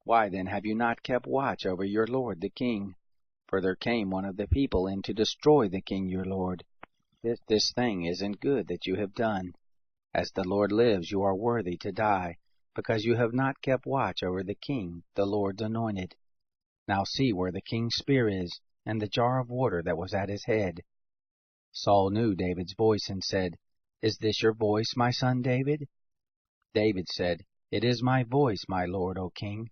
Speaker 1: Why then have you not kept watch over your lord the king? For there came one of the people in to destroy the king your lord. This thing isn't good that you have done. As the Lord lives, you are worthy to die, because you have not kept watch over the king, the Lord's anointed. Now see where the king's spear is, and the jar of water that was at his head. Saul knew David's voice, and said, Is this your voice, my son David? David said, It is my voice, my lord, O king.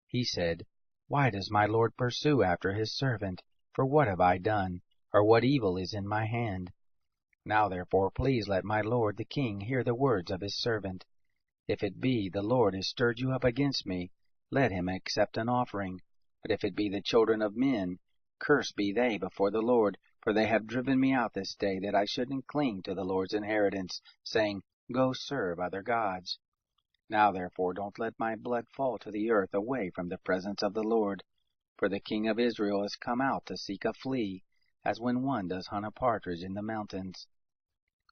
Speaker 1: He said, Why does my lord pursue after his servant? For what have I done, or what evil is in my hand? Now therefore please let my lord the king hear the words of his servant. If it be the Lord has stirred you up against me, let him accept an offering. But if it be the children of men, cursed be they before the Lord, for they have driven me out this day, that I shouldn't cling to the Lord's inheritance, saying, Go serve other gods. Now therefore don't let my blood fall to the earth away from the presence of the Lord, for the king of Israel has come out to seek a flea, as when one does hunt a partridge in the mountains.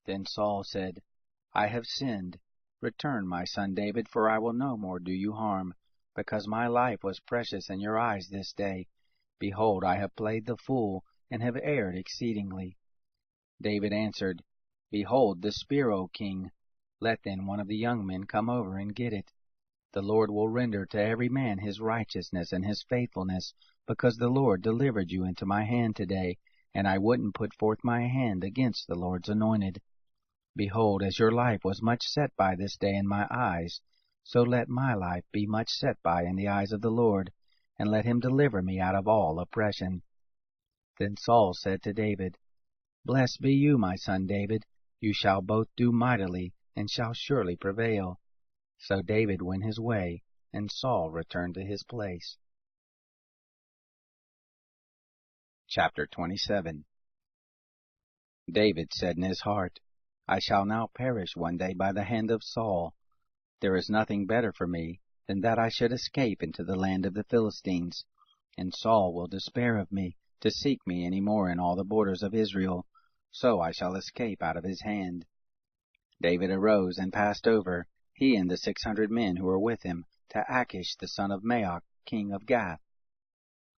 Speaker 1: Then Saul said, I have sinned. Return, my son David, for I will no more do you harm, because my life was precious in your eyes this day. Behold, I have played the fool, and have erred exceedingly. David answered, Behold the spear, O king. Let then one of the young men come over and get it. The Lord will render to every man his righteousness and his faithfulness, because the Lord delivered you into my hand today, and I wouldn't put forth my hand against the Lord's anointed. Behold, as your life was much set by this day in my eyes, so let my life be much set by in the eyes of the Lord, and let him deliver me out of all oppression. Then Saul said to David, Blessed be you, my son David. You shall both do mightily, and shall surely prevail. So David went his way, and Saul returned to his place. Chapter 27. David said in his heart, I shall now perish one day by the hand of Saul. There is nothing better for me than that I should escape into the land of the Philistines, and Saul will despair of me, to seek me any more in all the borders of Israel, so I shall escape out of his hand. David arose and passed over, he and the 600 men who were with him, to Achish the son of Maoch, king of Gath.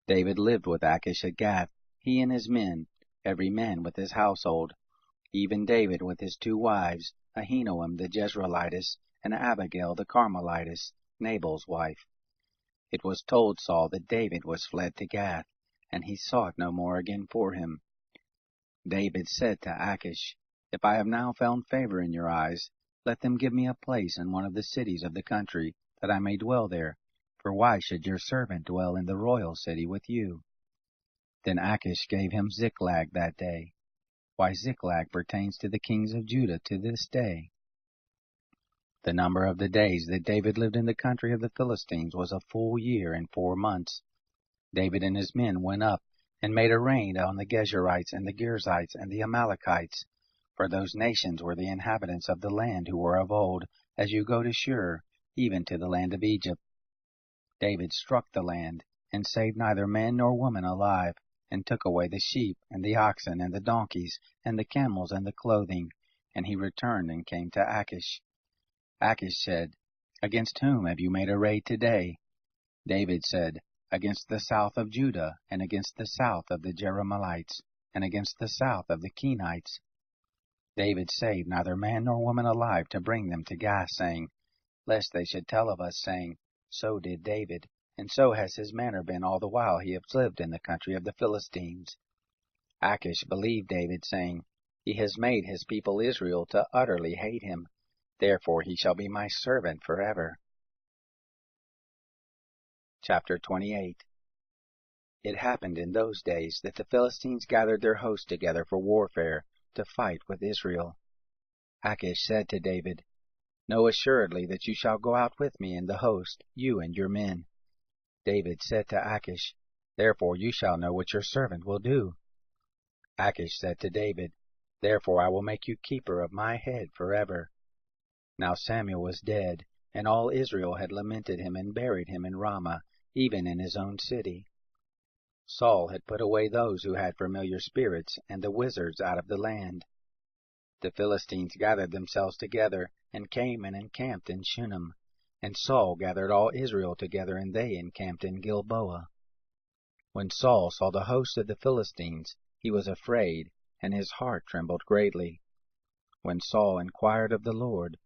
Speaker 1: David lived with Achish at Gath, he and his men, every man with his household, even David with his 2 wives, Ahinoam the Jezreelitess, and Abigail the Carmelitess, Nabal's wife. It was told Saul that David was fled to Gath, and he sought no more again for him. David said to Achish, If I have now found favor in your eyes, let them give me a place in one of the cities of the country, that I may dwell there, for why should your servant dwell in the royal city with you? Then Achish gave him Ziklag that day. Why, Ziklag pertains to the kings of Judah to this day. The number of the days that David lived in the country of the Philistines was a full year and 4 months. David and his men went up and made a raid on the Geshurites and the Girzites and the Amalekites, for those nations were the inhabitants of the land who were of old, as you go to Shur, even to the land of Egypt. David struck the land, and saved neither man nor woman alive, and took away the sheep, and the oxen, and the donkeys, and the camels, and the clothing, and he returned and came to Achish. Achish said, Against whom have you made a raid today? David said, Against the south of Judah, and against the south of the Jerahmeelites, and against the south of the Kenites. David saved neither man nor woman alive to bring them to Gath, saying, Lest they should tell of us, saying, So did David, and so has his manner been all the while he has lived in the country of the Philistines. Achish believed David, saying, He has made his people Israel to utterly hate him. Therefore he shall be my servant forever. Chapter 28. It happened in those days that the Philistines gathered their host together for warfare, to fight with Israel. Achish said to David, Know assuredly that you shall go out with me in the host, you and your men. David said to Achish, Therefore you shall know what your servant will do. Achish said to David, Therefore I will make you keeper of my head forever. Now Samuel was dead, and all Israel had lamented him and buried him in Ramah, even in his own city. Saul had put away those who had familiar spirits and the wizards out of the land. The Philistines gathered themselves together, and came and encamped in Shunem. And Saul gathered all Israel together, and they encamped in Gilboa. When Saul saw the host of the Philistines, he was afraid, and his heart trembled greatly. When Saul inquired of the Lord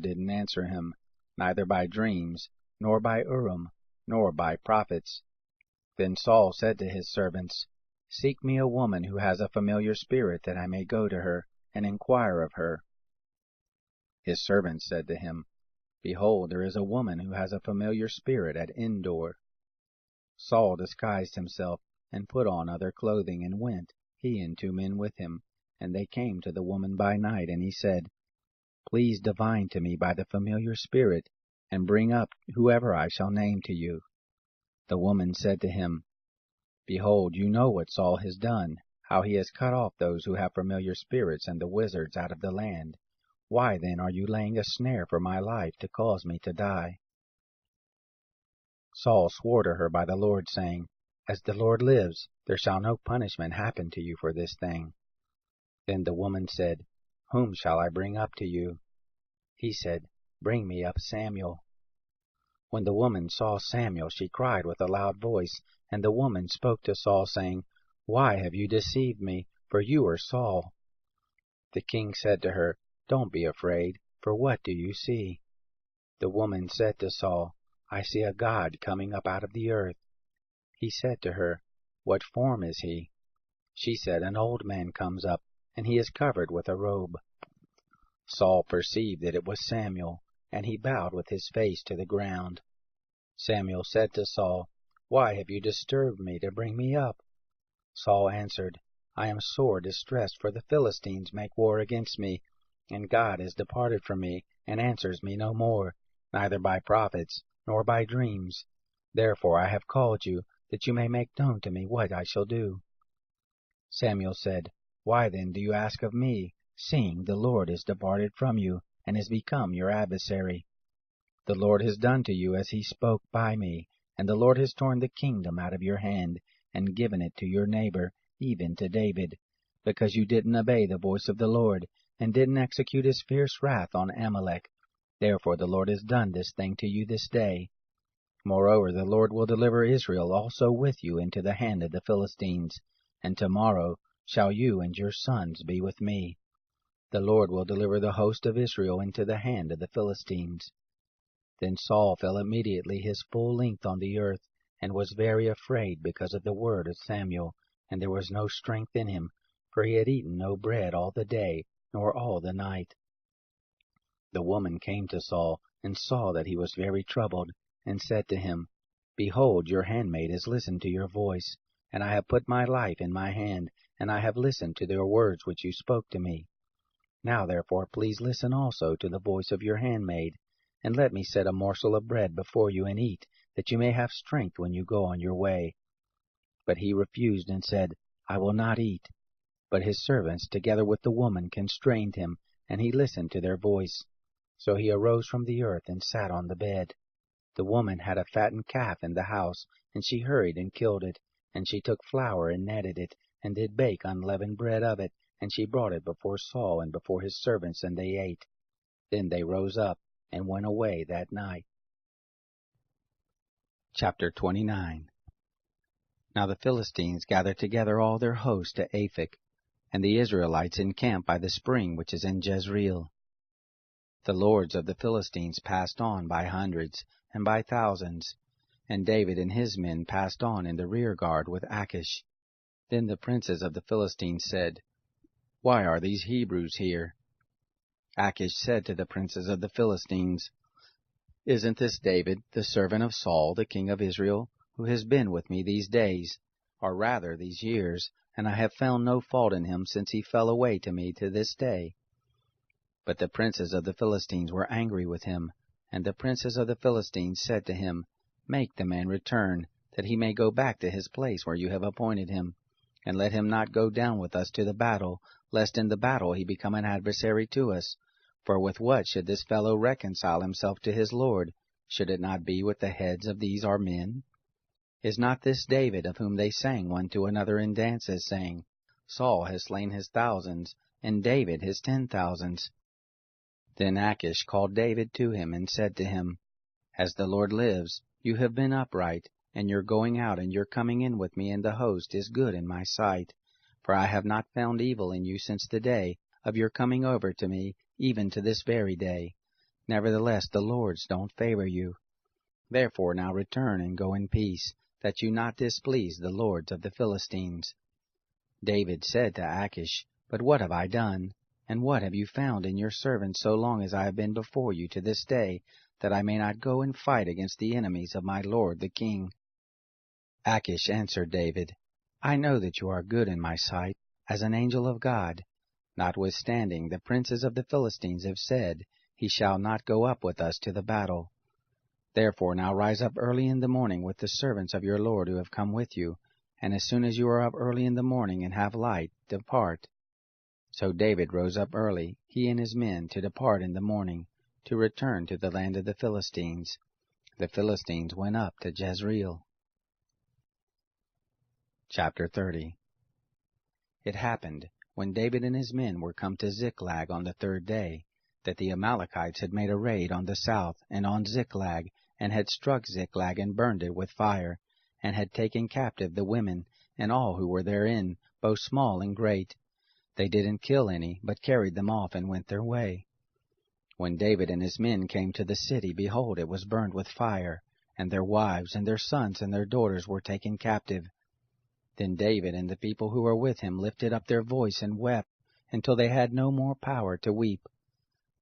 Speaker 1: didn't answer him, neither by dreams, nor by Urim, nor by prophets. Then Saul said to his servants, Seek me a woman who has a familiar spirit, that I may go to her, and inquire of her. His servants said to him, Behold, there is a woman who has a familiar spirit at Endor. Saul disguised himself, and put on other clothing, and went, he and 2 men with him, and they came to the woman by night, and he said, Please divine to me by the familiar spirit, and bring up whoever I shall name to you. The woman said to him, Behold, you know what Saul has done, how he has cut off those who have familiar spirits and the wizards out of the land. Why then are you laying a snare for my life to cause me to die? Saul swore to her by the Lord, saying, As the Lord lives, there shall no punishment happen to you for this thing. Then the woman said, Whom shall I bring up to you? He said, Bring me up Samuel. When the woman saw Samuel, she cried with a loud voice, and the woman spoke to Saul, saying, Why have you deceived me? For you are Saul. The king said to her, Don't be afraid, for what do you see? The woman said to Saul, I see a god coming up out of the earth. He said to her, What form is he? She said, An old man comes up, and he is covered with a robe. Saul perceived that it was Samuel, and he bowed with his face to the ground. Samuel said to Saul, Why have you disturbed me to bring me up? Saul answered, I am sore distressed, for the Philistines make war against me, and God has departed from me, and answers me no more, neither by prophets, nor by dreams. Therefore I have called you, that you may make known to me what I shall do. Samuel said, Why then do you ask of me, seeing the Lord is departed from you, and is become your adversary? The Lord has done to you as he spoke by me, and the Lord has torn the kingdom out of your hand, and given it to your neighbor, even to David, because you didn't obey the voice of the Lord, and didn't execute his fierce wrath on Amalek. Therefore the Lord has done this thing to you this day. Moreover, the Lord will deliver Israel also with you into the hand of the Philistines, and tomorrow shall you and your sons be with me. The Lord will deliver the host of Israel into the hand of the Philistines. Then Saul fell immediately his full length on the earth, and was very afraid because of the word of Samuel, and there was no strength in him, for he had eaten no bread all the day, nor all the night. The woman came to Saul, and saw that he was very troubled, and said to him, Behold, your handmaid has listened to your voice, and I have put my life in my hand, and I have listened to your words which you spoke to me. Now therefore please listen also to the voice of your handmaid, and let me set a morsel of bread before you and eat, that you may have strength when you go on your way. But he refused and said, I will not eat. But his servants, together with the woman, constrained him, and he listened to their voice. So he arose from the earth and sat on the bed. The woman had a fattened calf in the house, and she hurried and killed it, and she took flour and kneaded it, and did bake unleavened bread of it, and she brought it before Saul and before his servants, and they ate. Then they rose up and went away that night. Chapter 29. Now the Philistines gathered together all their host to Aphek, and the Israelites encamped by the spring which is in Jezreel. The lords of the Philistines passed on by hundreds and by thousands, and David and his men passed on in the rear guard with Achish. Then the princes of the Philistines said, Why are these Hebrews here? Achish said to the princes of the Philistines, Isn't this David, the servant of Saul, the king of Israel, who has been with me these days, or rather these years, and I have found no fault in him since he fell away to me to this day? But the princes of the Philistines were angry with him, and the princes of the Philistines said to him, Make the man return, that he may go back to his place where you have appointed him, and let him not go down with us to the battle, lest in the battle he become an adversary to us. For with what should this fellow reconcile himself to his Lord? Should it not be with the heads of these our men? Is not this David, of whom they sang one to another in dances, saying, Saul has slain his thousands, and David his 10,000s? Then Achish called David to him, and said to him, As the Lord lives, you have been upright, and your going out and your coming in with me in the host is good in my sight. For I have not found evil in you since the day of your coming over to me, even to this very day. Nevertheless the lords don't favor you. Therefore now return and go in peace, that you not displease the lords of the Philistines. David said to Achish, But what have I done? And what have you found in your servant so long as I have been before you to this day, that I may not go and fight against the enemies of my lord the king? Achish answered David, I know that you are good in my sight, as an angel of God. Notwithstanding, the princes of the Philistines have said, He shall not go up with us to the battle. Therefore now rise up early in the morning with the servants of your lord who have come with you, and as soon as you are up early in the morning and have light, depart. So David rose up early, he and his men, to depart in the morning, to return to the land of the Philistines. The Philistines went up to Jezreel. Chapter 30. It happened, when David and his men were come to Ziklag on the third day, that the Amalekites had made a raid on the south and on Ziklag, and had struck Ziklag and burned it with fire, and had taken captive the women, and all who were therein, both small and great. They didn't kill any, but carried them off and went their way. When David and his men came to the city, behold, it was burned with fire, and their wives and their sons and their daughters were taken captive. Then David and the people who were with him lifted up their voice and wept, until they had no more power to weep.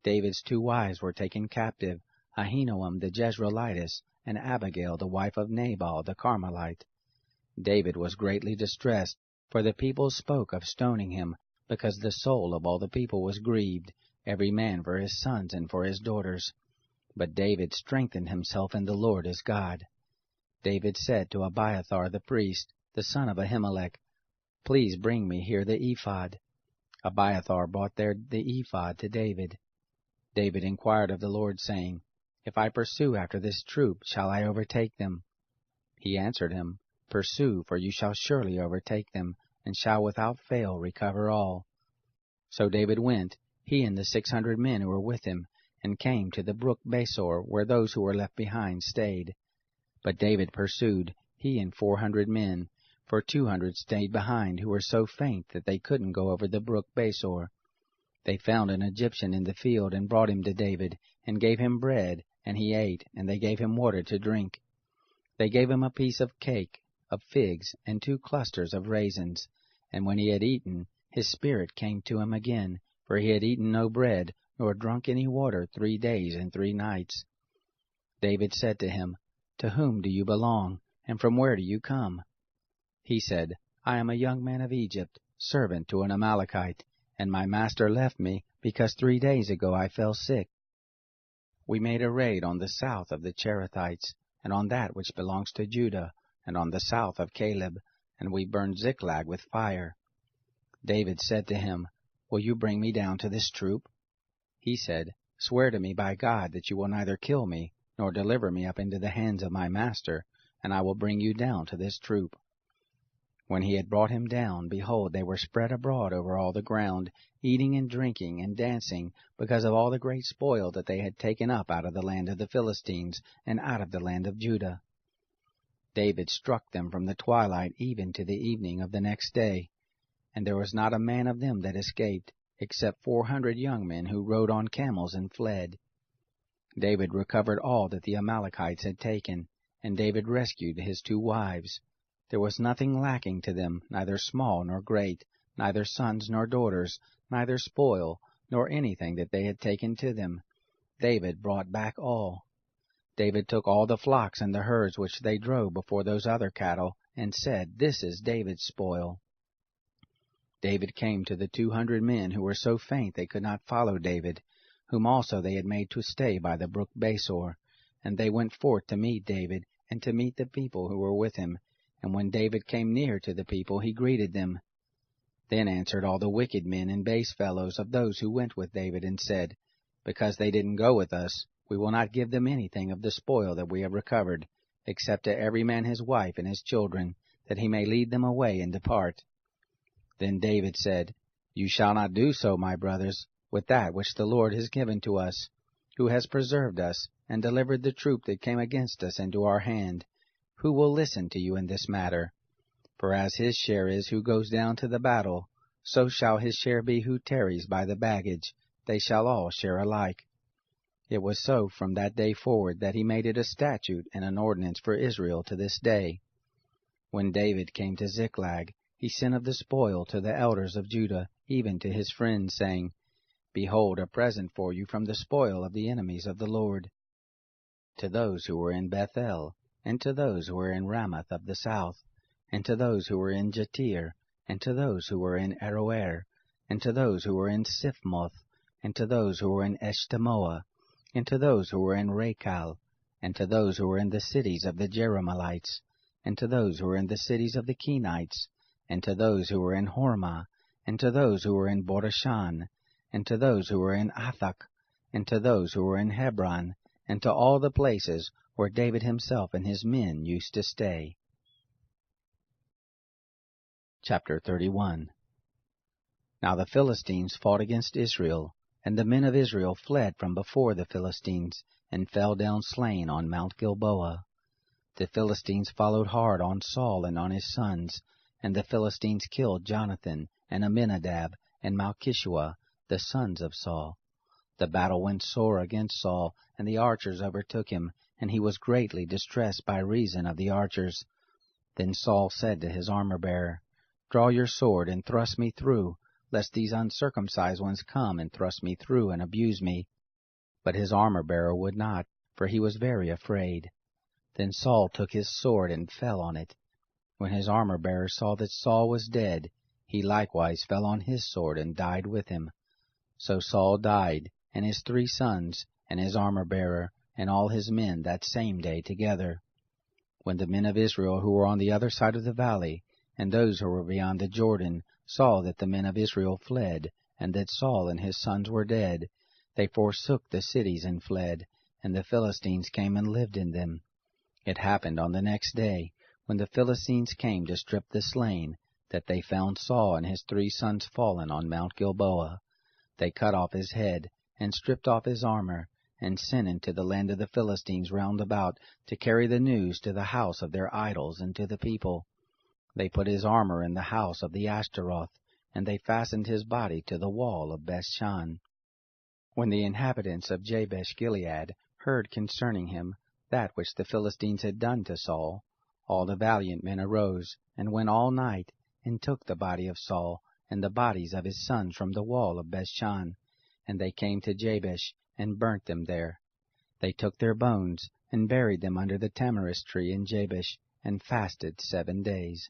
Speaker 1: David's 2 wives were taken captive, Ahinoam the Jezreelitess, and Abigail the wife of Nabal the Carmelite. David was greatly distressed, for the people spoke of stoning him, because the soul of all the people was grieved, every man for his sons and for his daughters. But David strengthened himself in the Lord his God. David said to Abiathar the priest, the son of Ahimelech, Please bring me here the ephod. Abiathar brought there the ephod to David. David inquired of the Lord, saying, If I pursue after this troop, shall I overtake them? He answered him, Pursue, for you shall surely overtake them, and shall without fail recover all. So David went, he and the 600 men who were with him, and came to the brook Besor, where those who were left behind stayed. But David pursued, he and 400 men, for 200 stayed behind, who were so faint that they couldn't go over the brook Besor. They found an Egyptian in the field, and brought him to David, and gave him bread, and he ate, and they gave him water to drink. They gave him a piece of cake, of figs, and 2 clusters of raisins. And when he had eaten, his spirit came to him again, for he had eaten no bread, nor drunk any water 3 days and 3 nights. David said to him, To whom do you belong, and from where do you come? He said, I am a young man of Egypt, servant to an Amalekite, and my master left me, because 3 days ago I fell sick. We made a raid on the south of the Cherethites, and on that which belongs to Judah, and on the south of Caleb, and we burned Ziklag with fire. David said to him, Will you bring me down to this troop? He said, Swear to me by God that you will neither kill me, nor deliver me up into the hands of my master, and I will bring you down to this troop. When he had brought him down, behold, they were spread abroad over all the ground, eating and drinking and dancing, because of all the great spoil that they had taken up out of the land of the Philistines, and out of the land of Judah. David struck them from the twilight even to the evening of the next day, and there was not a man of them that escaped, except 400 young men who rode on camels and fled. David recovered all that the Amalekites had taken, and David rescued his 2 wives. There was nothing lacking to them, neither small nor great, neither sons nor daughters, neither spoil, nor anything that they had taken to them. David brought back all. David took all the flocks and the herds which they drove before those other cattle, and said, This is David's spoil. David came to the 200 men who were so faint they could not follow David, whom also they had made to stay by the brook Besor, and they went forth to meet David, and to meet the people who were with him. And when David came near to the people, he greeted them. Then answered all the wicked men and base fellows of those who went with David, and said, Because they didn't go with us, we will not give them anything of the spoil that we have recovered, except to every man his wife and his children, that he may lead them away and depart. Then David said, You shall not do so, my brothers, with that which the Lord has given to us, who has preserved us, and delivered the troop that came against us into our hand. Who will listen to you in this matter? For as his share is who goes down to the battle, so shall his share be who tarries by the baggage. They shall all share alike. It was so from that day forward that he made it a statute and an ordinance for Israel to this day. When David came to Ziklag, he sent of the spoil to the elders of Judah, even to his friends, saying, Behold, a present for you from the spoil of the enemies of the Lord. To those who were in Bethel, and to those who were in Ramoth of the south, and to those who were in Jatir, and to those who were in Aroer, and to those who were in Siphmoth, and to those who were in Eshtemoa, and to those who were in Rachal, and to those who were in the cities of the Jerahmeelites, and to those who were in the cities of the Kenites, and to those who were in Hormah, and to those who were in Borashan, and to those who were in Athak, and to those who were in Hebron, and to all the places where David himself and his men used to stay. Chapter 31. Now the Philistines fought against Israel, and the men of Israel fled from before the Philistines, and fell down slain on Mount Gilboa. The Philistines followed hard on Saul and on his sons, and the Philistines killed Jonathan, and Abinadab, and Malchishua, the sons of Saul. The battle went sore against Saul, and the archers overtook him, and he was greatly distressed by reason of the archers. Then Saul said to his armor-bearer, Draw your sword, and thrust me through, lest these uncircumcised ones come and thrust me through and abuse me. But his armor-bearer would not, for he was very afraid. Then Saul took his sword and fell on it. When his armor-bearer saw that Saul was dead, he likewise fell on his sword and died with him. So Saul died, and his 3 sons, and his armor-bearer, and all his men that same day together. When the men of Israel who were on the other side of the valley, and those who were beyond the Jordan, saw that the men of Israel fled, and that Saul and his sons were dead, they forsook the cities and fled, and the Philistines came and lived in them. It happened on the next day, when the Philistines came to strip the slain, that they found Saul and his 3 sons fallen on Mount Gilboa. They cut off his head, and stripped off his armor, and sent into the land of the Philistines round about, to carry the news to the house of their idols and to the people. They put his armor in the house of the Ashtaroth, and they fastened his body to the wall of Bethshan. When the inhabitants of Jabesh-Gilead heard concerning him that which the Philistines had done to Saul, all the valiant men arose, and went all night, and took the body of Saul, and the bodies of his sons from the wall of Bethshan, and they came to Jabesh, and burnt them there. They took their bones, and buried them under the tamarisk tree in Jabesh, and fasted 7 days.